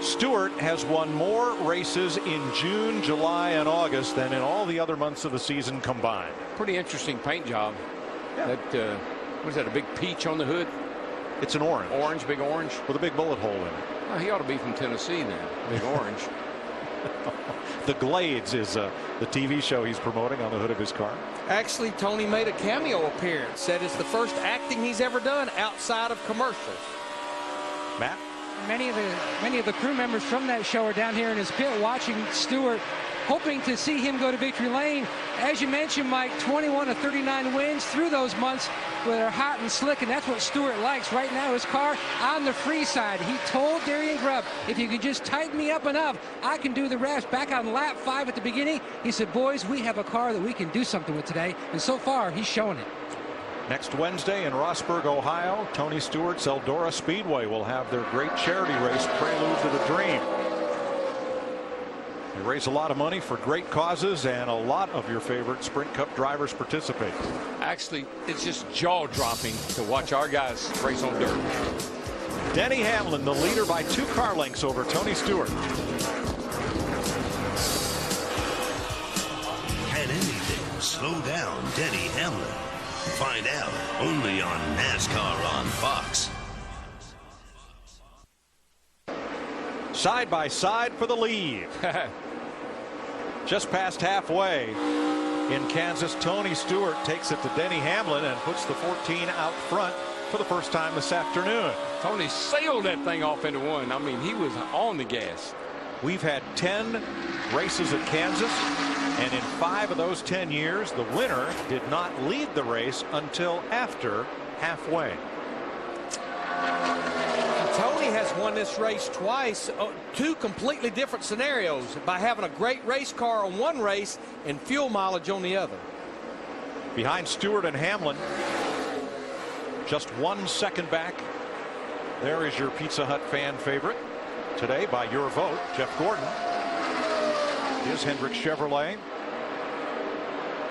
[SPEAKER 13] Stewart has won more races in June, July, and August than in all the other months of the season combined.
[SPEAKER 5] Pretty interesting paint job. Yeah. That, what is that, a big peach on the hood?
[SPEAKER 13] It's an orange.
[SPEAKER 5] Orange, big orange.
[SPEAKER 13] With a big bullet hole in it.
[SPEAKER 5] Oh, he ought to be from Tennessee then. Big orange.
[SPEAKER 13] The Glades is the TV show he's promoting on the hood of his car.
[SPEAKER 24] Actually, Tony made a cameo appearance. Said it's the first acting he's ever done outside of commercials.
[SPEAKER 13] Matt?
[SPEAKER 7] Many of the crew members from that show are down here in his pit watching Stewart, hoping to see him go to victory lane. As you mentioned, Mike, 21 of 39 wins through those months where they're hot and slick, and that's what Stewart likes. Right now, his car on the free side. He told Darian Grubb, if you can just tighten me up enough, I can do the rest. Back on lap 5 at the beginning, he said, boys, we have a car that we can do something with today. And so far, he's showing it.
[SPEAKER 13] Next Wednesday in Rossburg, Ohio, Tony Stewart's Eldora Speedway will have their great charity race, Prelude to the Dream. They raise a lot of money for great causes, and a lot of your favorite Sprint Cup drivers participate.
[SPEAKER 5] Actually, it's just jaw-dropping to watch our guys race on dirt.
[SPEAKER 13] Denny Hamlin, the leader by 2 car lengths over Tony Stewart.
[SPEAKER 8] Can anything slow down Denny Hamlin? Find out only on NASCAR on Fox.
[SPEAKER 13] Side by side for the lead. Just past halfway in Kansas, Tony Stewart takes it to Denny Hamlin and puts the 14 out front for the first time this afternoon.
[SPEAKER 5] Tony sailed that thing off into one. I mean, he was on the gas.
[SPEAKER 13] We've had 10 races at Kansas, and in 5 of those 10 years, the winner did not lead the race until after halfway.
[SPEAKER 12] Tony has won this race twice, two completely different scenarios, by having a great race car on one race and fuel mileage on the other.
[SPEAKER 13] Behind Stewart and Hamlin, just 1 second back. There is your Pizza Hut fan favorite today by your vote, Jeff Gordon. Is Hendrick Chevrolet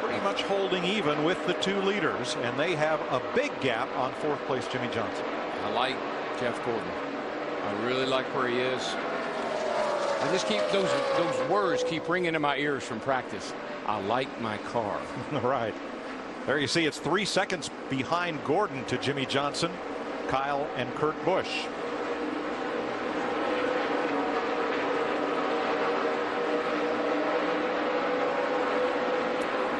[SPEAKER 13] pretty much holding even with the 2 leaders, and they have a big gap on 4th place Jimmie Johnson.
[SPEAKER 5] I like Jeff Gordon. I really like where he is. I just keep those words keep ringing in my ears from practice. I like my car.
[SPEAKER 13] Right. There you see it's 3 seconds behind Gordon to Jimmie Johnson, Kyle and Kurt Busch.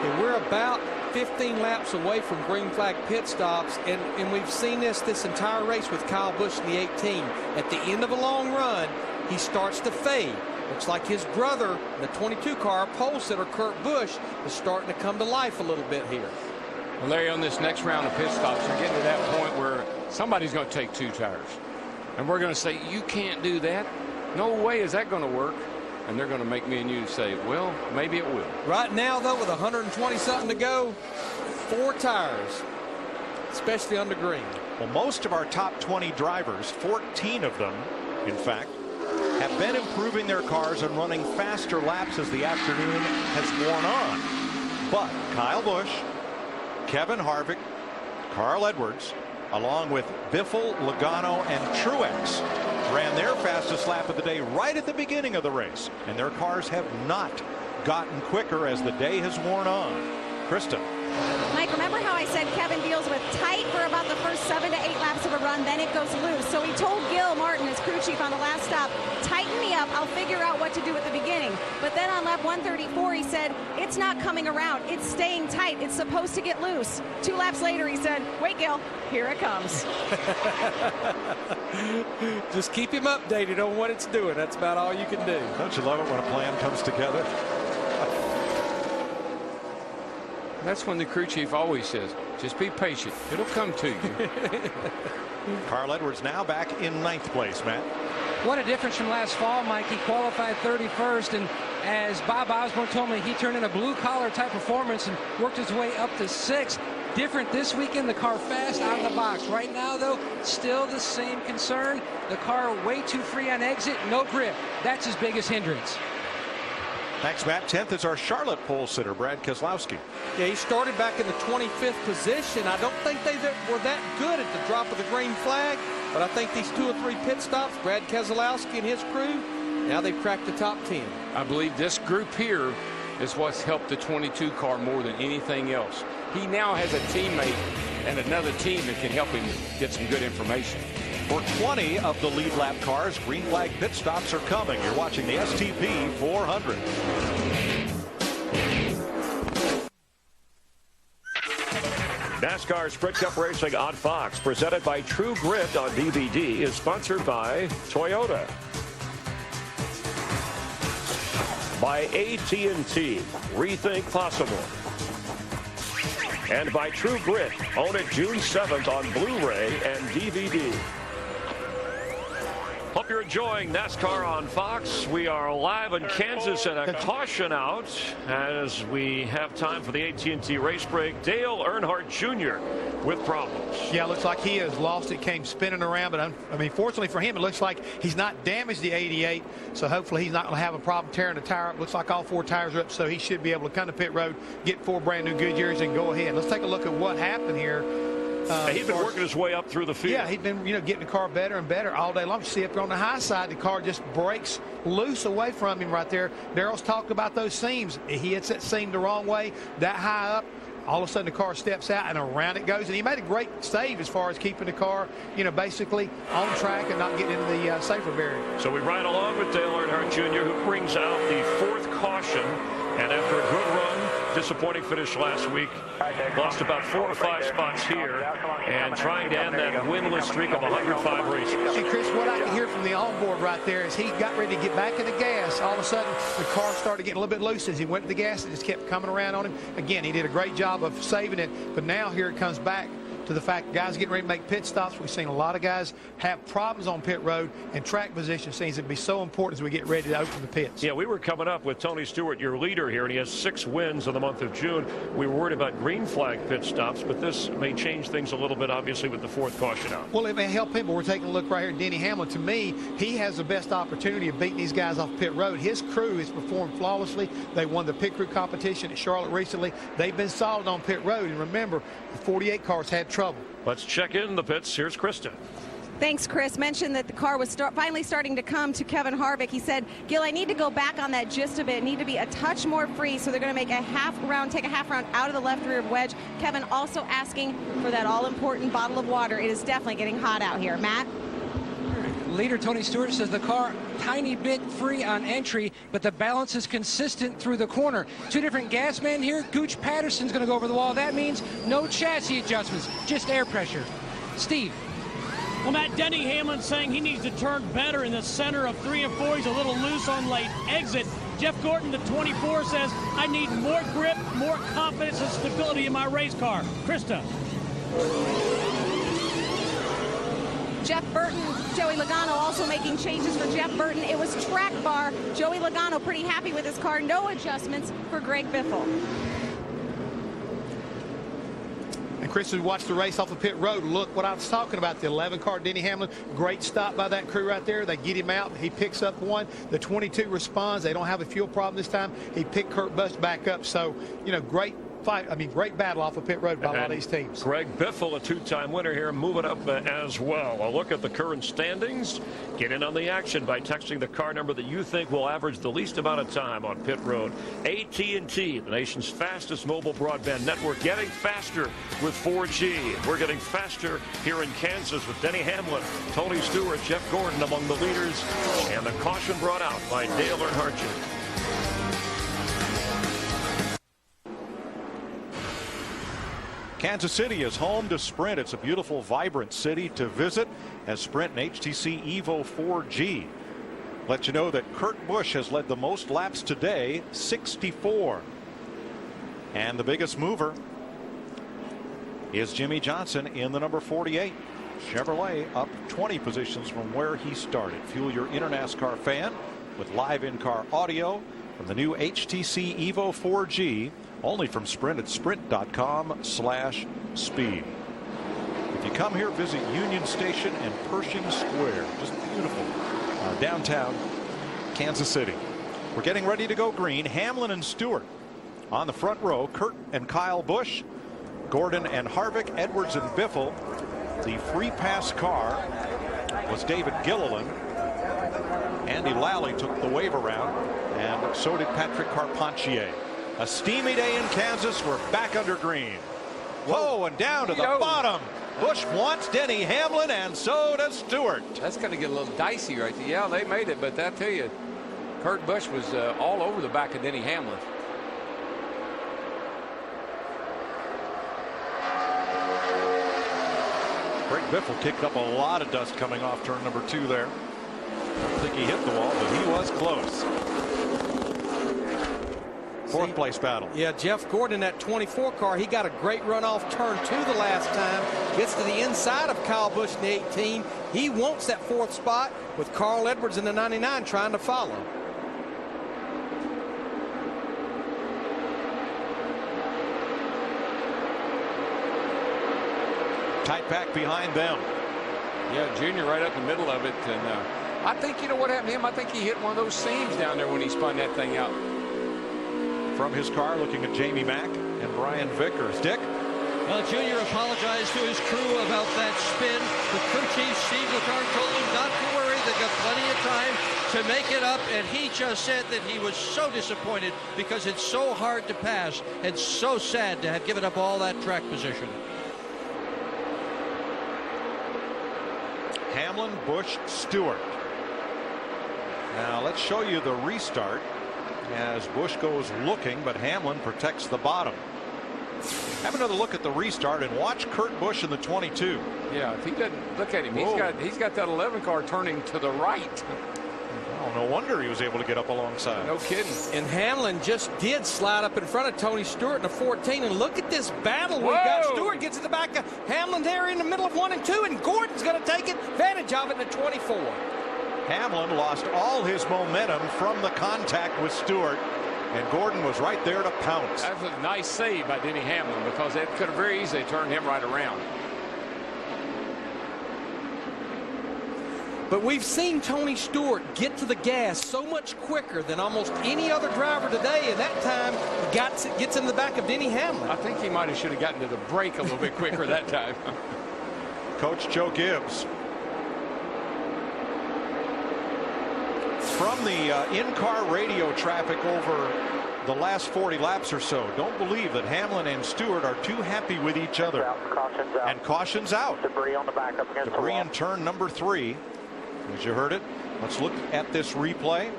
[SPEAKER 12] And we're about 15 laps away from green flag pit stops, and we've seen this entire race with Kyle Busch in the 18. At the end of a long run, he starts to fade. Looks like his brother, the 22 car, pole sitter Kurt Busch, is starting to come to life a little bit here.
[SPEAKER 5] Well, Larry, on this next round of pit stops, you're getting to that point where somebody's going to take 2 tires. And we're going to say, you can't do that. No way is that going to work. And they're going to make me and you say, well, maybe it will.
[SPEAKER 12] Right now, though, with 120-something to go, 4 tires, especially under green.
[SPEAKER 13] Well, most of our top 20 drivers, 14 of them, in fact, have been improving their cars and running faster laps as the afternoon has worn on. But Kyle Busch, Kevin Harvick, Carl Edwards, along with Biffle, Logano, and Truex, ran their fastest lap of the day right at the beginning of the race, and their cars have not gotten quicker as the day has worn on. Krista.
[SPEAKER 23] Mike, remember how I said Kevin deals with tight for about the first 7 to 8 laps of a run, then it goes loose. So he told Gil Martin, his crew chief on the last stop, tighten me up, I'll figure out what to do at the beginning. But then on lap 134, he said, it's not coming around, it's staying tight, it's supposed to get loose. 2 laps later, he said, wait, Gil, here it comes.
[SPEAKER 12] Just keep him updated on what it's doing. That's about all you can do.
[SPEAKER 13] Don't you love it when a plan comes together?
[SPEAKER 5] That's when the crew chief always says, just be patient. It'll come to you.
[SPEAKER 13] Carl Edwards now back in 9th place, Matt.
[SPEAKER 7] What a difference from last fall, Mike. He qualified 31st, and as Bob Osborne told me, he turned in a blue-collar type performance and worked his way up to 6th. Different this weekend, the car fast out of the box. Right now, though, still the same concern. The car way too free on exit, no grip. That's his biggest hindrance.
[SPEAKER 13] Thanks, Matt. 10th is our Charlotte pole sitter, Brad Keselowski.
[SPEAKER 12] Yeah, he started back in the 25th position. I don't think they were that good at the drop of the green flag, but I think these 2 or 3 pit stops, Brad Keselowski and his crew, now they've cracked the top 10.
[SPEAKER 5] I believe this group here is what's helped the 22 car more than anything else. He now has a teammate and another team that can help him get some good information.
[SPEAKER 13] For 20 of the lead lap cars, green flag pit stops are coming. You're watching the STP 400.
[SPEAKER 4] NASCAR Sprint Cup Racing on Fox, presented by True Grit on DVD, is sponsored by Toyota. By AT&T, rethink possible. And by True Grit, own it June 7th on Blu-ray and DVD. Hope you're enjoying NASCAR on Fox. We are live in Kansas and a caution out as we have time for the AT&T race break. Dale Earnhardt Jr. with problems.
[SPEAKER 6] Yeah, looks like he has lost it, came spinning around, but I mean, fortunately for him, it looks like he's not damaged the 88, so hopefully he's not going to have a problem tearing the tire up. Looks like all 4 tires are up, so he should be able to come to pit road, get 4 brand new Goodyears, and go ahead. Let's take a look at what happened here.
[SPEAKER 4] He's been working his way up through the field.
[SPEAKER 6] Yeah, he's been, getting the car better and better all day long. You see up here on the high side, the car just breaks loose away from him right there. Darrell's talked about those seams. He hits that seam the wrong way, that high up. All of a sudden, the car steps out and around it goes. And he made a great save as far as keeping the car, basically on track and not getting into the safer barrier.
[SPEAKER 4] So we ride along with Dale Earnhardt Jr., who brings out the 4th caution. And after a good run, disappointing finish last week, lost about 4 or 5 spots here, and trying to end that winless streak of 105 races.
[SPEAKER 6] See, Chris, what I can hear from the onboard right there is he got ready to get back in the gas. All of a sudden, the car started getting a little bit loose as he went to the gas and just kept coming around on him. Again, he did a great job of saving it, but now here it comes back to the fact guys getting ready to make pit stops. We've seen a lot of guys have problems on pit road, and track position seems to be so important as we get ready to open the pits.
[SPEAKER 4] Yeah, we were coming up with Tony Stewart, your leader here, and he has 6 wins in the month of June. We were worried about green flag pit stops, but this may change things a little bit, obviously, with the 4th caution out.
[SPEAKER 6] Well, it may help him, but we're taking a look right here at Denny Hamlin. To me, he has the best opportunity of beating these guys off pit road. His crew has performed flawlessly. They won the pit crew competition at Charlotte recently. They've been solid on pit road, and remember, the 48 cars had trouble.
[SPEAKER 4] Let's check in the pits. Here's Krista.
[SPEAKER 23] Thanks, Chris. Mentioned that the car was finally starting to come to Kevin Harvick. He said, Gil, I need to go back on that just a bit. Need to be a touch more free, so they're going to make a half round, take a half round out of the left rear wedge. Kevin also asking for that all-important bottle of water. It is definitely getting hot out here. Matt?
[SPEAKER 7] Leader Tony Stewart says the car tiny bit free on entry, but the balance is consistent through the corner. 2 different gas men here. Gooch Patterson's going to go over the wall. That means no chassis adjustments, just air pressure. Steve.
[SPEAKER 22] Well, Matt, Denny Hamlin saying he needs to turn better in the center of 3 and 4. He's a little loose on late exit. Jeff Gordon, the 24, says, I need more grip, more confidence and stability in my race car. Krista.
[SPEAKER 23] Jeff Burton, Joey Logano also making changes for Jeff Burton. It was track bar. Joey Logano pretty happy with his car. No adjustments for Greg Biffle.
[SPEAKER 6] And Chris, who watched the race off the pit road, look what I was talking about, the 11 car Denny Hamlin. Great stop by that crew right there. They get him out. He picks up one. The 22 responds. They don't have a fuel problem this time. He picked Kurt Busch back up. So, you know, great fight. I mean, great battle off of pit road by a lot of these teams.
[SPEAKER 4] Greg Biffle, a 2-time winner here, moving up as well. A look at the current standings. Get in on the action by texting the car number that you think will average the least amount of time on pit road. AT&T, the nation's fastest mobile broadband network, getting faster with 4G. We're getting faster here in Kansas with Denny Hamlin, Tony Stewart, Jeff Gordon among the leaders, and the caution brought out by Dale Earnhardt Jr.
[SPEAKER 13] Kansas City is home to Sprint. It's a beautiful, vibrant city to visit as Sprint and HTC Evo 4G. Let you know that Kurt Busch has led the most laps today, 64. And the biggest mover is Jimmy Johnson in the number 48. Chevrolet up 20 positions from where he started. Fuel your inner NASCAR fan with live in-car audio from the new HTC Evo 4G. Only from Sprint at sprint.com/speed. If you come here, visit Union Station and Pershing Square. Just beautiful downtown Kansas City. We're getting ready to go green. Hamlin and Stewart on the front row. Kurt and Kyle Busch, Gordon and Harvick, Edwards and Biffle. The free pass car was David Gilliland. Andy Lally took the wave around, and so did Patrick Carpentier. A steamy day in Kansas. We're back under green. Whoa, and down to the bottom. Busch wants Denny Hamlin, and so does Stewart.
[SPEAKER 5] That's going to get a little dicey right there. Yeah, they made it, but I tell you, Kurt Busch was all over the back of Denny Hamlin.
[SPEAKER 13] Greg Biffle kicked up a lot of dust coming off turn number 2 there. I don't think he hit the wall, but he was close. 4th place battle.
[SPEAKER 12] Yeah, Jeff Gordon, that 24 car, he got a great run off turn 2 the last time. Gets to the inside of Kyle Busch in the 18. He wants that 4th spot with Carl Edwards in the 99 trying to follow.
[SPEAKER 13] Tight pack behind them.
[SPEAKER 5] Yeah, Junior right up the middle of it. And I think, you know what happened to him? I think he hit one of those seams down there when he spun that thing out.
[SPEAKER 13] From his car, looking at Jamie Mack and Brian Vickers. Dick?
[SPEAKER 24] Well, Junior apologized to his crew about that spin. The crew chief, Steve Letarte, told him not to worry. They've got plenty of time to make it up. And he just said that he was so disappointed because it's so hard to pass and so sad to have given up all that track position.
[SPEAKER 13] Hamlin, Busch, Stewart. Now let's show you the restart as Busch goes looking, but Hamlin protects the bottom. Have another look at the restart and watch Kurt Busch in the 22.
[SPEAKER 5] Yeah, if he doesn't look at him, he's got that 11 car turning to the right.
[SPEAKER 13] I don't know wonder he was able to get up alongside.
[SPEAKER 5] No kidding.
[SPEAKER 24] And Hamlin just did slide up in front of Tony Stewart in the 14. And look at this battle we got. Stewart gets in the back of Hamlin there in the middle of 1 and 2. And Gordon's going to take advantage of it in the 24.
[SPEAKER 13] Hamlin lost all his momentum from the contact with Stewart. And Gordon was right there to pounce.
[SPEAKER 5] That was a nice save by Denny Hamlin, because it could have very easily turned him right around.
[SPEAKER 24] But we've seen Tony Stewart get to the gas so much quicker than almost any other driver today, and that time he gets in the back of Denny Hamlin.
[SPEAKER 5] I think he might have should have gotten to the brake a little bit quicker that time.
[SPEAKER 13] Coach Joe Gibbs. From the in-car radio traffic over the last 40 laps or so, don't believe that Hamlin and Stewart are too happy with each other.
[SPEAKER 9] Caution's out.
[SPEAKER 13] And caution's out.
[SPEAKER 9] Debris on the back up against the
[SPEAKER 13] Debris
[SPEAKER 9] wall.
[SPEAKER 13] in turn number 3. As you heard it, let's look at this replay.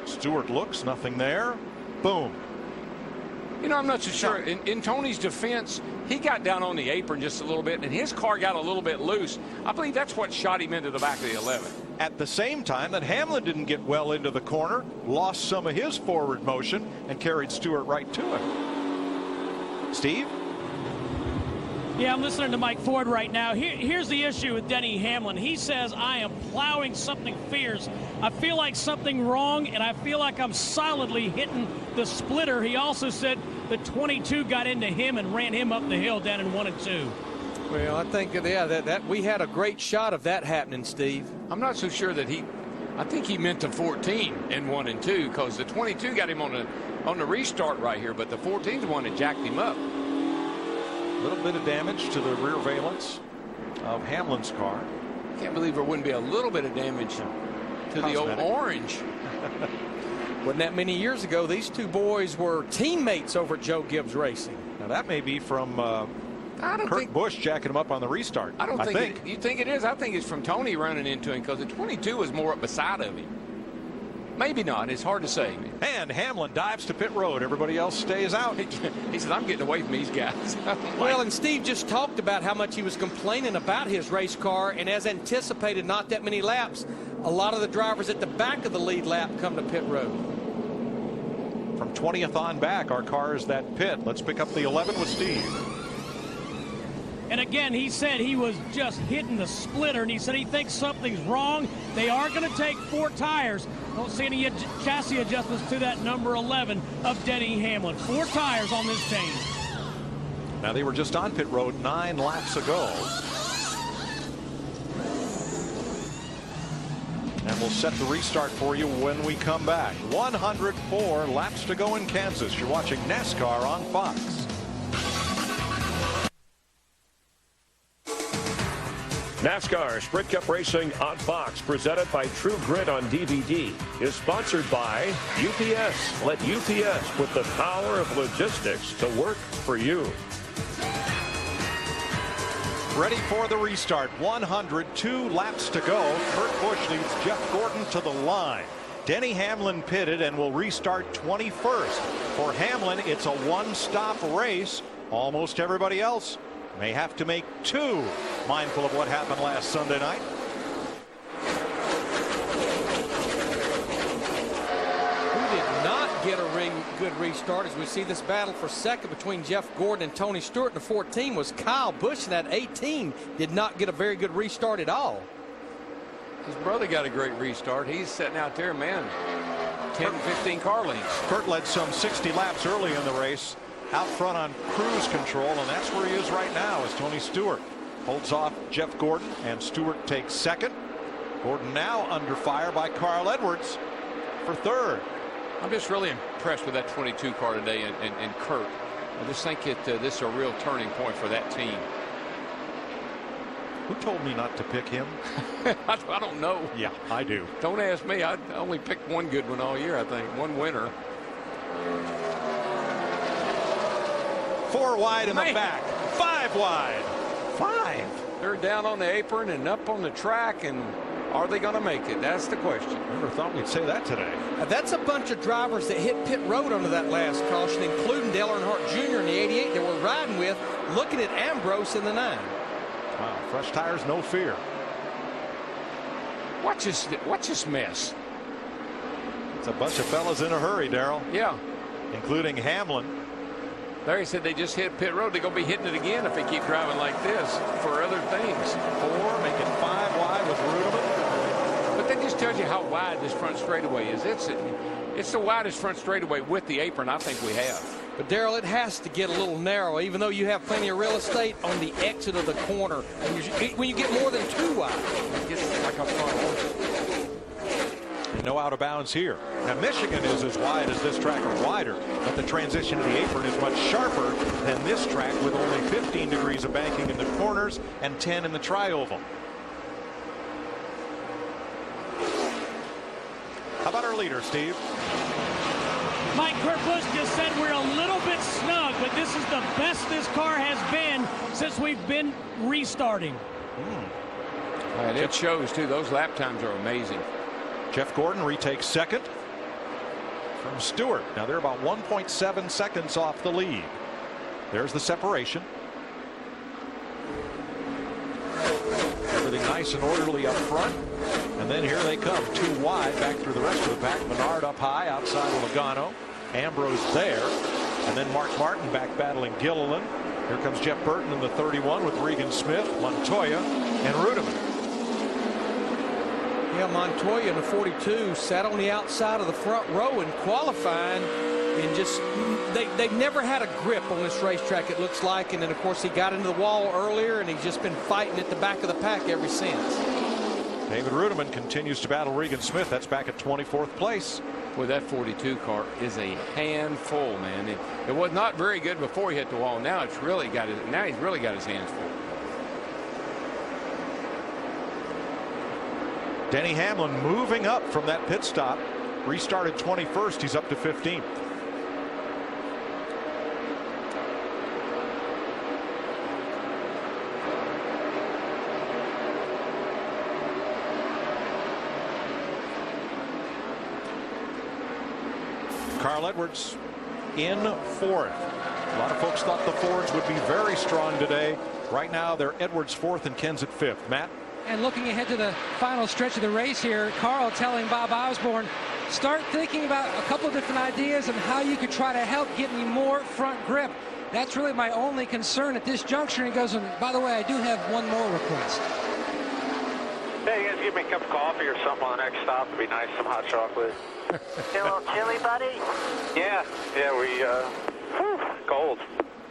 [SPEAKER 13] Stewart looks, nothing there. Boom.
[SPEAKER 5] You know, I'm not so sure. In Tony's defense, he got down on the apron just a little bit, and his car got a little bit loose. I believe that's what shot him into the back of the 11.
[SPEAKER 13] At the same time that Hamlin didn't get well into the corner, lost some of his forward motion, and carried Stewart right to him. Steve?
[SPEAKER 22] Yeah, I'm listening to Mike Ford right now. Here's the issue with Denny Hamlin. He says, I am plowing something fierce. I feel like something wrong, and I feel like I'm solidly hitting the splitter. He also said the 22 got into him and ran him up the hill down in 1 and 2.
[SPEAKER 24] Well, I think, yeah, that we had a great shot of that happening, Steve.
[SPEAKER 5] I'm not so sure that I think he meant the 14 in 1 and 2, because the 22 got him on the restart right here, but the 14's the one that jacked him up.
[SPEAKER 13] A little bit of damage to the rear valence of Hamlin's car.
[SPEAKER 5] Can't believe there wouldn't be a little bit of damage to the old orange.
[SPEAKER 24] Wasn't that many years ago, these two boys were teammates over at Joe Gibbs Racing.
[SPEAKER 13] Now that may be from Kurt Busch jacking him up on the restart.
[SPEAKER 5] I don't think you think it is. I think it's from Tony running into him, because the 22 was more up beside of him. Maybe not. It's hard to say.
[SPEAKER 13] And Hamlin dives to pit road. Everybody else stays out.
[SPEAKER 5] He says, I'm getting away from these guys.
[SPEAKER 24] Well, and Steve just talked about how much he was complaining about his race car, and as anticipated, not that many laps. A lot of the drivers at the back of the lead lap come to pit road.
[SPEAKER 13] From 20th on back, our car is that pit. Let's pick up the 11 with Steve.
[SPEAKER 22] And again, he said he was just hitting the splitter, and he said he thinks something's wrong. They are going to take 4 tires. Don't see any chassis adjustments to that number 11 of Denny Hamlin. 4 tires on this change.
[SPEAKER 13] Now, they were just on pit road 9 laps ago. And we'll set the restart for you when we come back. 104 laps to go in Kansas. You're watching NASCAR on Fox.
[SPEAKER 4] NASCAR Sprint Cup Racing on Fox, presented by True Grit on DVD, is sponsored by UPS. Let UPS put the power of logistics to work for you.
[SPEAKER 13] Ready for the restart. 102 laps to go. Kurt Busch leads Jeff Gordon to the line. Denny Hamlin pitted and will restart 21st. For Hamlin, it's a one-stop race. Almost everybody else may have to make 2, mindful of what happened last Sunday night.
[SPEAKER 24] Who did not get a good restart as we see this battle for second between Jeff Gordon and Tony Stewart. The 14 was Kyle Busch, and that 18 did not get a very good restart at all.
[SPEAKER 5] His brother got a great restart. He's sitting out there, man, 10, 15 car lengths.
[SPEAKER 13] Kurt led some 60 laps early in the race, out front on cruise control, and that's where he is right now as Tony Stewart holds off Jeff Gordon, and Stewart takes second. Gordon now under fire by Carl Edwards for third.
[SPEAKER 5] I'm just really impressed with that 22 car today and Kurt. I just think this is a real turning point for that team.
[SPEAKER 13] Who told me not to pick him?
[SPEAKER 5] I don't know.
[SPEAKER 13] Yeah, I do.
[SPEAKER 5] Don't ask me. I only picked one good one all year, I think. One winner.
[SPEAKER 13] 4 wide in the back. 5 wide. 5.
[SPEAKER 5] They're down on the apron and up on the track, and are they going to make it? That's the question.
[SPEAKER 13] Never thought we'd say that today.
[SPEAKER 24] That's a bunch of drivers that hit pit road under that last caution, including Dale Earnhardt Jr. in the 88 that we're riding with, looking at Ambrose in the 9.
[SPEAKER 13] Wow, fresh tires, no fear.
[SPEAKER 5] Watch this mess.
[SPEAKER 13] It's a bunch of fellas in a hurry, Darrell.
[SPEAKER 5] Yeah.
[SPEAKER 13] Including Hamlin.
[SPEAKER 5] Larry said they just hit pit road. They're going to be hitting it again if they keep driving like this for other things.
[SPEAKER 13] 4, make it 5 wide with Rudeman.
[SPEAKER 5] But that just tells you how wide this front straightaway is. It's the widest front straightaway with the apron I think we have.
[SPEAKER 12] But, Darrell, it has to get a little narrow, even though you have plenty of real estate on the exit of the corner. When you get more than 2 wide.
[SPEAKER 5] It's like a front.
[SPEAKER 13] And no out of bounds here. Now, Michigan is as wide as this track or wider, but the transition to the apron is much sharper than this track with only 15 degrees of banking in the corners and 10 in the tri-oval. How about our leader, Steve?
[SPEAKER 22] Mike, Kurt Busch just said we're a little bit snug, but this is the best this car has been since we've been restarting.
[SPEAKER 5] And it shows, too. Those lap times are amazing.
[SPEAKER 13] Jeff Gordon retakes second from Stewart. Now they're about 1.7 seconds off the lead. There's the separation. Everything nice and orderly up front. And then here they come, 2 wide back through the rest of the pack. Menard up high outside of Logano. Ambrose there. And then Mark Martin back battling Gilliland. Here comes Jeff Burton in the 31 with Regan Smith, Montoya, and Rudeman.
[SPEAKER 12] Yeah, Montoya in the 42 sat on the outside of the front row in qualifying, and just they've never had a grip on this racetrack, it looks like. And then, of course, he got into the wall earlier, and he's just been fighting at the back of the pack ever since.
[SPEAKER 13] David Rudeman continues to battle Regan Smith. That's back at 24th place.
[SPEAKER 5] Boy, that 42 car is a handful, man. It was not very good before he hit the wall. Now he's really got his hands full.
[SPEAKER 13] Denny Hamlin moving up from that pit stop. Restarted 21st. He's up to 15th. Carl Edwards in 4th. A lot of folks thought the Fords would be very strong today. Right now they're Edwards 4th and Kenseth 5th. Matt?
[SPEAKER 7] And looking ahead to the final stretch of the race here, Carl telling Bob Osborne, start thinking about a couple different ideas of how you could try to help get me more front grip. That's really my only concern at this juncture. And he goes, and by the way, I do have one more request.
[SPEAKER 1] Hey, you guys give me a cup of coffee or something on the next stop. It'd be nice, some hot chocolate.
[SPEAKER 10] You a little chilly, buddy?
[SPEAKER 1] Yeah, we, cold.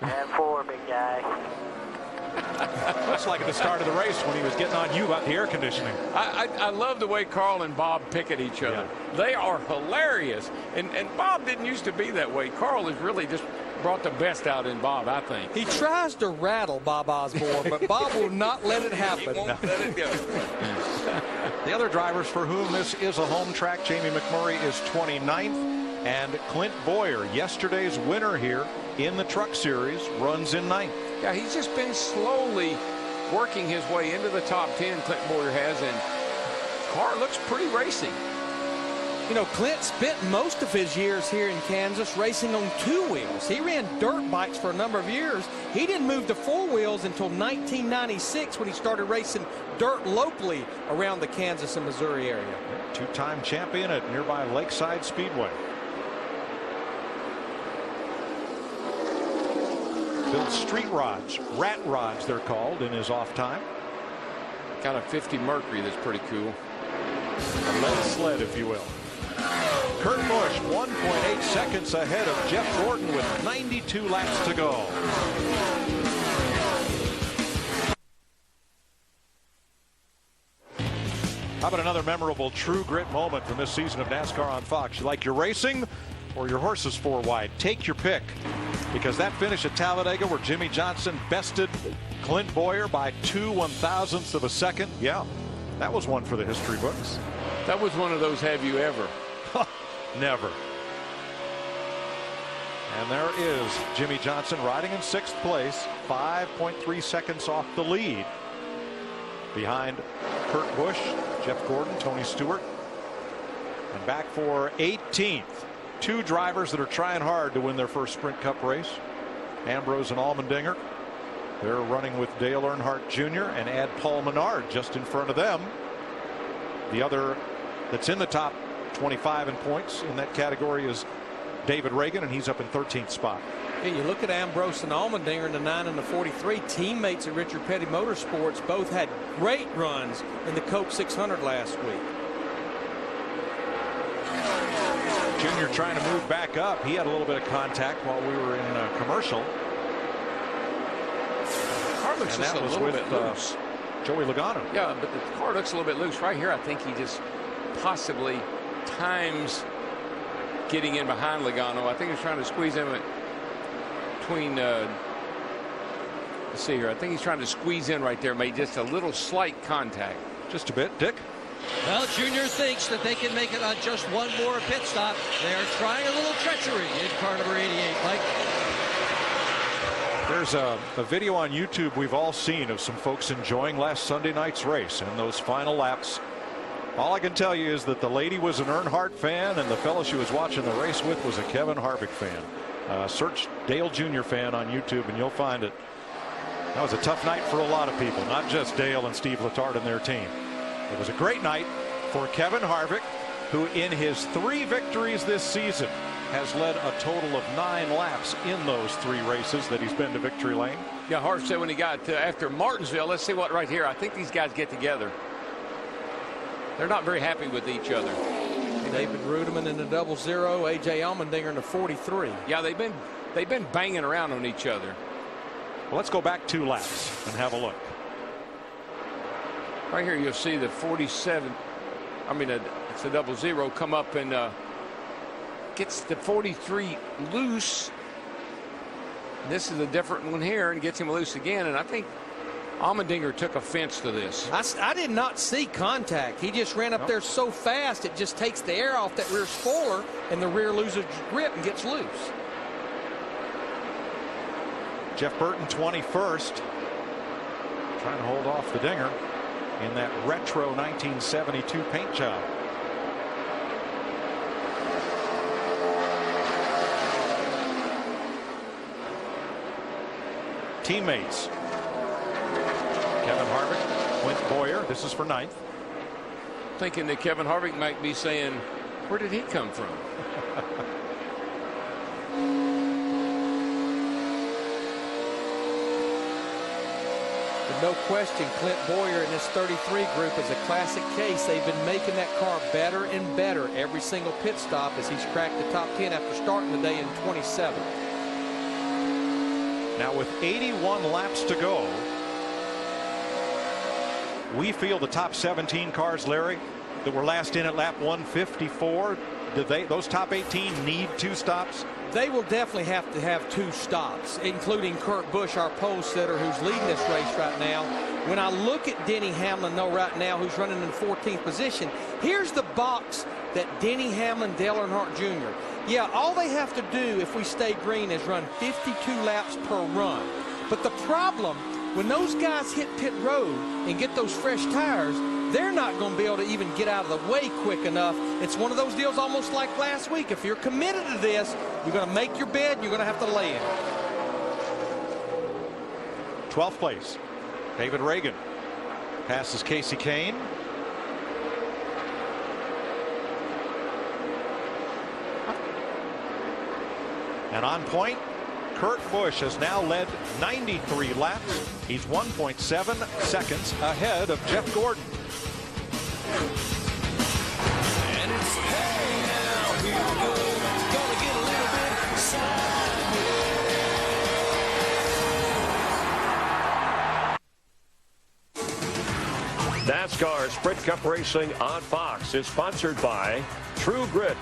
[SPEAKER 10] And 4, big guy.
[SPEAKER 13] Looks like at the start of the race when he was getting on you about the air conditioning.
[SPEAKER 5] I love the way Carl and Bob pick at each other. Yeah. They are hilarious. And Bob didn't used to be that way. Carl has really just brought the best out in Bob, I think.
[SPEAKER 12] He tries to rattle Bob Osborne, but Bob will not let it happen.
[SPEAKER 5] He won't let it go.
[SPEAKER 13] The other drivers for whom this is a home track, Jamie McMurray is 29th. And Clint Bowyer, yesterday's winner here in the Truck Series, runs in 9th.
[SPEAKER 5] Yeah, he's just been slowly working his way into the top 10, Clint Bowyer has, and car looks pretty racing.
[SPEAKER 12] You know, Clint spent most of his years here in Kansas racing on 2 wheels. He ran dirt bikes for a number of years. He didn't move to 4 wheels until 1996 when he started racing dirt locally around the Kansas and Missouri area.
[SPEAKER 13] 2-time champion at nearby Lakeside Speedway. Built street rods, rat rods they're called, in his off time.
[SPEAKER 5] Got a 50 Mercury that's pretty cool.
[SPEAKER 13] A lead sled, if you will. Kurt Busch 1.8 seconds ahead of Jeff Gordon with 92 laps to go. How about another memorable True Grit moment from this season of NASCAR on Fox? You like your racing or your horses 4 wide? Take your pick. Because that finish at Talladega where Jimmy Johnson bested Clint Bowyer by 2 1/1000ths of a second. Yeah, that was one for the history books.
[SPEAKER 5] That was one of those have you ever.
[SPEAKER 13] Never. And there is Jimmy Johnson riding in 6th place, 5.3 seconds off the lead. Behind Kurt Busch, Jeff Gordon, Tony Stewart. And back for 18th. 2 drivers that are trying hard to win their first Sprint Cup race. Ambrose and Allmendinger. They're running with Dale Earnhardt Jr. and add Paul Menard just in front of them. The other that's in the top 25 in points in that category is David Reagan, and he's up in 13th spot.
[SPEAKER 24] And you look at Ambrose and Allmendinger in the 9 and the 43. Teammates at Richard Petty Motorsports both had great runs in the Coke 600 last week.
[SPEAKER 13] Junior trying to move back up. He had a little bit of contact while we were in a commercial.
[SPEAKER 5] The car looks just a little bit loose.
[SPEAKER 13] Joey Logano.
[SPEAKER 5] Yeah, but the car looks a little bit loose. Right here, I think he just possibly times getting in behind Logano. I think he's trying to squeeze him between, let's see here. I think he's trying to squeeze in right there, made just a little slight contact.
[SPEAKER 13] Just a bit, Dick.
[SPEAKER 24] Well, Junior thinks that they can make it on just one more pit stop. They are trying a little treachery in car number 88, Mike.
[SPEAKER 13] There's a video on YouTube we've all seen of some folks enjoying last Sunday night's race and those final laps. All I can tell you is that the lady was an Earnhardt fan, and the fellow she was watching the race with was a Kevin Harvick fan. Search Dale Jr. fan on YouTube, and you'll find it. That was a tough night for a lot of people, not just Dale and Steve Letarte and their team. It was a great night for Kevin Harvick, who in his 3 victories this season has led a total of 9 laps in those 3 races that he's been to victory lane.
[SPEAKER 5] Yeah, Harv said when he got after Martinsville, let's see what right here. I think these guys get together. They're not very happy with each other.
[SPEAKER 24] David Ruderman in the 00, A.J. Allmendinger in the 43.
[SPEAKER 5] Yeah, they've been banging around on each other.
[SPEAKER 13] Well, let's go back 2 laps and have a look.
[SPEAKER 5] Right here, you'll see the 47. I mean, it's a 00 come up and gets the 43 loose. And this is a different one here and gets him loose again. And I think Allmendinger took offense to this.
[SPEAKER 24] I did not see contact. He just ran up there so fast it just takes the air off that rear spoiler and the rear loses grip and gets loose.
[SPEAKER 13] Jeff Burton 21st, trying to hold off the dinger in that retro 1972 paint job. Teammates Kevin Harvick, Clint Bowyer. This is for 9th.
[SPEAKER 5] Thinking that Kevin Harvick might be saying, where did he come from?
[SPEAKER 24] No question, Clint Bowyer in this 33 group is a classic case. They've been making that car better and better every single pit stop as he's cracked the top 10 after starting the day in 27.
[SPEAKER 13] Now with 81 laps to go, we feel the top 17 cars, Larry, that were last in at lap 154, those top 18 need 2 stops?
[SPEAKER 24] They will definitely have to have 2 stops, including Kurt Busch, our pole sitter, who's leading this race right now. When I look at Denny Hamlin, though, right now, who's running in 14th position, here's the box that Denny Hamlin, Dale Earnhardt Jr. Yeah, all they have to do if we stay green is run 52 laps per run. But the problem, when those guys hit pit road and get those fresh tires, they're not going to be able to even get out of the way quick enough. It's one of those deals almost like last week. If you're committed to this, you're going to make your bed, you're going to have to lay in.
[SPEAKER 13] 12th place, David Reagan passes Casey Kane. And on point, Kurt Busch has now led 93 laps. He's 1.7 seconds ahead of Jeff Gordon.
[SPEAKER 3] And it's hey now, here we go. Gonna get a little bit excited.
[SPEAKER 4] NASCAR Sprint Cup Racing on Fox is sponsored by True Grit.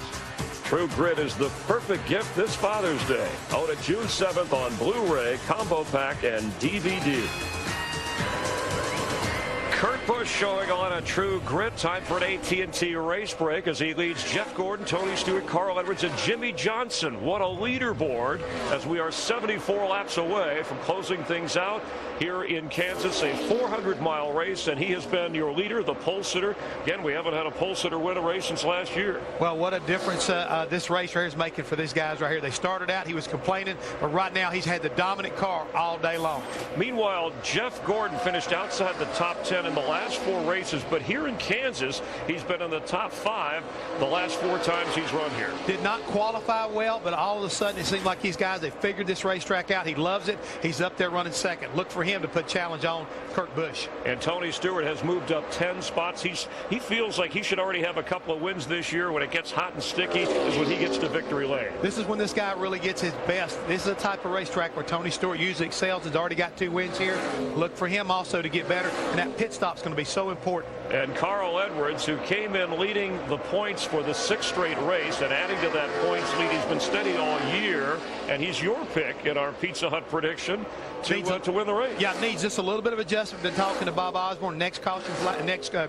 [SPEAKER 4] True Grit is the perfect gift this Father's Day. Out at June 7th on Blu-ray, Combo Pack, and DVD. Kurt Busch showing on a True Grit. Time for an AT&T race break as he leads Jeff Gordon, Tony Stewart, Carl Edwards, and Jimmy Johnson. What a leaderboard as we are 74 laps away from closing things out here in Kansas. A 400-mile race, and he has been your leader, the pole sitter. Again, we haven't had a pole sitter win a race since last year.
[SPEAKER 6] Well, what a difference this race right here is making for these guys right here. They started out, he was complaining, but right now he's had the dominant car all day long.
[SPEAKER 4] Meanwhile, Jeff Gordon finished outside the top 10 in the last last 4 races, but here in Kansas, he's been in the top 5 the last 4 times he's run here.
[SPEAKER 6] Did not qualify well, but all of a sudden it seems like these guys, they figured this racetrack out. He loves it. He's up there running second. Look for him to put challenge on Kurt Busch.
[SPEAKER 4] And Tony Stewart has moved up 10 spots. He feels like he should already have a couple of wins this year. When it gets hot and sticky is when he gets to victory lane.
[SPEAKER 6] This is when this guy really gets his best. This is a type of racetrack where Tony Stewart usually excels. He's already got 2 wins here. Look for him also to get better, and that pit stop's going to be so important.
[SPEAKER 4] And Carl Edwards, who came in leading the points for the 6th straight race, and adding to that points lead, he's been steady all year, and he's your pick in our Pizza Hut prediction to win the race.
[SPEAKER 6] Yeah, needs just a little bit of adjustment. Been talking to Bob Osborne. Next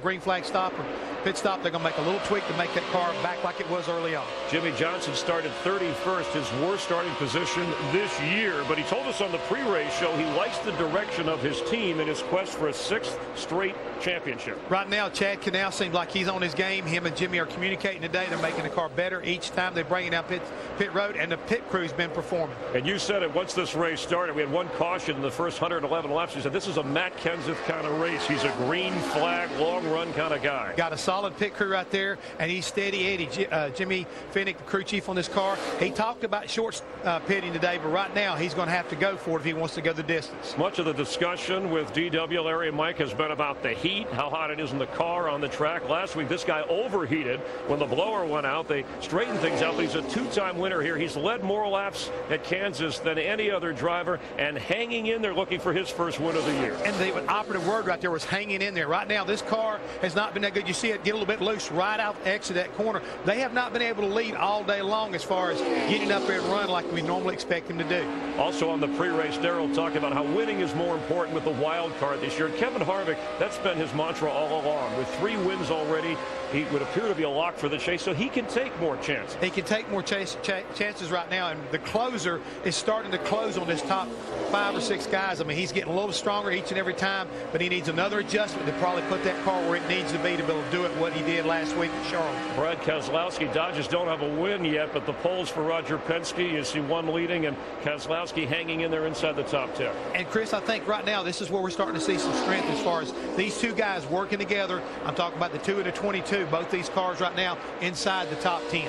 [SPEAKER 6] green flag stop or pit stop, they're going to make a little tweak to make that car back like it was early on.
[SPEAKER 4] Jimmy Johnson started 31st, his worst starting position this year, but he told us on the pre-race show he likes the direction of his team in his quest for a 6th straight championship.
[SPEAKER 6] Right now, Chad Canal seems like he's on his game. Him and Jimmy are communicating today. They're making the car better each time they bring it down pit road, and the pit crew's been performing.
[SPEAKER 4] And you said it once this race started. We had 1 caution in the first 111 laps. You said this is a Matt Kenseth kind of race. He's a green flag, long run kind of guy.
[SPEAKER 6] Got a solid pit crew right there, and he's steady Eddie. Jimmy Finnick, the crew chief on this car, he talked about short pitting today, but right now he's going to have to go for it if he wants to go the distance.
[SPEAKER 4] Much of the discussion with DW Larry and Mike has been about the heat, how hot it is in the car on the track. Last week, this guy overheated when the blower went out. They straightened things out, but he's a 2-time winner here. He's led more laps at Kansas than any other driver, and hanging in there looking for his first win of the year.
[SPEAKER 6] And the operative word right there was hanging in there. Right now, this car has not been that good. You see it get a little bit loose right out the exit of that corner. They have not been able to lead all day long as far as getting up there and run like we normally expect him to do.
[SPEAKER 4] Also on the pre-race, Darrell talking about how winning is more important with the wild card this year. Kevin Harvick, that's been his mantra all along. With 3 wins already, he would appear to be a lock for the chase, so he can take more chances.
[SPEAKER 6] He can take more chances right now, and the closer is starting to close on this top 5 or 6 guys. I mean, he's getting a little stronger each and every time, but he needs another adjustment to probably put that car where it needs to be able to do it what he did last week at Charlotte.
[SPEAKER 4] Brad Keselowski, Dodgers don't have a win yet, but the polls for Roger Penske, you see 1 leading and Keselowski hanging in there inside the top 10.
[SPEAKER 6] And Chris, I think right now this is where we're starting to see some strength as far as these 2 guys working together. I'm talking about the 2 and the 22. Both these cars right now inside the top 10.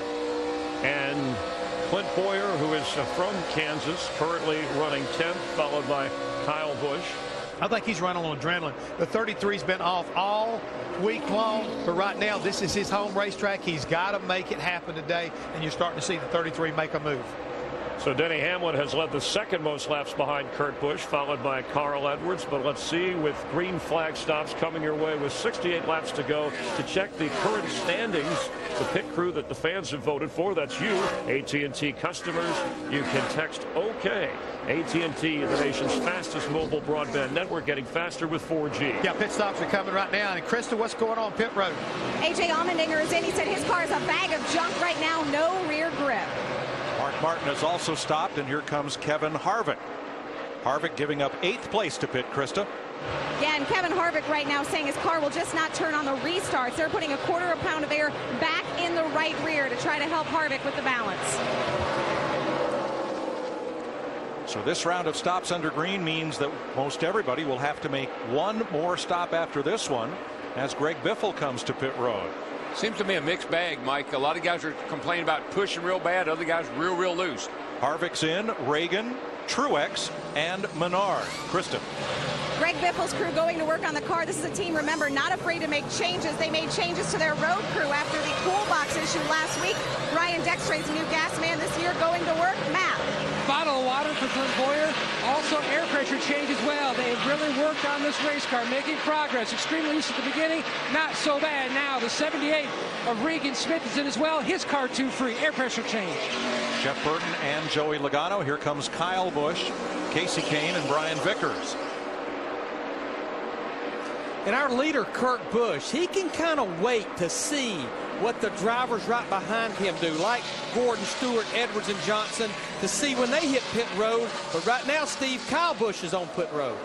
[SPEAKER 4] And Clint Bowyer, who is from Kansas, currently running 10th, followed by Kyle Busch.
[SPEAKER 6] I think he's running on adrenaline. The 33's been off all week long, but right now this is his home racetrack. He's got to make it happen today, and you're starting to see the 33 make a move.
[SPEAKER 4] So Denny Hamlin has led the 2nd most laps behind Kurt Busch, followed by Carl Edwards. But let's see, with green flag stops coming your way with 68 laps to go, to check the current standings, the pit crew that the fans have voted for. That's you, AT&T customers. You can text OK. AT&T, the nation's fastest mobile broadband network, getting faster with 4G.
[SPEAKER 6] Yeah, pit stops are coming right now. And Krista, what's going on pit road?
[SPEAKER 23] AJ Allmendinger is in. He said his car is a bag of junk right now, no rear grip.
[SPEAKER 13] Mark Martin has also stopped, and here comes Kevin Harvick. Harvick giving up 8th place to pit, Krista.
[SPEAKER 23] Yeah, and Kevin Harvick right now saying his car will just not turn on the restarts. They're putting a 1/4 pound of air back in the right rear to try to help Harvick with the balance.
[SPEAKER 13] So this round of stops under green means that most everybody will have to make 1 more stop after this one as Greg Biffle comes to pit road.
[SPEAKER 5] Seems to be a mixed bag, Mike. A lot of guys are complaining about pushing real bad. Other guys real loose.
[SPEAKER 13] Harvick's in, Reagan, Truex, and Menard. Kristen.
[SPEAKER 23] Greg Biffle's crew going to work on the car. This is a team, remember, not afraid to make changes. They made changes to their road crew after the cool box issue last week. Ryan Dextray's new gas man this year going to work. Matt.
[SPEAKER 7] Bottle of water for Clint Bowyer. Also air pressure change as well. They've really worked on this race car, making progress. Extremely loose at the beginning, not so bad now. The 78 of Regan Smith is in as well. His car 2 free. Air pressure change.
[SPEAKER 13] Jeff Burton and Joey Logano. Here comes Kyle Busch, Casey Kane, and Brian Vickers.
[SPEAKER 12] And our leader, Kurt Busch, he can kind of wait to see what the drivers right behind him do, like Gordon, Stewart, Edwards, and Johnson, to see when they hit pit road. But right now, Steve, Kyle Busch is on pit road.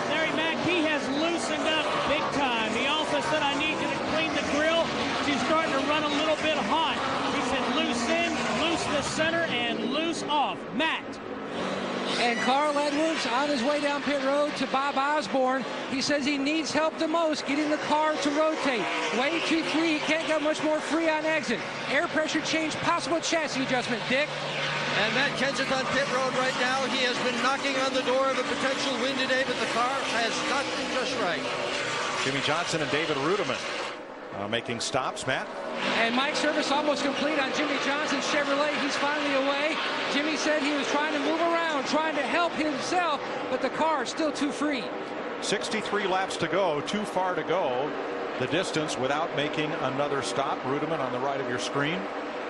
[SPEAKER 22] Larry Mack, he has loosened up big time. He also said, I need you to clean the grill. She's starting to run a little bit hot. He said, loose in, loose the center, and loose off. Matt.
[SPEAKER 7] And Carl Edwards on his way down pit road to Bob Osborne. He says he needs help the most getting the car to rotate. Way too free. He can't get much more free on exit. Air pressure change, possible chassis adjustment. Dick?
[SPEAKER 24] And Matt Kenseth on pit road right now. He has been knocking on the door of a potential win today, but the car has not been just right.
[SPEAKER 13] Jimmy Johnson and David Rudiman making stops. Matt?
[SPEAKER 7] And Mike service almost complete on Jimmy Johnson's Chevrolet. He's finally away. Jimmy said he was trying to move around, trying to help himself, but the car is still too free.
[SPEAKER 13] 63 laps to go, too far to go the distance without making another stop. Rudiman on the right of your screen,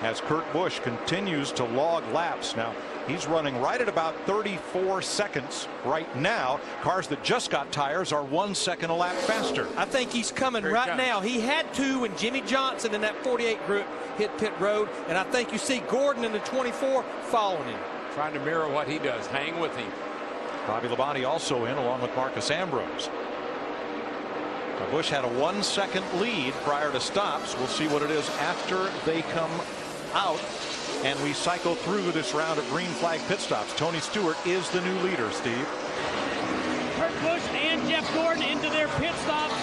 [SPEAKER 13] as Kurt Busch continues to log laps. Now he's running right at about 34 seconds right now. Cars that just got tires are 1 second a lap faster.
[SPEAKER 12] I think he's coming right now. He had to when Jimmy Johnson in that 48 group hit pit road, and I think you see Gordon in the 24 following him.
[SPEAKER 5] Trying to mirror what he does. Hang with him.
[SPEAKER 13] Bobby Labonte also in along with Marcus Ambrose. Now Busch had a 1 second lead prior to stops. We'll see what it is after they come out and we cycle through this round of green flag pit stops. Tony Stewart is the new leader, Steve.
[SPEAKER 22] Kurt Busch and Jeff Gordon into their pit stops.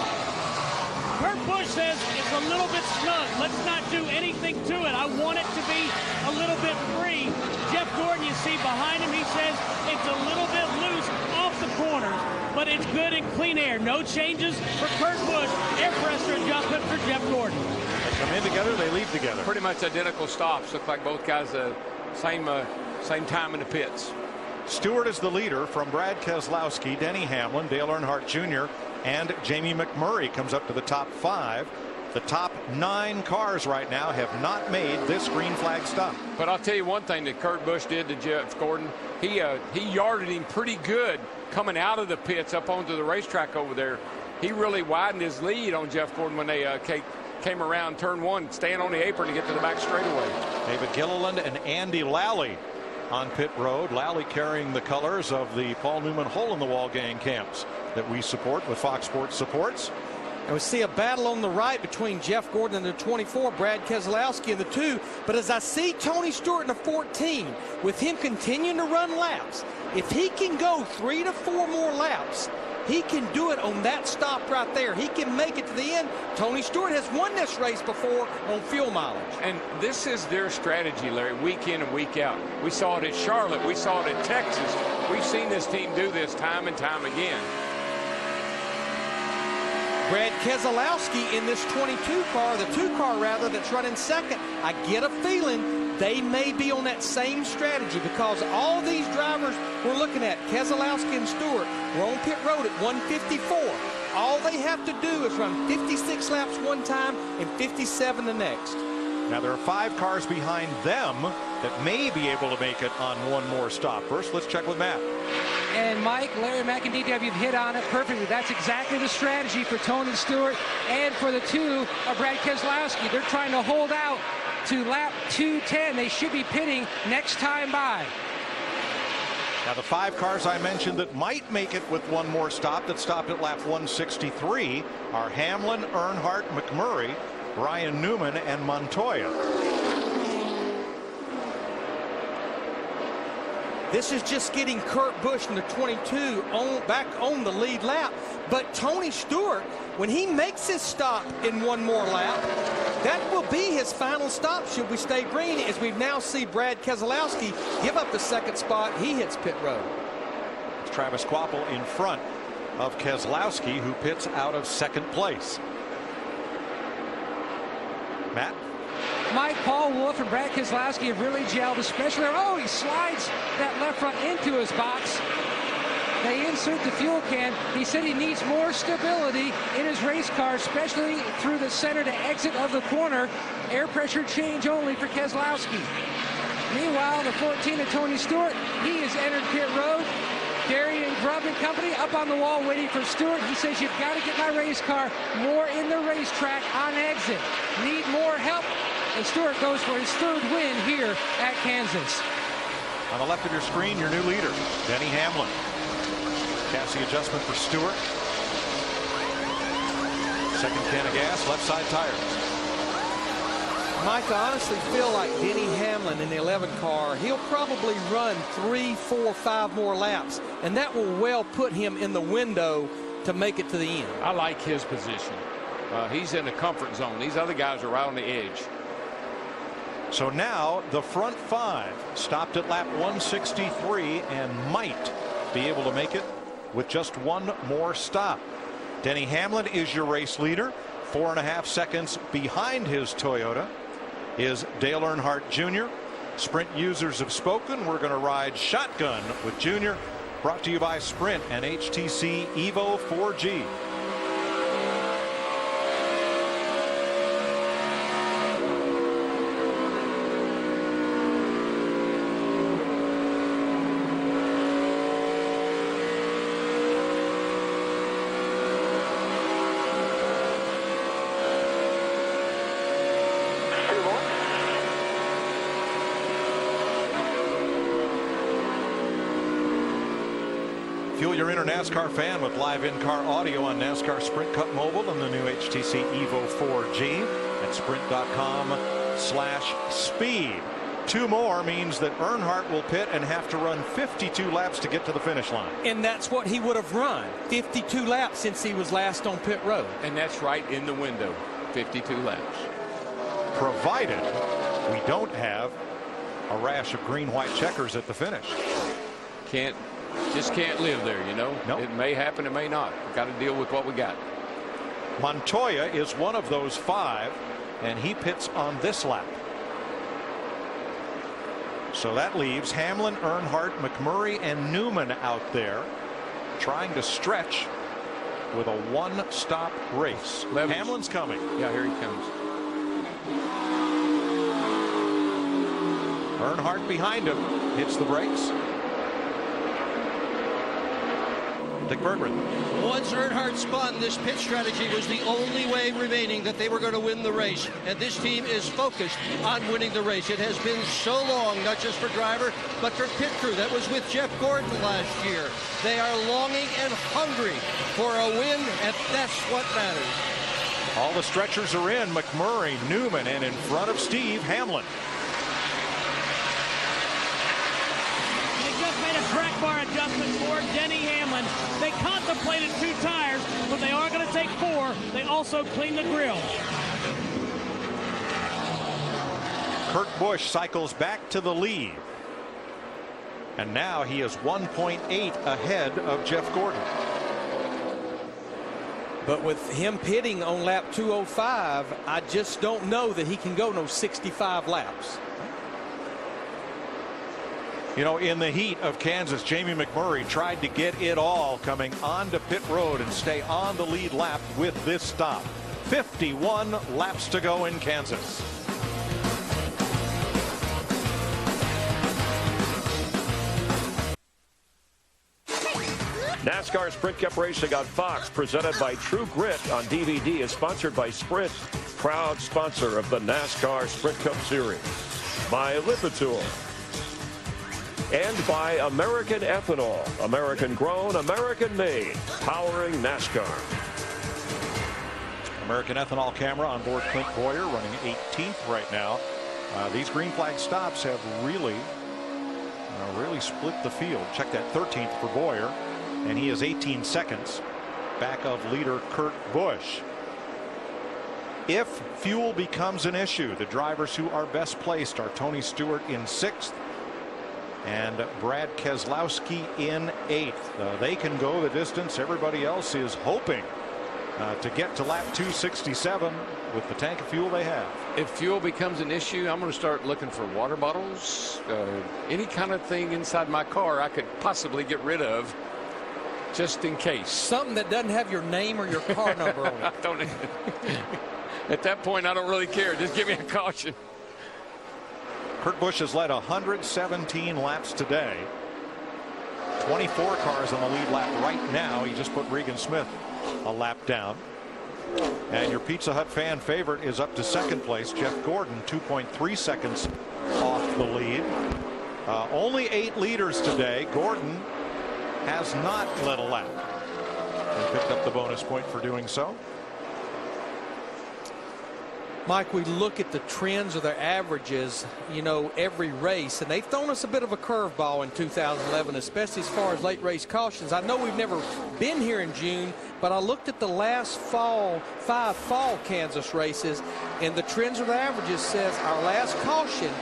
[SPEAKER 22] Kurt Busch says it's a little bit snug. Let's not do anything to it. I want it to be a little bit free. Jeff Gordon, you see behind him, he says it's a little bit loose off the corners, but it's good in clean air. No changes for Kurt Busch. Air pressure adjustment for Jeff Gordon.
[SPEAKER 13] They come in together, they leave together.
[SPEAKER 5] Pretty much identical stops. Look like both guys same time in the pits.
[SPEAKER 13] Stewart is the leader from Brad Keselowski, Denny Hamlin, Dale Earnhardt Jr., and Jamie McMurray comes up to the top 5. The top 9 cars right now have not made this green flag stop.
[SPEAKER 5] But I'll tell you one thing that Kurt Busch did to Jeff Gordon. He yarded him pretty good coming out of the pits up onto the racetrack over there. He really widened his lead on Jeff Gordon when they came around turn 1, staying on the apron to get to the back straightaway.
[SPEAKER 13] David Gilliland and Andy Lally on pit road. Lally carrying the colors of the Paul Newman Hole in the Wall gang camps that we support with Fox Sports Supports.
[SPEAKER 12] And we see a battle on the right between Jeff Gordon and the 24, Brad Keselowski in the 2. But as I see Tony Stewart in the 14, with him continuing to run laps, if he can go 3 to 4 more laps, he can do it on that stop right there. He can make it to the end. Tony Stewart has won this race before on fuel mileage.
[SPEAKER 5] And this is their strategy, Larry, week in and week out. We saw it at Charlotte. We saw it at Texas. We've seen this team do this time and time again.
[SPEAKER 12] Brad Keselowski in this 22 car, the 2 car rather, that's running second. I get a feeling they may be on that same strategy because all these drivers we're looking at, Keselowski and Stewart, were on pit road at 154. All they have to do is run 56 laps one time and 57 the next.
[SPEAKER 13] Now there are 5 cars behind them that may be able to make it on one more stop. First, let's check with Matt.
[SPEAKER 7] And Mike, Larry, Mac, and DW, you've hit on it perfectly. That's exactly the strategy for Tony Stewart and for the 2 of Brad Keselowski. They're trying to hold out to lap 210. They should be pitting next time by.
[SPEAKER 13] Now the 5 cars I mentioned that might make it with one more stop, that stopped at lap 163, are Hamlin, Earnhardt, McMurray, Ryan Newman, and Montoya.
[SPEAKER 12] This is just getting Kurt Busch in the 22 back on the lead lap. But Tony Stewart, when he makes his stop in one more lap, that will be his final stop should we stay green, as we now see Brad Keselowski give up the second spot. He hits pit road.
[SPEAKER 13] It's Travis Kvapil in front of Keselowski, who pits out of second place. Matt?
[SPEAKER 7] Mike, Paul Wolf, and Brad Keselowski have really gelled, especially. Oh, he slides that left front into his box. They insert the fuel can. He said he needs more stability in his race car, especially through the center to exit of the corner. Air pressure change only for Keselowski. Meanwhile, the 14 of Tony Stewart, he has entered pit road. Darian Grubb and company up on the wall waiting for Stewart. He says, you've got to get my race car more in the racetrack on exit. Need more help. And Stewart goes for his 3rd win here at Kansas.
[SPEAKER 13] On the left of your screen, your new leader, Denny Hamlin. Chassis adjustment for Stewart. Second can of gas, left side tires.
[SPEAKER 12] Mike, I honestly feel like Denny Hamlin in the 11 car, he'll probably run 3, 4, 5 more laps, and that will well put him in the window to make it to the end.
[SPEAKER 5] I like his position. He's in the comfort zone. These other guys are right on the edge.
[SPEAKER 13] So now the front 5 stopped at lap 163 and might be able to make it with just one more stop. Denny Hamlin is your race leader. 4.5 seconds behind his Toyota is Dale Earnhardt Jr. Sprint users have spoken. We're going to ride shotgun with Jr. Brought to you by Sprint and HTC Evo 4G. Fuel your inner NASCAR fan with live in-car audio on NASCAR Sprint Cup Mobile and the new HTC Evo 4G at sprint.com/speed. 2 more means that Earnhardt will pit and have to run 52 laps to get to the finish line.
[SPEAKER 12] And that's what he would have run, 52 laps since he was last on pit road.
[SPEAKER 5] And that's right in the window, 52 laps.
[SPEAKER 13] Provided we don't have a rash of green-white checkers at the finish.
[SPEAKER 5] Just can't live there, you know.
[SPEAKER 13] Nope.
[SPEAKER 5] It may happen, it may not. We've got to deal with what we got.
[SPEAKER 13] Montoya is one of those 5, and he pits on this lap. So that leaves Hamlin, Earnhardt, McMurray, and Newman out there trying to stretch with a one-stop race. Hamlin's coming.
[SPEAKER 5] Yeah, here he comes.
[SPEAKER 13] Earnhardt behind him hits the brakes. Dick Berggren.
[SPEAKER 24] Once Earnhardt spun, this pit strategy was the only way remaining that they were going to win the race. And this team is focused on winning the race. It has been so long, not just for driver, but for pit crew. That was with Jeff Gordon last year. They are longing and hungry for a win, and that's what matters.
[SPEAKER 13] All the stretchers are in. McMurray, Newman, and in front of Steve, Hamlin.
[SPEAKER 22] Track bar adjustment for Denny Hamlin. They contemplated 2 tires, but they are going to take 4. They also clean the grill.
[SPEAKER 13] Kurt Busch cycles back to the lead. And now he is 1.8 ahead of Jeff Gordon.
[SPEAKER 12] But with him pitting on lap 205, I just don't know that he can go no 65 laps.
[SPEAKER 13] You know, in the heat of Kansas, Jamie McMurray tried to get it all coming onto pit road and stay on the lead lap with this stop. 51 laps to go in Kansas.
[SPEAKER 4] NASCAR Sprint Cup Racing on Fox, presented by True Grit on DVD, is sponsored by Sprint, proud sponsor of the NASCAR Sprint Cup Series. By Lipitor. And by American Ethanol, American grown, American made, powering NASCAR.
[SPEAKER 13] American Ethanol camera on board Clint Bowyer, running 18th right now. These green flag stops have really split the field. Check that, 13th for Bowyer, and he is 18 seconds back of leader Kurt Busch. If fuel becomes an issue, the drivers who are best placed are Tony Stewart in 6th. And Brad Keselowski in 8th. They can go the distance. Everybody else is hoping to get to lap 267 with the tank of fuel they have.
[SPEAKER 5] If fuel becomes an issue, I'm going to start looking for water bottles, any kind of thing inside my car I could possibly get rid of just in case.
[SPEAKER 12] Something that doesn't have your name or your car number on it.
[SPEAKER 5] At that point, I don't really care. Just give me a caution.
[SPEAKER 13] Kurt Busch has led 117 laps today. 24 cars on the lead lap right now. He just put Regan Smith a lap down. And your Pizza Hut fan favorite is up to 2nd place. Jeff Gordon, 2.3 seconds off the lead. Only 8 leaders today. Gordon has not led a lap and picked up the bonus point for doing so.
[SPEAKER 12] Mike, we look at the trends of their averages, you know, every race, and they've thrown us a bit of a curveball in 2011, especially as far as late race cautions. I know we've never been here in June, but I looked at the last 5 fall Kansas races, and the trends of the averages says our last caution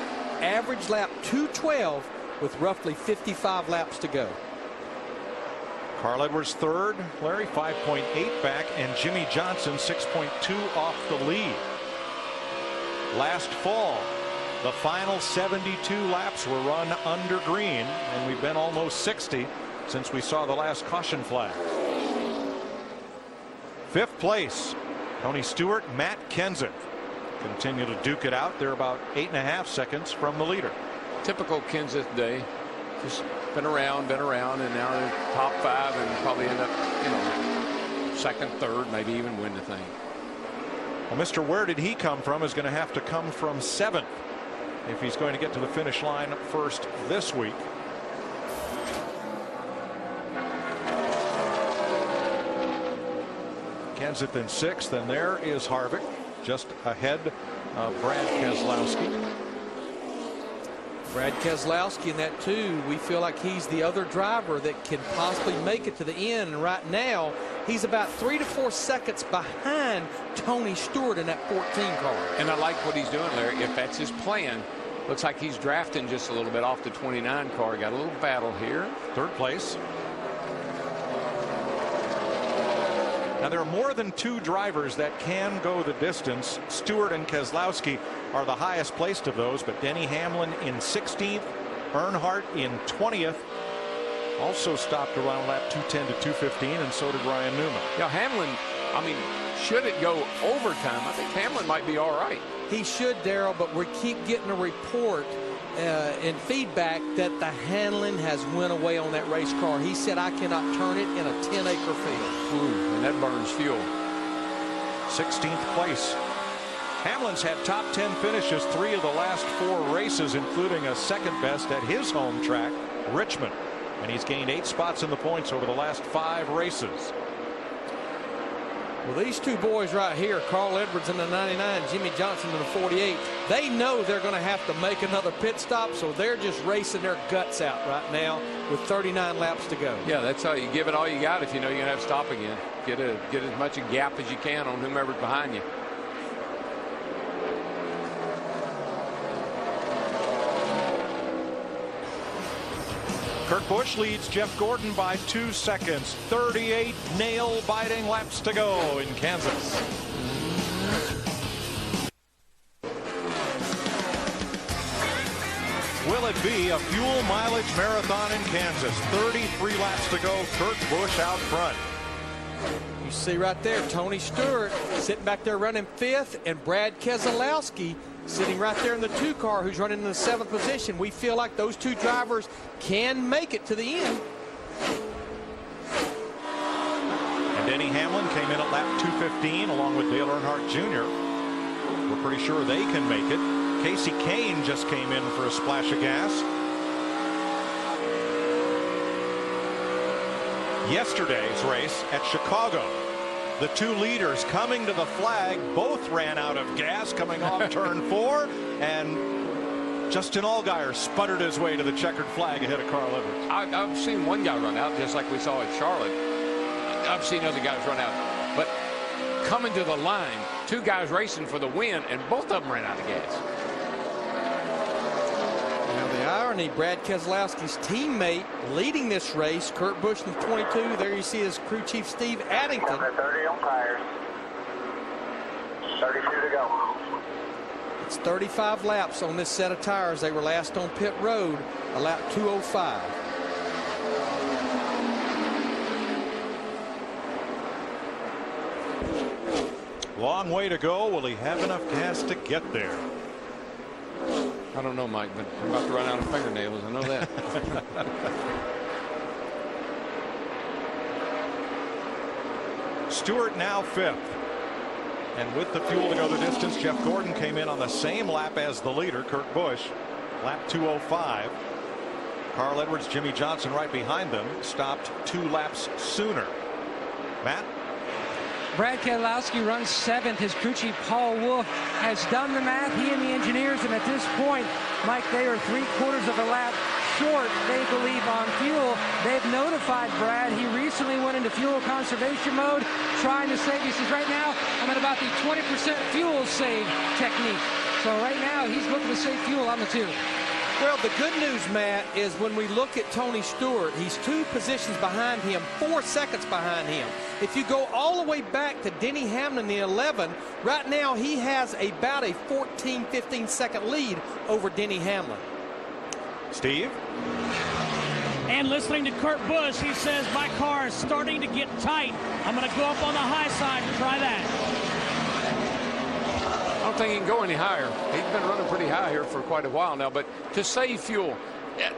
[SPEAKER 12] average lap 212 with roughly 55 laps to go.
[SPEAKER 13] Carl Edwards third, Larry 5.8 back, and Jimmy Johnson 6.2 off the lead. Last fall, the final 72 laps were run under green, and we've been almost 60 since we saw the last caution flag. Fifth place, Tony Stewart, Matt Kenseth continue to duke it out. They're about 8.5 seconds from the leader.
[SPEAKER 5] Typical Kenseth day. Just been around, and now they're top 5 and probably end up, you know, second, third, maybe even win the thing.
[SPEAKER 13] Well, Mr. Where Did He Come From is going to have to come from 7th if he's going to get to the finish line first this week. Kenseth in 6th, and there is Harvick just ahead of Brad Keselowski.
[SPEAKER 12] Brad Keselowski in that 2, we feel like he's the other driver that can possibly make it to the end. And right now, he's about 3 to 4 seconds behind Tony Stewart in that 14 car.
[SPEAKER 5] And I like what he's doing, Larry. If that's his plan, looks like he's drafting just a little bit off the 29 car. Got a little battle here.
[SPEAKER 13] Third place. Now, there are more than 2 drivers that can go the distance. Stewart and Keselowski are the highest placed of those, but Denny Hamlin in 16th, Earnhardt in 20th, also stopped around lap 210 to 215, and so did Ryan Newman.
[SPEAKER 5] Yeah, Hamlin, I mean, should it go overtime, I think Hamlin might be all right.
[SPEAKER 12] He should, Darrell, but we keep getting a report and feedback that the handling has went away on that race car. He said, I cannot turn it in a 10-acre field.
[SPEAKER 5] Ooh, and that burns fuel.
[SPEAKER 13] 16th place. Hamlin's had top 10 finishes 3 of the last 4 races, including a second best at his home track, Richmond. And he's gained 8 spots in the points over the last 5 races.
[SPEAKER 12] Well, these 2 boys right here, Carl Edwards in the 99, Jimmy Johnson in the 48, they know they're going to have to make another pit stop, so they're just racing their guts out right now with 39 laps to go.
[SPEAKER 5] Yeah, that's how you give it all you got if you know you're going to have to stop again. Get as much a gap as you can on whomever's behind you.
[SPEAKER 13] Kurt Busch leads Jeff Gordon by 2 seconds. 38 nail-biting laps to go in Kansas. Will it be a fuel mileage marathon in Kansas? 33 laps to go. Kurt Busch out front.
[SPEAKER 12] You see right there, Tony Stewart sitting back there running 5th, and Brad Keselowski sitting right there in the 2 car who's running in the 7th position. We feel like those 2 drivers can make it to the end.
[SPEAKER 13] And Denny Hamlin came in at lap 215 along with Dale Earnhardt Jr. We're pretty sure they can make it. Casey Kane just came in for a splash of gas. Yesterday's race at Chicago, the 2 leaders coming to the flag both ran out of gas coming off turn 4, and Justin Allgaier sputtered his way to the checkered flag ahead of Carl Edwards.
[SPEAKER 5] I've seen one guy run out just like we saw at Charlotte. I've seen other guys run out, but coming to the line, 2 guys racing for the win, and both of them ran out of gas.
[SPEAKER 12] Now the irony, Brad Keselowski's teammate leading this race, Kurt Busch in the 22. There you see his crew chief Steve Addington.
[SPEAKER 10] 30 on tires. 32 to go.
[SPEAKER 12] It's 35 laps on this set of tires. They were last on pit road, a lap 205.
[SPEAKER 13] Long way to go. Will he have enough gas to get there?
[SPEAKER 5] I don't know, Mike, but I'm about to run out of fingernails. I know that.
[SPEAKER 13] Stewart now 5th. And with the fuel to go the distance, Jeff Gordon came in on the same lap as the leader, Kurt Busch, lap 205. Carl Edwards, Jimmy Johnson right behind them, stopped 2 laps sooner. Matt?
[SPEAKER 7] Brad Keselowski runs 7th. His crew chief, Paul Wolf, has done the math. He and the engineers, and at this point, Mike, they are 3/4 of a lap short, they believe, on fuel. They've notified Brad. He recently went into fuel conservation mode, trying to save. He says, right now, I'm at about the 20% fuel save technique. So right now, he's looking to save fuel on the 2.
[SPEAKER 24] Well, the good news, Matt, is when we look at Tony Stewart, he's 2 positions behind him, 4 seconds behind him. If you go all the way back to Denny Hamlin, the 11, right now he has about a 14, 15-second lead over Denny Hamlin.
[SPEAKER 13] Steve?
[SPEAKER 22] And listening to Kurt Busch, he says, my car is starting to get tight. I'm going to go up on the high side and try that.
[SPEAKER 5] I don't think he can go any higher. He's been running pretty high here for quite a while now, but to save fuel,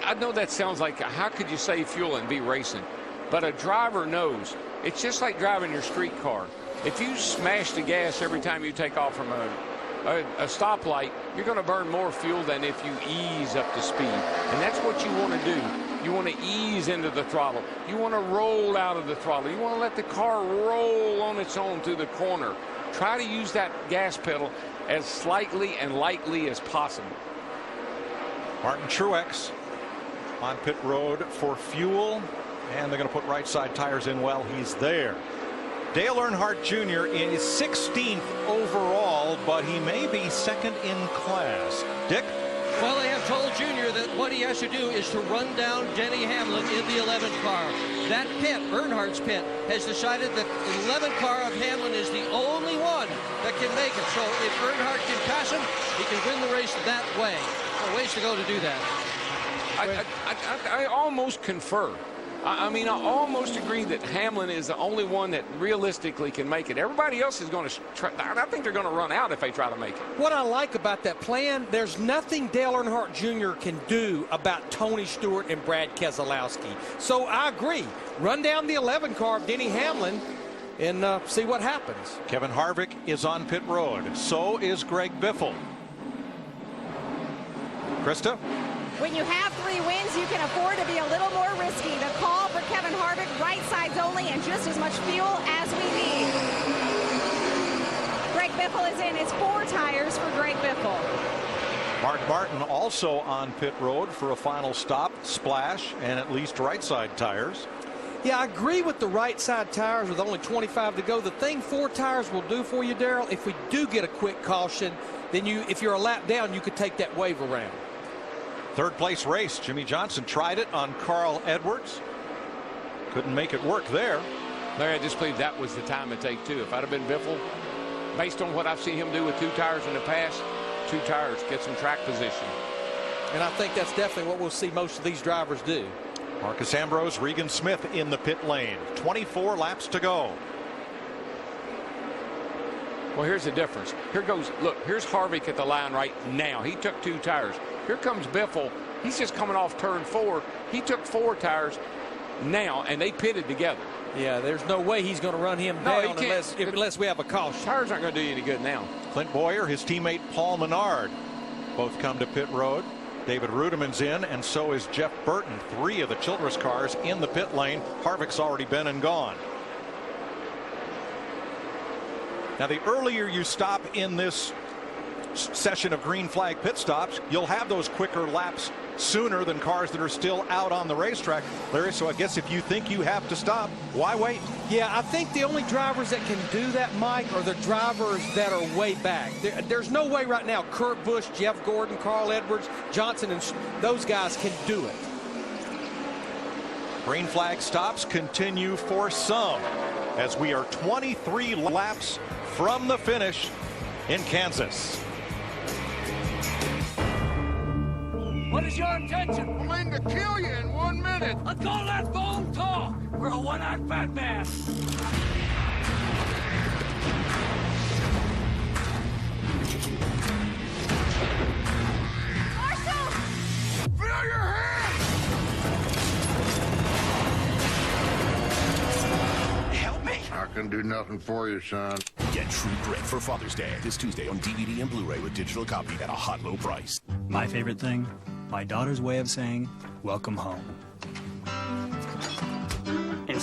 [SPEAKER 5] I know that sounds like, how could you save fuel and be racing? But a driver knows. It's just like driving your street car. If you smash the gas every time you take off from a stoplight, you're going to burn more fuel than if you ease up to speed. And that's what you want to do. You want to ease into the throttle. You want to roll out of the throttle. You want to let the car roll on its own through the corner. Try to use that gas pedal as slightly and lightly as possible.
[SPEAKER 13] Martin Truex on pit road for fuel, and they're going to put right side tires in while he's there. Dale Earnhardt Jr. is 16th overall, but he may be second in class. Dick?
[SPEAKER 24] Well, they have told Junior that what he has to do is to run down Denny Hamlin in the 11 car. That pit, Earnhardt's pit, has decided that the 11 car of Hamlin is the only one that can make it. So if Earnhardt can pass him, he can win the race that way. A ways to go to do that.
[SPEAKER 5] I almost confer. I mean, I almost agree that Hamlin is the only one that realistically can make it. Everybody else is going to try. I think they're going to run out if they try to make it.
[SPEAKER 24] What I like about that plan, there's nothing Dale Earnhardt Jr. can do about Tony Stewart and Brad Keselowski. So I agree. Run down the 11 car of Denny Hamlin and see what happens.
[SPEAKER 13] Kevin Harvick is on pit road. So is Greg Biffle. Krista?
[SPEAKER 23] When you have 3 wins, you can afford to be a little more risky. The call for Kevin Harvick, right sides only, and just as much fuel as we need. Greg Biffle is in. It's 4 tires for Greg Biffle.
[SPEAKER 13] Mark Martin also on pit road for a final stop, splash, and at least right side tires.
[SPEAKER 24] Yeah, I agree with the right side tires with only 25 to go. The thing 4 tires will do for you, Darrell, if we do get a quick caution, then if you're a lap down, you could take that wave around.
[SPEAKER 13] Third place race. Jimmy Johnson tried it on Carl Edwards. Couldn't make it work there.
[SPEAKER 5] Larry, I just believe that was the time to take 2. If I'd have been Biffle, based on what I've seen him do with 2 tires in the past, 2 tires, get some track position.
[SPEAKER 24] And I think that's definitely what we'll see most of these drivers do.
[SPEAKER 13] Marcus Ambrose, Regan Smith in the pit lane. 24 laps to go.
[SPEAKER 5] Well, here's the difference. Here goes, look, here's Harvick at the line right now. He took 2 tires. Here comes Biffle. He's just coming off turn 4. He took 4 tires now, and they pitted together.
[SPEAKER 24] Yeah, there's no way he's going to run him down unless we have a caution.
[SPEAKER 5] Tires aren't going to do you any good now.
[SPEAKER 13] Clint Boyer, his teammate Paul Menard, both come to pit road. David Rudemann's in, and so is Jeff Burton. 3 of the Childress cars in the pit lane. Harvick's already been and gone. Now, the earlier you stop in this session of green flag pit stops, you'll have those quicker laps sooner than cars that are still out on the racetrack. Larry, so I guess if you think you have to stop, why wait?
[SPEAKER 24] Yeah, I think the only drivers that can do that, Mike, are the drivers that are way back. There's no way right now Kurt Busch, Jeff Gordon, Carl Edwards, Johnson, and those guys can do it.
[SPEAKER 13] Green flag stops continue for some as we are 23 laps from the finish in Kansas.
[SPEAKER 3] What is your intention?
[SPEAKER 2] I mean to kill you in 1 minute.
[SPEAKER 3] Let's go, let's bone talk. We're a one-eyed fat man.
[SPEAKER 2] Marshall! Feel your hand!
[SPEAKER 3] Help me.
[SPEAKER 11] I can do nothing for you, son.
[SPEAKER 14] Get True Grit for Father's Day this Tuesday on DVD and Blu-ray with digital copy at a hot low price.
[SPEAKER 15] My favorite thing? My daughter's way of saying, welcome home.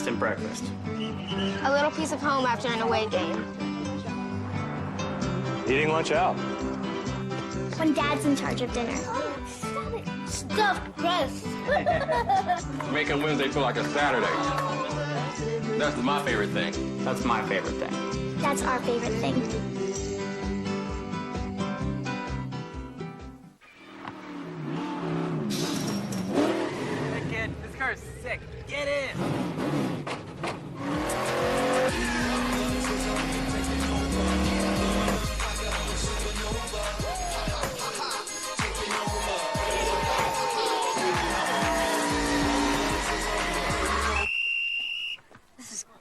[SPEAKER 15] instant breakfast?
[SPEAKER 16] A little piece of home after an away game.
[SPEAKER 15] Eating lunch out.
[SPEAKER 16] When Dad's in charge of dinner. Stop it. Stuffed crust.
[SPEAKER 17] Making Wednesday feel like a Saturday. That's my favorite thing.
[SPEAKER 15] That's my favorite thing.
[SPEAKER 16] That's our favorite thing.
[SPEAKER 19] Hey kid, this car is sick. Get in.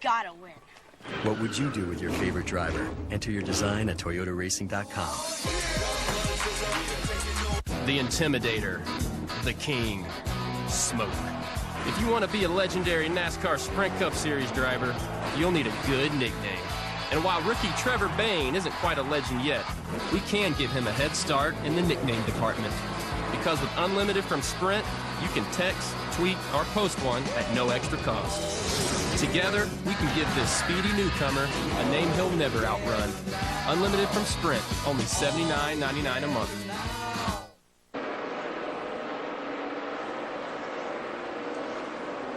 [SPEAKER 25] Gotta win.
[SPEAKER 26] What would you do with your favorite driver? Enter your design at ToyotaRacing.com.
[SPEAKER 27] The Intimidator, the King, Smoke. If you want to be a legendary NASCAR Sprint Cup Series driver, you'll need a good nickname. And while rookie Trevor Bayne isn't quite a legend yet, we can give him a head start in the nickname department. Because with Unlimited from Sprint, you can text, tweet, or post one at no extra cost. Together, we can give this speedy newcomer a name he'll never outrun. Unlimited from Sprint, only $79.99 a month.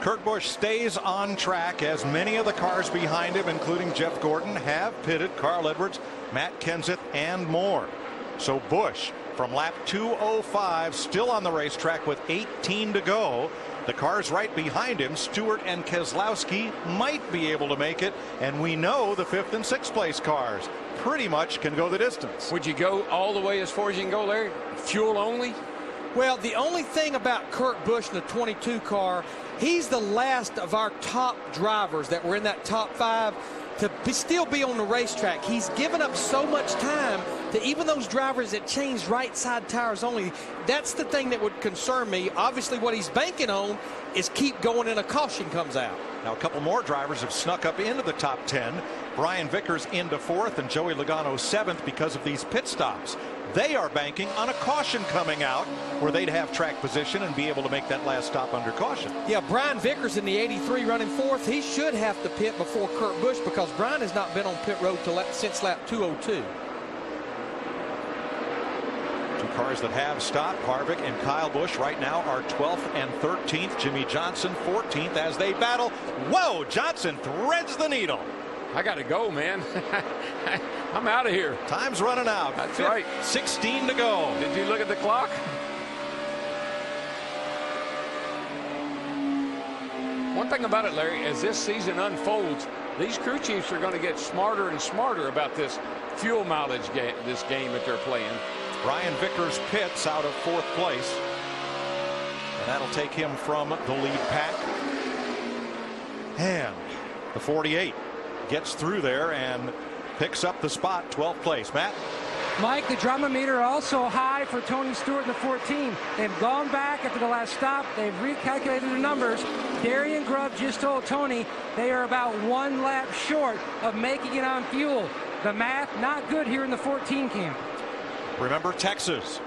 [SPEAKER 13] Kurt Busch stays on track as many of the cars behind him, including Jeff Gordon, have pitted. Carl Edwards, Matt Kenseth, and more. So Busch from lap 205 still on the racetrack with 18 to go. The cars right behind him, Stewart and Keselowski, might be able to make it, and we know the 5th and 6th place cars pretty much can go the distance.
[SPEAKER 5] Would you go all the way as far as you can go, Larry? Fuel only?
[SPEAKER 12] Well, the only thing about Kurt Busch in the 22 car, he's the last of our top drivers that were in that top 5 to still be on the racetrack. He's given up so much time to even those drivers that changed right side tires only. That's the thing that would concern me. Obviously, what he's banking on is keep going and a caution comes out.
[SPEAKER 13] Now, a couple more drivers have snuck up into the top 10. Brian Vickers into 4th and Joey Logano 7th because of these pit stops. They are banking on a caution coming out where they'd have track position and be able to make that last stop under caution.
[SPEAKER 12] Yeah, Brian Vickers in the 83 running 4th. He should have to pit before Kurt Busch because Brian has not been on pit road since lap 202.
[SPEAKER 13] Two cars that have stopped, Harvick and Kyle Busch right now are 12th and 13th. Jimmy Johnson 14th as they battle. Whoa, Johnson threads the needle.
[SPEAKER 5] I got to go, man. I'm out of here.
[SPEAKER 13] Time's running out.
[SPEAKER 5] That's right.
[SPEAKER 13] 16 to go.
[SPEAKER 5] Did you look at the clock? One thing about it, Larry, as this season unfolds, these crew chiefs are going to get smarter and smarter about this fuel mileage game, this game that they're playing.
[SPEAKER 13] Brian Vickers pits out of 4th place. And that'll take him from the lead pack. And the 48 gets through there and picks up the spot, 12th place. Matt?
[SPEAKER 7] Mike, the drama meter also high for Tony Stewart in the 14. They've gone back after the last stop. They've recalculated the numbers. Darian Grubb just told Tony they are about 1 lap short of making it on fuel. The math not good here in the 14 camp.
[SPEAKER 13] Remember Texas.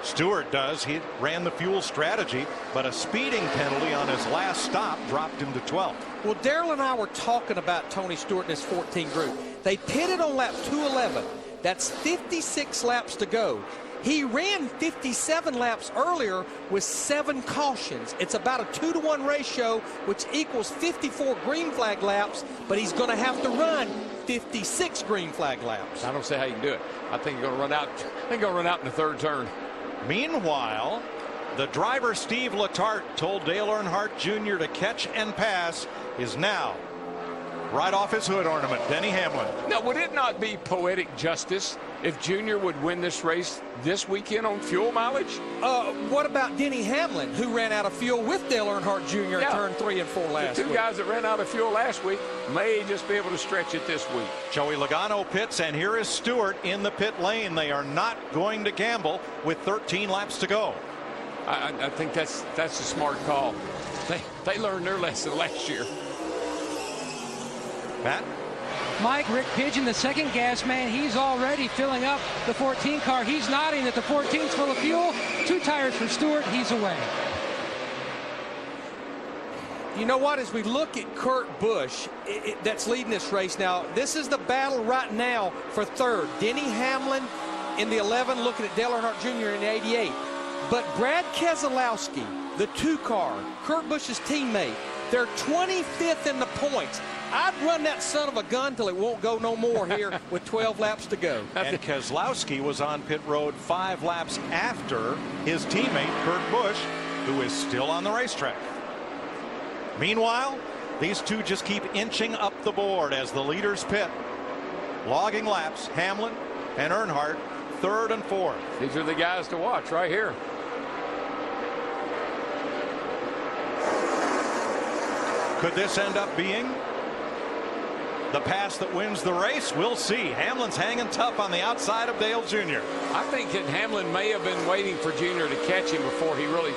[SPEAKER 13] Stewart does. He ran the fuel strategy, but a speeding penalty on his last stop dropped him to 12th.
[SPEAKER 12] Well, Daryl and I were talking about Tony Stewart in his 14 group. They pitted on lap 211. That's 56 laps to go. He ran 57 laps earlier with 7 cautions. It's about a 2-to-1 ratio, which equals 54 green flag laps, but he's going to have to run 56 green flag laps.
[SPEAKER 5] I don't see how you can do it. I think you're going to run out. I think you're going to run out in the 3rd turn.
[SPEAKER 13] Meanwhile, the driver Steve Letarte told Dale Earnhardt Jr. to catch and pass is now right off his hood ornament, Denny Hamlin.
[SPEAKER 5] Now, would it not be poetic justice if Junior would win this race this weekend on fuel mileage?
[SPEAKER 12] What about Denny Hamlin, who ran out of fuel with Dale Earnhardt Jr. in turn 3 and 4 last week?
[SPEAKER 5] The 2 guys that ran out of fuel last week may just be able to stretch it this week.
[SPEAKER 13] Joey Logano pits, and here is Stewart in the pit lane. They are not going to gamble with 13 laps to go.
[SPEAKER 5] I think that's a smart call. They learned their lesson last year.
[SPEAKER 13] Matt?
[SPEAKER 7] Mike, Rick Pigeon, the second gas man, he's already filling up the 14 car. He's nodding that the 14's full of fuel. 2 tires for Stewart. He's away.
[SPEAKER 12] You know what? As we look at Kurt Busch, that's leading this race now, this is the battle right now for third. Denny Hamlin in the 11, looking at Dale Earnhardt Jr. in the 88. But Brad Keselowski, the 2-car, Kurt Busch's teammate, they're 25th in the points. I'd run that son of a gun till it won't go no more here with 12 laps to go.
[SPEAKER 13] And Keselowski was on pit road 5 laps after his teammate, Kurt Busch, who is still on the racetrack. Meanwhile, these two just keep inching up the board as the leaders pit. Logging laps, Hamlin and Earnhardt, 3rd and 4th.
[SPEAKER 5] These are the guys to watch right here.
[SPEAKER 13] Could this end up being the pass that wins the race? We'll see. Hamlin's hanging tough on the outside of Dale Jr.
[SPEAKER 5] I think that Hamlin may have been waiting for Jr. to catch him before he really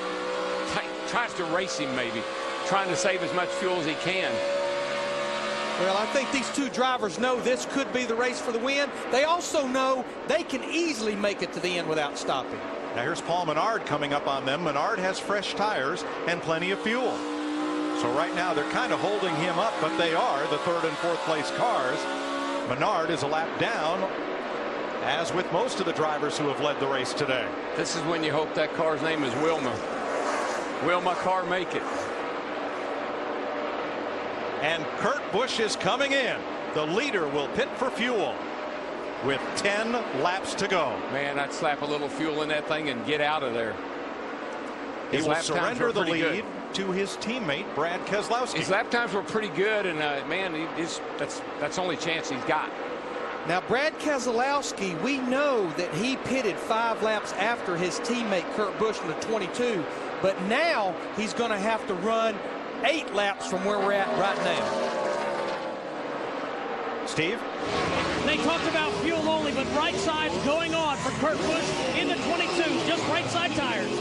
[SPEAKER 5] tries to race him, maybe trying to save as much fuel as he can.
[SPEAKER 12] Well, I think these two drivers know this could be the race for the win. They also know they can easily make it to the end without stopping.
[SPEAKER 13] Now here's Paul Menard coming up on them. Menard has fresh tires and plenty of fuel. So right now they're kind of holding him up, but they are the 3rd and 4th place cars. Menard is a lap down, as with most of the drivers who have led the race today.
[SPEAKER 5] This is when you hope that car's name is Wilma. Will my car make it?
[SPEAKER 13] And Kurt Busch is coming in. The leader will pit for fuel with 10 laps to go.
[SPEAKER 5] Man, I'd slap a little fuel in that thing and get out of there.
[SPEAKER 13] He will surrender the lead to his teammate Brad Keselowski.
[SPEAKER 5] His lap times were pretty good, and man, that's the only chance he's got.
[SPEAKER 12] Now Brad Keselowski, we know that he pitted 5 laps after his teammate Kurt Busch in the 22, but now he's going to have to run 8 laps from where we're at right now.
[SPEAKER 13] Steve?
[SPEAKER 22] They talked about fuel only, but right side's going on for Kurt Busch in the 22, just right side tires.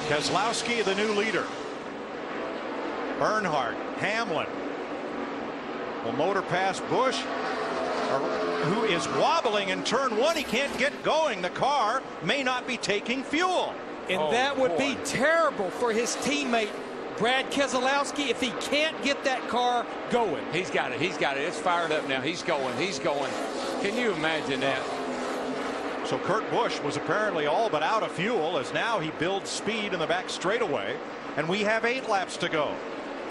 [SPEAKER 13] Keselowski, the new leader. Earnhardt, Hamlin will motor past Busch, who is wobbling in turn 1. He can't get going. The car may not be taking fuel.
[SPEAKER 12] And that would be terrible for his teammate Brad Keselowski if he can't get that car going.
[SPEAKER 5] He's got it. He's got it. It's fired up now. He's going. He's going. Can you imagine that?
[SPEAKER 13] So Kurt Busch was apparently all but out of fuel, as now he builds speed in the back straightaway, and we have 8 laps to go.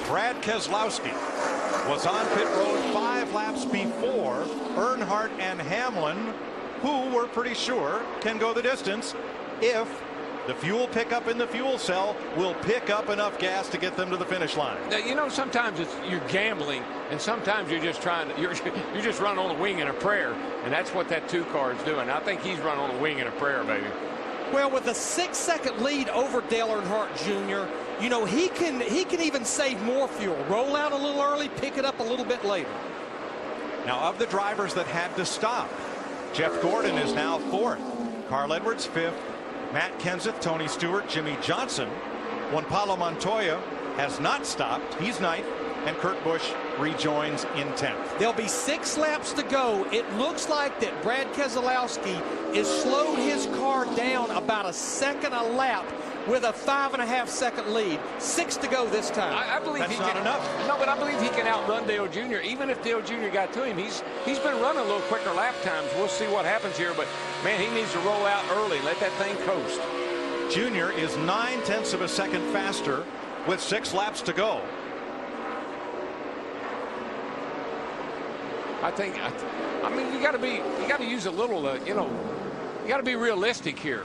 [SPEAKER 13] Brad Keselowski was on pit road 5 laps before Earnhardt and Hamlin, who we're pretty sure can go the distance if the fuel pickup in the fuel cell will pick up enough gas to get them to the finish line.
[SPEAKER 5] Now, you know, sometimes you're gambling, and sometimes you're just you're just running on a wing and a prayer, and that's what that 2-car is doing. I think he's running on a wing and a prayer, baby.
[SPEAKER 12] Well, with a 6-second lead over Dale Earnhardt Jr., you know, he can even save more fuel. Roll out a little early, pick it up a little bit later.
[SPEAKER 13] Now, of the drivers that had to stop, Jeff Gordon is now 4th. Carl Edwards 5th. Matt Kenseth, Tony Stewart, Jimmy Johnson. Juan Pablo Montoya has not stopped. He's 9th. And Kurt Busch rejoins in 10th.
[SPEAKER 12] There'll be 6 laps to go. It looks like that Brad Keselowski has slowed his car down about a second a lap with a 5.5-second lead. 6 to go this time.
[SPEAKER 5] I believe
[SPEAKER 13] that's not enough.
[SPEAKER 5] No, but I believe he can outrun Dale Jr. Even if Dale Jr. got to him, he's been running a little quicker lap times. We'll see what happens here, but man, he needs to roll out early. Let that thing coast.
[SPEAKER 13] Jr. is 0.9 of a second faster with 6 laps to go.
[SPEAKER 5] I mean, you got to use a little, you got to be realistic here.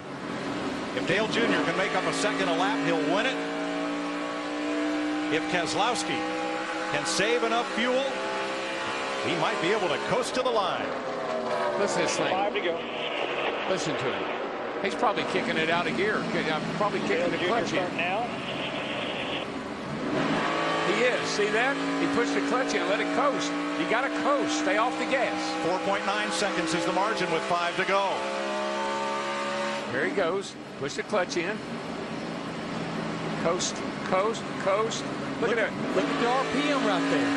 [SPEAKER 13] If Dale Jr. can make up a second a lap, he'll win it. If Keselowski can save enough fuel, he might be able to coast to the line.
[SPEAKER 5] Listen to this thing.
[SPEAKER 10] 5 to go.
[SPEAKER 5] Listen to him. He's probably kicking it out of gear. Probably kicking the clutch in.
[SPEAKER 10] Now.
[SPEAKER 5] He is. See that? He pushed the clutch in and let it coast. You got to coast. Stay off the gas.
[SPEAKER 13] 4.9 seconds is the margin with 5 to go.
[SPEAKER 5] There he goes. Push the clutch in. Coast, coast, coast. Look at that.
[SPEAKER 12] Look at the RPM right there.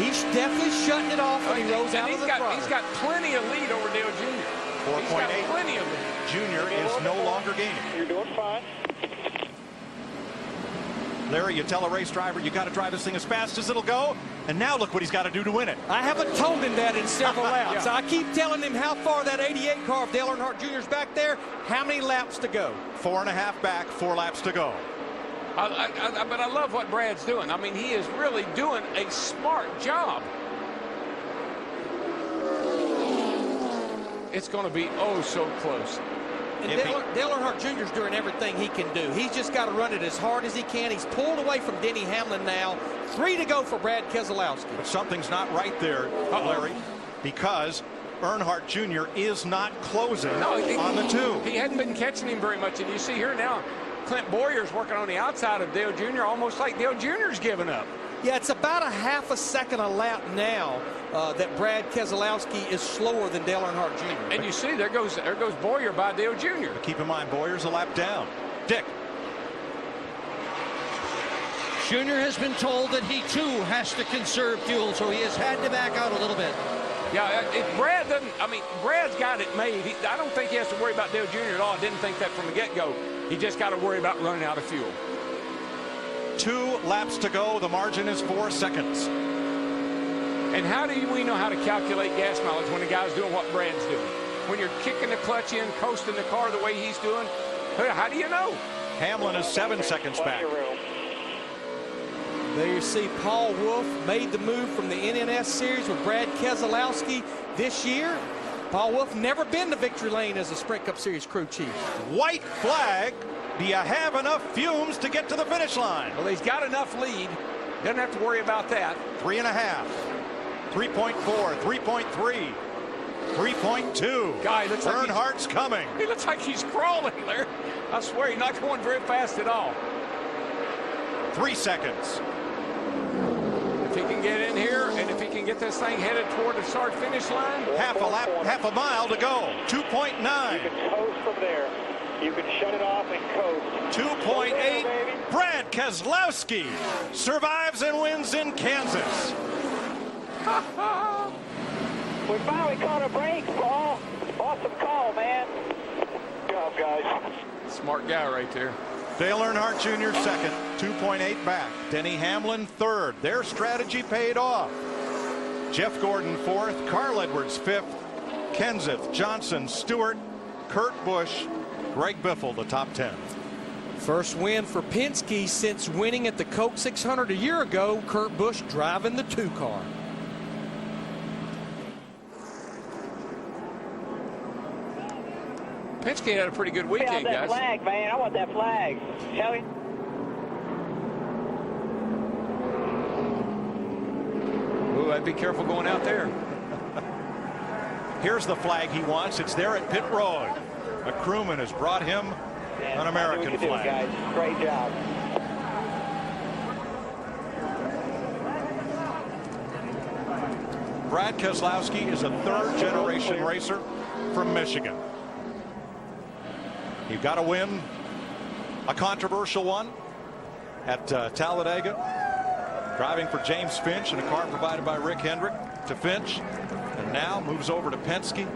[SPEAKER 12] He's definitely shutting it off when he rolls out of the front.
[SPEAKER 5] He's got plenty of lead over Dale Jr.
[SPEAKER 13] 4.8.
[SPEAKER 5] Plenty of lead.
[SPEAKER 13] Jr. is no longer gaining.
[SPEAKER 10] You're doing fine.
[SPEAKER 13] Larry, you tell a race driver you got to drive this thing as fast as it'll go, and now look what he's got to do to win it.
[SPEAKER 24] I haven't told him that in several laps.
[SPEAKER 13] Yeah.
[SPEAKER 24] I keep telling him how far that 88 car of Dale Earnhardt Jr. is back there, how many laps to go.
[SPEAKER 13] 4.5 back, 4 laps to go.
[SPEAKER 5] But I love what Brad's doing. I mean, he is really doing a smart job. It's going to be oh so close.
[SPEAKER 24] And Dale Earnhardt Jr. is doing everything he can do. He's just got to run it as hard as he can. He's pulled away from Denny Hamlin now. 3 to go for Brad Keselowski.
[SPEAKER 13] But something's not right there, Larry, because Earnhardt Jr. is not closing on the 2.
[SPEAKER 5] He hadn't been catching him very much. And you see here now, Clint Bowyer's working on the outside of Dale Jr., almost like Dale Jr.'s giving up.
[SPEAKER 24] Yeah, it's about a half a second a lap now that Brad Keselowski is slower than Dale Earnhardt Jr.
[SPEAKER 5] And you see, there goes Bowyer by Dale Jr.
[SPEAKER 13] But keep in mind, Bowyer's a lap down. Dick.
[SPEAKER 24] Jr. has been told that he, too, has to conserve fuel, so he has had to back out a little bit.
[SPEAKER 5] Yeah, if Brad doesn't, I mean, Brad's got it made. I don't think he has to worry about Dale Jr. at all. I didn't think that from the get-go. He just got to worry about running out of fuel.
[SPEAKER 13] 2 laps to go. The margin is 4 seconds.
[SPEAKER 5] And how do we know how to calculate gas mileage when the guy's doing what Brad's doing? When you're kicking the clutch in, coasting the car the way he's doing, how do you know?
[SPEAKER 13] Hamlin is 7 seconds back.
[SPEAKER 24] There you see Paul Wolfe made the move from the NNS Series with Brad Keselowski this year. Paul Wolfe never been to victory lane as a Sprint Cup Series crew chief.
[SPEAKER 13] White flag. Do you have enough fumes to get to the finish line?
[SPEAKER 5] Well, he's got enough lead. Doesn't have to worry about that.
[SPEAKER 13] 3.5, 3.4, 3.3, 3.2.
[SPEAKER 5] Guy looks like
[SPEAKER 13] Earnhardt's coming.
[SPEAKER 5] He looks like he's crawling there. I swear, he's not going very fast at all.
[SPEAKER 13] 3 seconds.
[SPEAKER 5] If he can get in here, and if he can get this thing headed toward the start-finish line.
[SPEAKER 13] Half a lap, half a mile to go. 2.9.
[SPEAKER 10] You can coast from there. You can shut it off and coast.
[SPEAKER 13] 2.8. Brad Keselowski survives and wins in Kansas.
[SPEAKER 10] We finally caught a break, Paul. Awesome call, man. Good job, guys.
[SPEAKER 5] Smart guy right there.
[SPEAKER 13] Dale Earnhardt Jr. second, 2.8 back. Denny Hamlin third. Their strategy paid off. Jeff Gordon fourth. Carl Edwards fifth. Kenseth, Johnson, Stewart, Kurt Busch, Greg Biffle, the top 10.
[SPEAKER 24] First win for Penske since winning at the Coke 600 a year ago. Kurt Busch driving the 2 car.
[SPEAKER 5] Penske had a pretty good weekend,
[SPEAKER 10] guys. Flag, man. I want that flag. Shall we?
[SPEAKER 5] Ooh, I'd be careful going out there.
[SPEAKER 13] Here's the flag he wants. It's there at pit road. A crewman has brought him an American flag.
[SPEAKER 10] Guys. Great job.
[SPEAKER 13] Brad Keselowski is a third-generation racer from Michigan. You've got to win a controversial one at Talladega, driving for James Finch in a car provided by Rick Hendrick to Finch, and now moves over to Penske,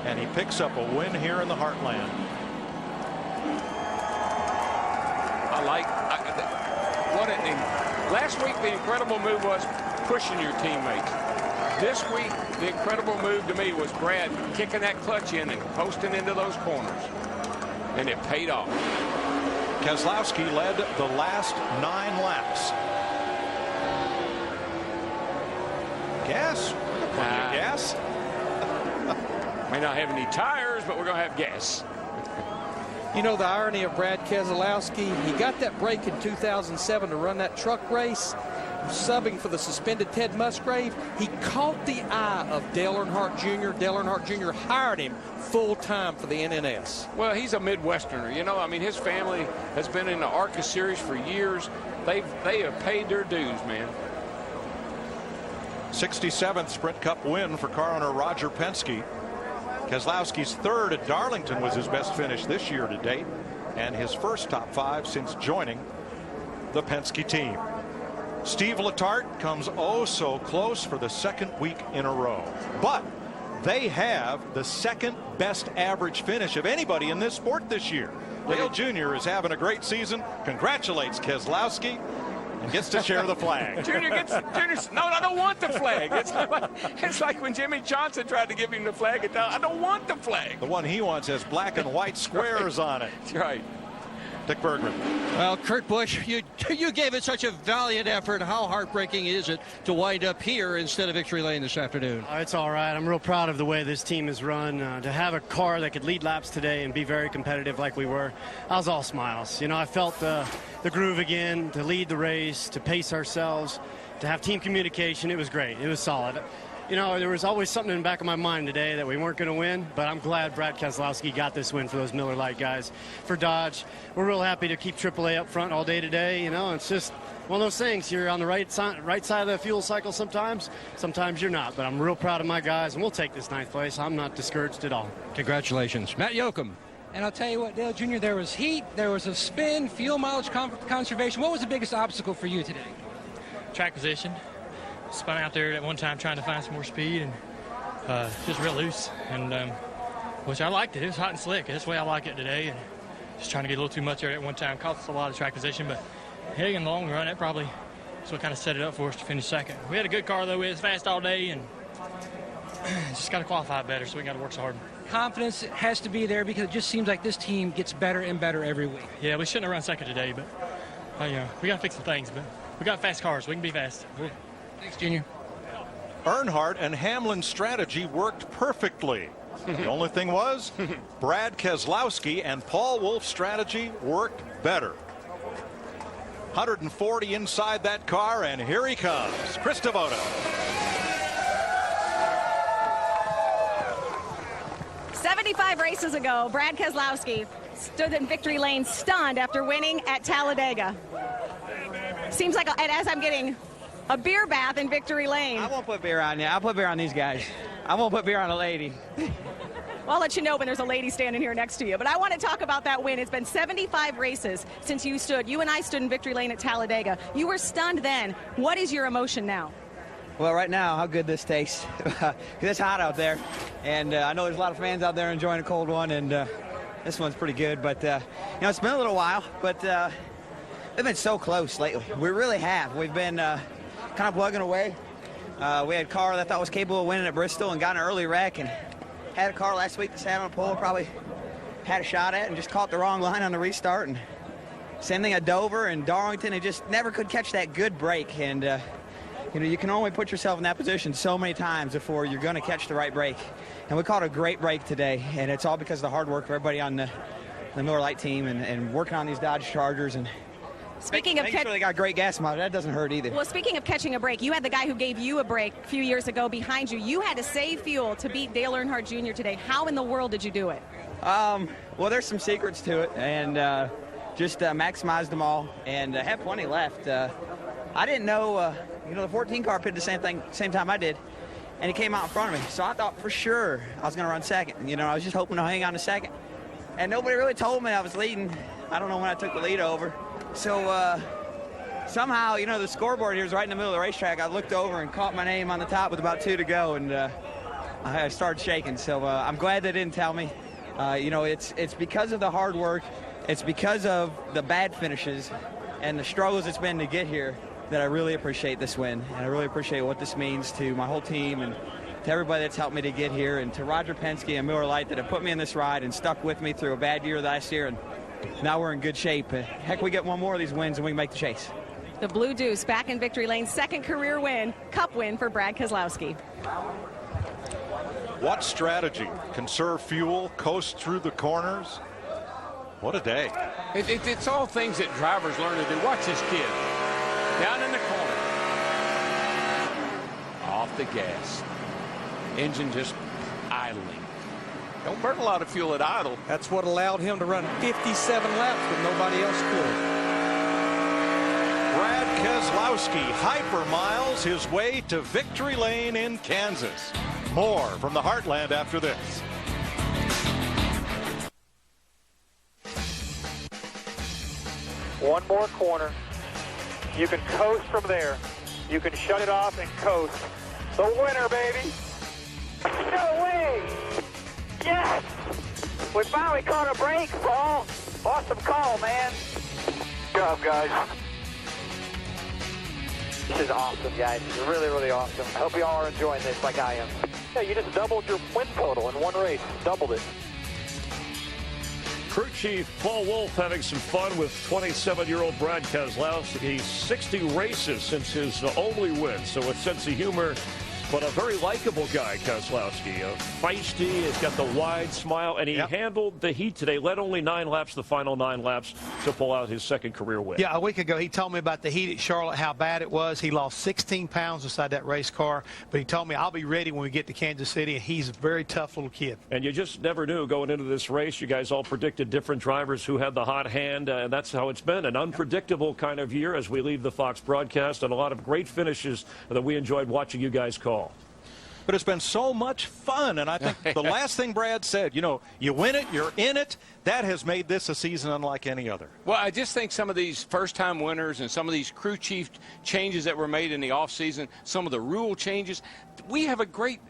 [SPEAKER 13] and he picks up a win here in the Heartland.
[SPEAKER 5] Last week the incredible move was pushing your teammates. This week the incredible move to me was Brad kicking that clutch in and posting into those corners. And it paid off.
[SPEAKER 13] Keselowski led the last 9 laps. Gas? Plenty of gas.
[SPEAKER 5] May not have any tires, but we're going to have gas.
[SPEAKER 24] You know the irony of Brad Keselowski, he got that break in 2007 to run that truck race, subbing for the suspended Ted Musgrave. He caught the eye of Dale Earnhardt Jr. Dale Earnhardt Jr. hired him full-time for the NNS.
[SPEAKER 5] Well, he's a Midwesterner. You know, I mean, his family has been in the ARCA series for years. They have paid their dues, man.
[SPEAKER 13] 67th Sprint Cup win for car owner Roger Penske. Keselowski's third at Darlington was his best finish this year to date, and his first top 5 since joining the Penske team. Steve Letarte comes oh so close for the second week in a row. But they have the second best average finish of anybody in this sport this year. Dale Jr. is having a great season, congratulates Keselowski, and gets to share the flag.
[SPEAKER 5] Junior, no, I don't want the flag. It's like when Jimmy Johnson tried to give him the flag. I don't want the flag.
[SPEAKER 13] The one he wants has black and white squares on it.
[SPEAKER 5] That's right.
[SPEAKER 13] Dick Bergman.
[SPEAKER 24] Well, Kurt Busch, you gave it such a valiant effort. How heartbreaking is it to wind up here instead of Victory Lane this afternoon?
[SPEAKER 1] It's all right. I'm real proud of the way this team is run. To have a car that could lead laps today and be very competitive like we were, I was all smiles. You know, I felt the groove again, to lead the race, to pace ourselves, to have team communication. It was great. It was solid. You know, there was always something in the back of my mind today that we weren't going to win, but I'm glad Brad Keselowski got this win for those Miller Lite guys. For Dodge, we're real happy to keep AAA up front all day today. You know, it's just one of those things. You're on the right side of the fuel cycle sometimes you're not. But I'm real proud of my guys, and we'll take this 9th place. I'm not discouraged at all.
[SPEAKER 24] Congratulations. Matt Yoakum.
[SPEAKER 7] And I'll tell you what, Dale Jr., there was heat, there was a spin, fuel mileage conservation. What was the biggest obstacle for you today?
[SPEAKER 8] Track position. Spun out there at one time trying to find some more speed, and just real loose, and which I liked it. It was hot and slick. That's the way I like it today, and just trying to get a little too much there at one time. Cost us a lot of track position, but hey, in the long run, that probably is what kind of set it up for us to finish second. We had a good car, though. We was fast all day, and just got to qualify better, so we got to work so hard.
[SPEAKER 7] Confidence has to be there because it just seems like this team gets better and better every week.
[SPEAKER 8] Yeah, we shouldn't have run second today, but we got to fix some things, but we got fast cars. We can be fast.
[SPEAKER 7] Thanks, Junior.
[SPEAKER 13] Earnhardt and Hamlin's strategy worked perfectly. The only thing was, Brad Keselowski and Paul Wolf's strategy worked better. 140 inside that car, and here he comes, Chris Devoto.
[SPEAKER 23] 75 races ago, Brad Keselowski stood in victory lane stunned after winning at Talladega. Seems like, and as I'm getting a beer bath in victory lane.
[SPEAKER 9] I won't put beer on you. I'll put beer on these guys. I won't put beer on a lady.
[SPEAKER 23] Well, I'll let you know when there's a lady standing here next to you. But I want to talk about that win. It's been 75 races since you and I stood in victory lane at Talladega. You were stunned then. What is your emotion now?
[SPEAKER 9] Well, right now, how good this tastes. Because it's hot out there. And I know there's a lot of fans out there enjoying a cold one. And this one's pretty good. But, it's been a little while. But we've been so close lately. We really have. We've been kind of plugging away. We had a car that I thought was capable of winning at Bristol and got an early wreck, and had a car last week that sat on a pole, probably had a shot at and just caught the wrong line on the restart. And same thing at Dover and Darlington, and just never could catch that good break. And you can only put yourself in that position so many times before you're going to catch the right break. And we caught a great break today, and it's all because of the hard work of everybody on the Miller Lite team and working on these Dodge Chargers. And
[SPEAKER 23] speaking of
[SPEAKER 9] sure they got great gas mileage. That doesn't hurt either.
[SPEAKER 23] Well, speaking of catching a break, you had the guy who gave you a break a few years ago behind you. You had to save fuel to beat Dale Earnhardt Jr. today. How in the world did you do it?
[SPEAKER 9] Well, there's some secrets to it, and just maximized them all, and have plenty left. I didn't know, the 14 car pitted the same time I did, and he came out in front of me. So I thought for sure I was going to run second. I was just hoping to hang on to second, and nobody really told me I was leading. I don't know when I took the lead over. So somehow, the scoreboard here was right in the middle of the racetrack. I looked over and caught my name on the top with about 2 to go, and I started shaking. So I'm glad they didn't tell me. It's because of the hard work. It's because of the bad finishes and the struggles it's been to get here that I really appreciate this win. And I really appreciate what this means to my whole team and to everybody that's helped me to get here, and to Roger Penske and Miller Lite that have put me in this ride and stuck with me through a bad year last year. And now we're in good shape. Heck, we get one more of these wins and we can make the chase.
[SPEAKER 23] The Blue Deuce back in victory lane, second career win, Cup win for Brad Keselowski.
[SPEAKER 13] What strategy? Conserve fuel, coast through the corners. What a day.
[SPEAKER 5] It's all things that drivers learn to do. Watch this kid. Down in the corner. Off the gas. Engine just idling. Don't burn a lot of fuel at idle.
[SPEAKER 12] That's what allowed him to run 57 laps when nobody else could.
[SPEAKER 13] Brad Keselowski hyper miles his way to victory lane in Kansas. More from the Heartland after this.
[SPEAKER 10] One more corner. You can coast from there. You can shut it off and coast. The winner, baby. No way! Yes! We finally caught a break, Paul. Awesome call, man.
[SPEAKER 15] Good job, guys.
[SPEAKER 10] This is awesome, guys. This is really, really awesome. I hope you all are enjoying this like I am. Yeah, you just doubled your win total in one race. Doubled it.
[SPEAKER 2] Crew Chief Paul Wolfe having some fun with 27-year-old Brad Keselowski. 60 races since his only win, so a sense of humor, but a very likable guy, Keselowski. Feisty, he's got the wide smile, and he handled the heat today. Led only 9 laps, the final 9 laps, to pull out his second career win.
[SPEAKER 4] Yeah, a week ago he told me about the heat at Charlotte, how bad it was. He lost 16 pounds inside that race car, but he told me, I'll be ready when we get to Kansas City, and he's a very tough little kid.
[SPEAKER 2] And you just never knew going into this race. You guys all predicted different drivers who had the hot hand, and that's how it's been. An unpredictable kind of year as we leave the Fox broadcast, and a lot of great finishes that we enjoyed watching you guys call.
[SPEAKER 13] But it's been so much fun, and I think the last thing Brad said, you know, you win it, you're in it. That has made this a season unlike any other.
[SPEAKER 5] Well, I just think some of these first-time winners and some of these crew chief changes that were made in the offseason, some of the rule changes, we have a great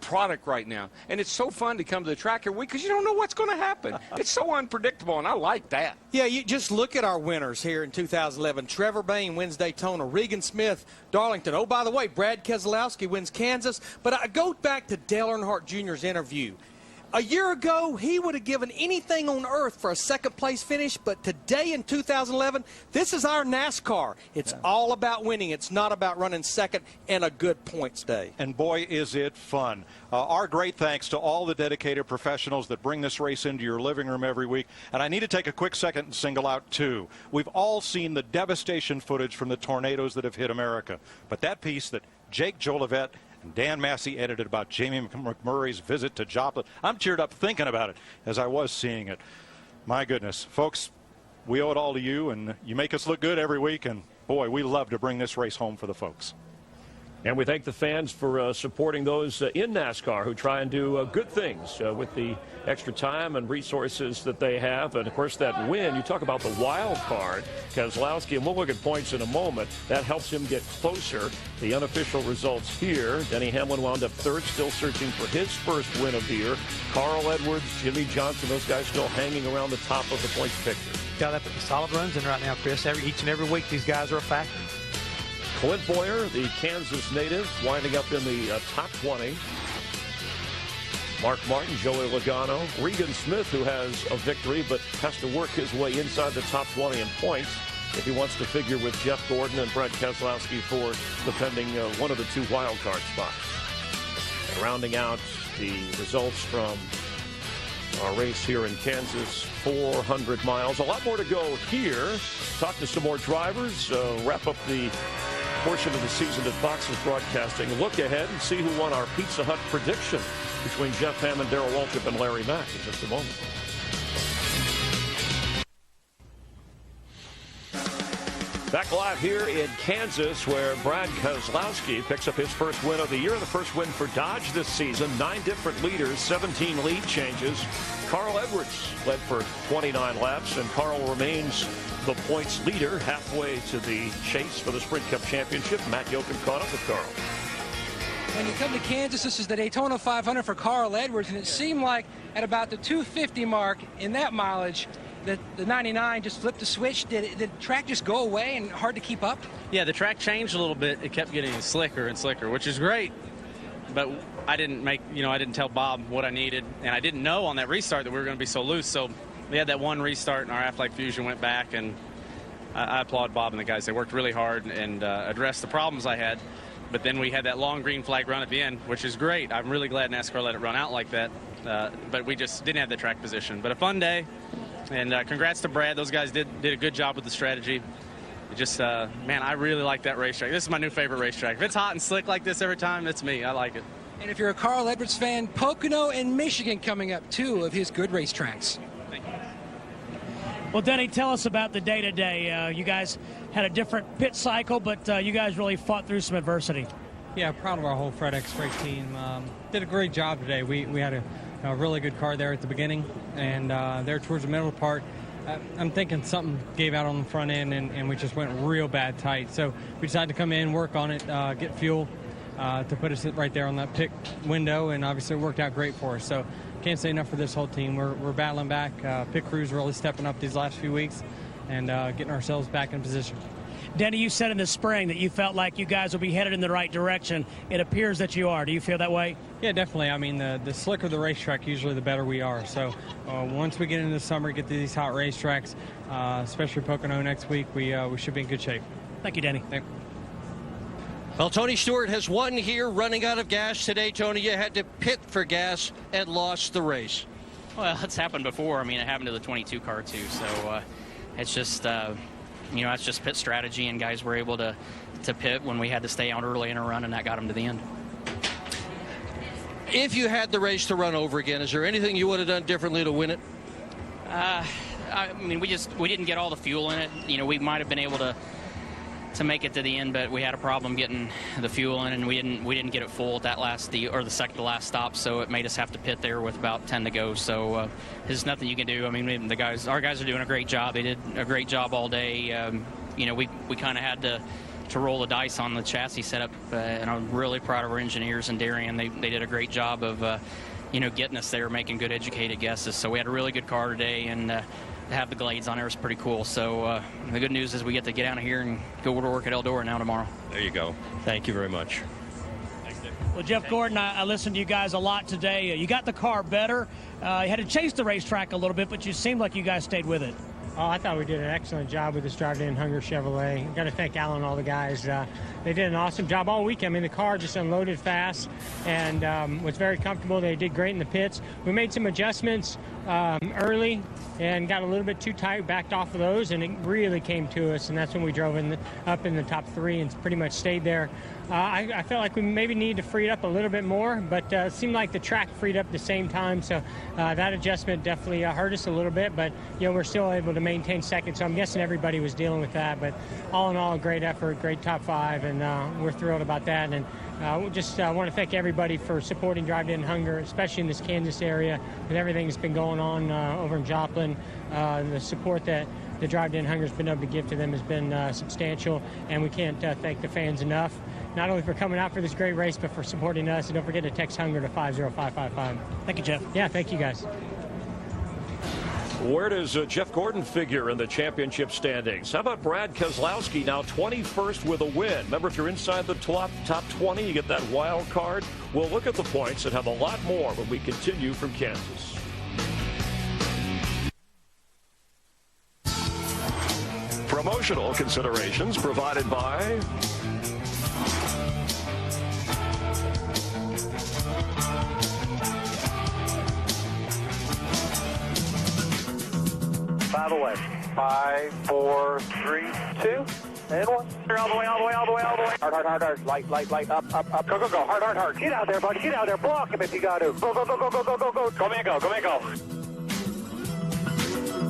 [SPEAKER 5] product right now, and it's so fun to come to the track every week because you don't know what's going to happen. It's so unpredictable, and I like that.
[SPEAKER 12] Yeah, you just look at our winners here in 2011. Trevor Bayne wins Daytona. Regan Smith, Darlington. Oh, by the way, Brad Keselowski wins Kansas. But I go back to Dale Earnhardt Jr.'s interview. A year ago, he would have given anything on earth for a second-place finish, but today in 2011, this is our NASCAR. It's all about winning. It's not about running second and a good points day.
[SPEAKER 13] And boy, is it fun. Our great thanks to all the dedicated professionals that bring this race into your living room every week. And I need to take a quick second and single out two. We've all seen the devastation footage from the tornadoes that have hit America. But that piece that Jake Jolivet and Dan Massey edited about Jamie McMurray's visit to Joplin, I'm cheered up thinking about it as I was seeing it. My goodness. Folks, we owe it all to you, and you make us look good every week, and boy, we love to bring this race home for the folks.
[SPEAKER 2] And we thank the fans for supporting those in NASCAR who try and do good things with the extra time and resources that they have. And, of course, that win, you talk about the wild card, Keselowski, and we'll look at points in a moment. That helps him get closer. The unofficial results here, Denny Hamlin wound up third, still searching for his first win of the year. Carl Edwards, Jimmy Johnson, those guys still hanging around the top of the points picture.
[SPEAKER 4] Got to put the solid runs in right now, Chris. Each and every week, these guys are a factor.
[SPEAKER 2] Clint Boyer, the Kansas native, winding up in the top 20. Mark Martin, Joey Logano, Regan Smith, who has a victory but has to work his way inside the top 20 in points if he wants to figure with Jeff Gordon and Brad Keselowski for the pending one of the 2 wild card spots. And rounding out the results from our race here in Kansas, 400 miles. A lot more to go here. Talk to some more drivers, wrap up the portion of the season that Fox is broadcasting. Look ahead and see who won our Pizza Hut prediction between Jeff Hammond, Darrell Waltrip, and Larry Mack in just a moment. Back live here in Kansas, where Brad Keselowski picks up his first win of the year, the first win for Dodge this season. 9 different leaders, 17 lead changes. Carl Edwards led for 29 laps, and Carl remains the points leader halfway to the chase for the Sprint Cup Championship. Matt Yoakum caught up with Carl.
[SPEAKER 7] When you come to Kansas, this is the Daytona 500 for Carl Edwards, and it seemed like at about the 250 mark in that mileage, the 99 just flipped the switch. Did the track just go away and hard to keep up?
[SPEAKER 6] Yeah, the track changed a little bit. It kept getting slicker and slicker, which is great. But I didn't tell Bob what I needed, and I didn't know on that restart that we were going to be so loose. So we had that one restart, and our Aflac Fusion went back, and I applaud Bob and the guys. They worked really hard and addressed the problems I had. But then we had that long green flag run at the end, which is great. I'm really glad NASCAR let it run out like that. But we just didn't have the track position. But a fun day. And congrats to Brad. Those guys did a good job with the strategy. It just, man, I really like that racetrack. This is my new favorite racetrack. If it's hot and slick like this every time, it's me. I like it.
[SPEAKER 7] And if you're a Carl Edwards fan, Pocono and Michigan coming up, 2 of his good racetracks.
[SPEAKER 6] Thank you.
[SPEAKER 22] Well, Denny, tell us about the day-to-day. You guys had a different pit cycle, but you guys really fought through some adversity.
[SPEAKER 18] Yeah, proud of our whole FedEx Freight team. Did a great job today. We had a really good car there at the beginning, and there towards the middle part, I'm thinking something gave out on the front end, and we just went real bad tight. So we decided to come in, work on it, get fuel, to put us right there on that pick window, and obviously it worked out great for us. So can't say enough for this whole team. We're battling back. Pit crew's really stepping up these last few weeks and getting ourselves back in position.
[SPEAKER 22] Denny, you said in the spring that you felt like you guys will be headed in the right direction. It appears that you are. Do you feel that way?
[SPEAKER 18] Yeah, definitely. I mean, the slicker the racetrack, usually the better we are. So once we get into the summer, get to these hot racetracks, especially Pocono next week, we should be in good shape.
[SPEAKER 22] Thank you, Denny.
[SPEAKER 18] Thank you.
[SPEAKER 24] Well, Tony Stewart has won here, running out of gas today. Tony, you had to pit for gas and lost the race.
[SPEAKER 3] Well, it's happened before. I mean, it happened to the 22 car, too. So it's just... that's just pit strategy, and guys were able to pit when we had to stay out early in a run, and that got them to the end.
[SPEAKER 24] If you had the race to run over again, is there anything you would have done differently to win it?
[SPEAKER 3] I mean, we didn't get all the fuel in it. We might have been able to make it to the end, but we had a problem getting the fuel in, and we didn't get it full at that the second to last stop, so it made us have to pit there with about 10 to go. So there's nothing you can do. I mean, our guys are doing a great job. They did a great job all day. We kind of had to roll the dice on the chassis setup, and I'm really proud of our engineers and Darian. They did a great job of getting us there, making good educated guesses. So we had a really good car today, and to have the Glades on there is pretty cool. So the good news is we get to get out of here and go to work at Eldora now tomorrow.
[SPEAKER 2] There you go. Thank you very much.
[SPEAKER 22] Thanks, Dave. Well, Jeff Gordon, I listened to you guys a lot today. You got the car better. You had to chase the racetrack a little bit, but you seemed like you guys stayed with it.
[SPEAKER 11] Oh, I thought we did an excellent job with this Drive to Hunger Chevrolet. Got to thank Alan and all the guys. They did an awesome job all weekend. I mean, the car just unloaded fast and was very comfortable. They did great in the pits. We made some adjustments early and got a little bit too tight, backed off of those, and it really came to us. And that's when we drove up in the top three and pretty much stayed there. I felt like we maybe needed to free it up a little bit more, but it seemed like the track freed up at the same time. So that adjustment definitely hurt us a little bit, but we're still able to maintain second. So I'm guessing everybody was dealing with that. But all in all, a great effort, great top five, and we're thrilled about that. And we just want to thank everybody for supporting Drive to Hunger, especially in this Kansas area with everything that's been going on over in Joplin. The support that the Drive to Hunger has been able to give to them has been substantial, and we can't thank the fans enough, not only for coming out for this great race, but for supporting us. And don't forget to text Hunger to 50555.
[SPEAKER 22] Thank you, Jeff.
[SPEAKER 11] Yeah, thank you, guys.
[SPEAKER 2] Where does Jeff Gordon figure in the championship standings? How about Brad Keselowski, now 21st with a win? Remember, if you're inside the top 20, you get that wild card. We'll look at the points and have a lot more when we continue from Kansas. Promotional considerations provided by
[SPEAKER 10] away. 5, 4, 3, 2, and 1. All the way, all the way, all the way, all the way. Hard. Light, up. Go. Hard. Get out there, buddy. Get out there. Block him if you got to. Go. Go, man, go.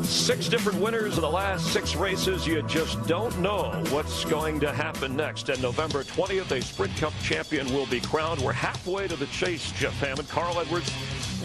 [SPEAKER 2] 6 different winners in the last 6 races. You just don't know what's going to happen next. And November 20th, a Sprint Cup champion will be crowned. We're halfway to the chase, Jeff Hammond. Carl Edwards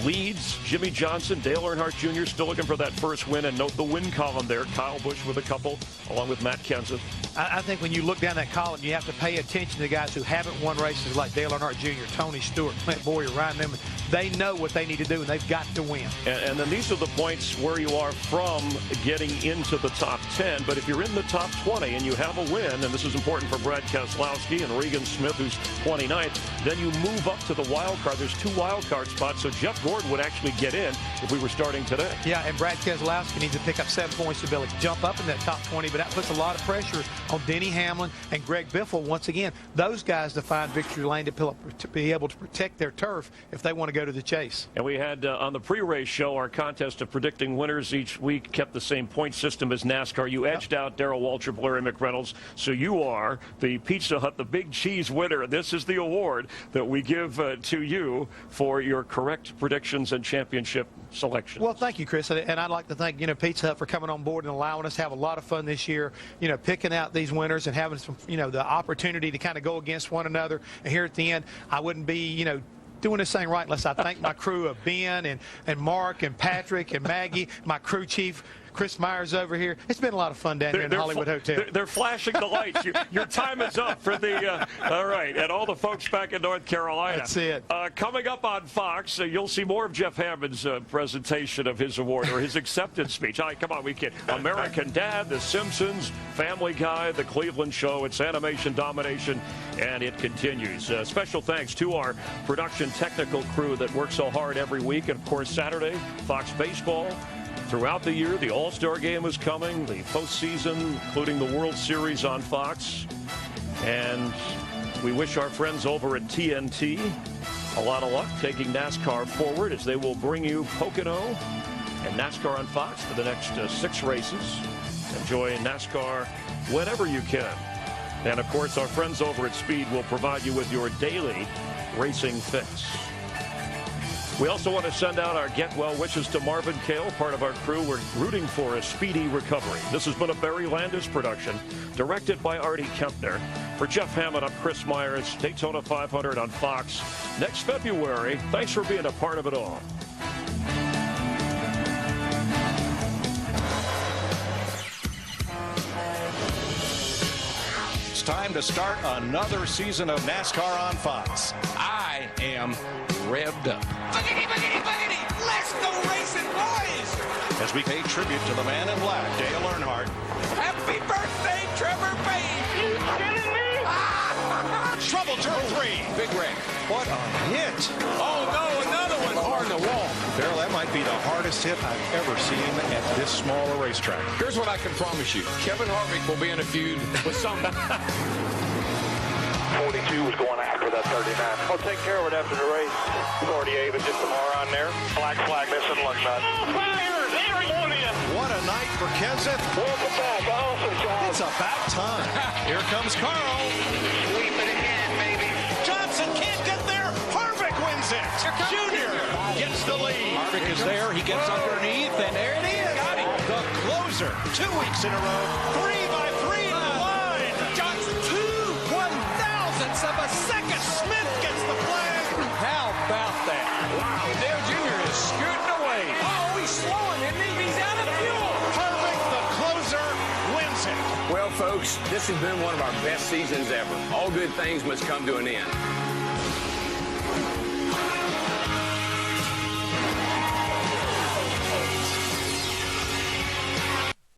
[SPEAKER 2] leads. Jimmy Johnson, Dale Earnhardt Jr. still looking for that first win. And note the win column there. Kyle Busch with a couple, along with Matt Kenseth.
[SPEAKER 4] I think when you look down that column, you have to pay attention to guys who haven't won races like Dale Earnhardt Jr., Tony Stewart, Clint Bowyer, Ryan Newman. They know what they need to do, and they've got to win.
[SPEAKER 2] And then these are the points where you are from getting into the top 10. But if you're in the top 20 and you have a win, and this is important for Brad Keselowski and Regan Smith, who's 29th, then you move up to the wild card. There's 2 wild card spots, so Jeff Gordon would actually get in if we were starting today.
[SPEAKER 4] Yeah, and Brad Keselowski needs to pick up 7 points to be able to jump up in that top 20, but that puts a lot of pressure on Denny Hamlin and Greg Biffle. Once again, those guys to find victory lane to be able to protect their turf if they want to go to the chase.
[SPEAKER 2] And we had on the pre-race show our contest of predicting winners each week kept the same point system as NASCAR. You edged out Darrell Waltrip, Larry McReynolds, so you are the Pizza Hut, the Big Cheese winner. This is the award that we give to you for your correct predictions and championship selection.
[SPEAKER 4] Well, thank you, Chris, and I'd like to thank Pizza Hut for coming on board and allowing us to have a lot of fun this year. Picking out these winners and having some the opportunity to kind of go against one another. And here at the end, I wouldn't be doing this thing right unless I thank my crew of Ben and Mark and Patrick and Maggie, my crew chief Chris Myers over here. It's been a lot of fun down here in the Hollywood Hotel.
[SPEAKER 2] They're flashing the lights. Your time is up for the, all right, and all the folks back in North Carolina.
[SPEAKER 4] That's it.
[SPEAKER 2] Coming up on Fox, you'll see more of Jeff Hammond's presentation of his award or his acceptance speech. All right, come on, we can. American Dad, The Simpsons, Family Guy, The Cleveland Show. It's animation domination, and it continues. Special thanks to our production technical crew that works so hard every week. And, of course, Saturday, Fox Baseball. Throughout the year, the All-Star Game is coming, the postseason, including the World Series on Fox. And we wish our friends over at TNT a lot of luck taking NASCAR forward as they will bring you Pocono and NASCAR on Fox for the next 6 races. Enjoy NASCAR whenever you can. And, of course, our friends over at Speed will provide you with your daily racing fix. We also want to send out our get well wishes to Marvin Cale, part of our crew. We're rooting for a speedy recovery. This has been a Barry Landis production, directed by Artie Kempner. For Jeff Hammond, I'm Chris Myers. Daytona 500 on Fox next February. Thanks for being a part of it all.
[SPEAKER 13] It's time to start another season of NASCAR on Fox.
[SPEAKER 5] I am revved up.
[SPEAKER 22] Buggity, buggity, buggity! Let's go racing, boys!
[SPEAKER 13] As we pay tribute to the man in black, Dale Earnhardt.
[SPEAKER 22] Happy birthday, Trevor Bayne! You kidding me?
[SPEAKER 13] Trouble turn 3.
[SPEAKER 5] Big wreck.
[SPEAKER 13] What a hit.
[SPEAKER 5] Oh, no, another one. Hard in the wall.
[SPEAKER 13] Darrell, that might be the hardest hit I've ever seen at this small a racetrack.
[SPEAKER 5] Here's what I can promise you. Kevin Harvick will be in a feud with somebody.
[SPEAKER 10] 42 was going after that 39. I'll take care of it after the race. 48, but just some more on there. Black flag missing lug nut.
[SPEAKER 13] What a night for Kenseth.
[SPEAKER 10] Welcome back. Awesome job.
[SPEAKER 13] It's about time. Here comes Carl.
[SPEAKER 22] Sweeping ahead, baby.
[SPEAKER 13] Johnson can't get there. Harvick wins it. Junior gets the lead. Harvick is there. He gets underneath, and there it is. Got him. The closer. 2 weeks in a row. 3 by 3 to the line.
[SPEAKER 22] Johnson, 2/1000ths of a second.
[SPEAKER 13] Smith gets the flag.
[SPEAKER 5] How about that? Wow. Dale Jr. is scooting away.
[SPEAKER 22] Oh, he's slowing, isn't he? He's out of fuel.
[SPEAKER 13] Harvick, the closer, wins it.
[SPEAKER 5] Well, folks, this has been one of our best seasons ever. All good things must come to an end.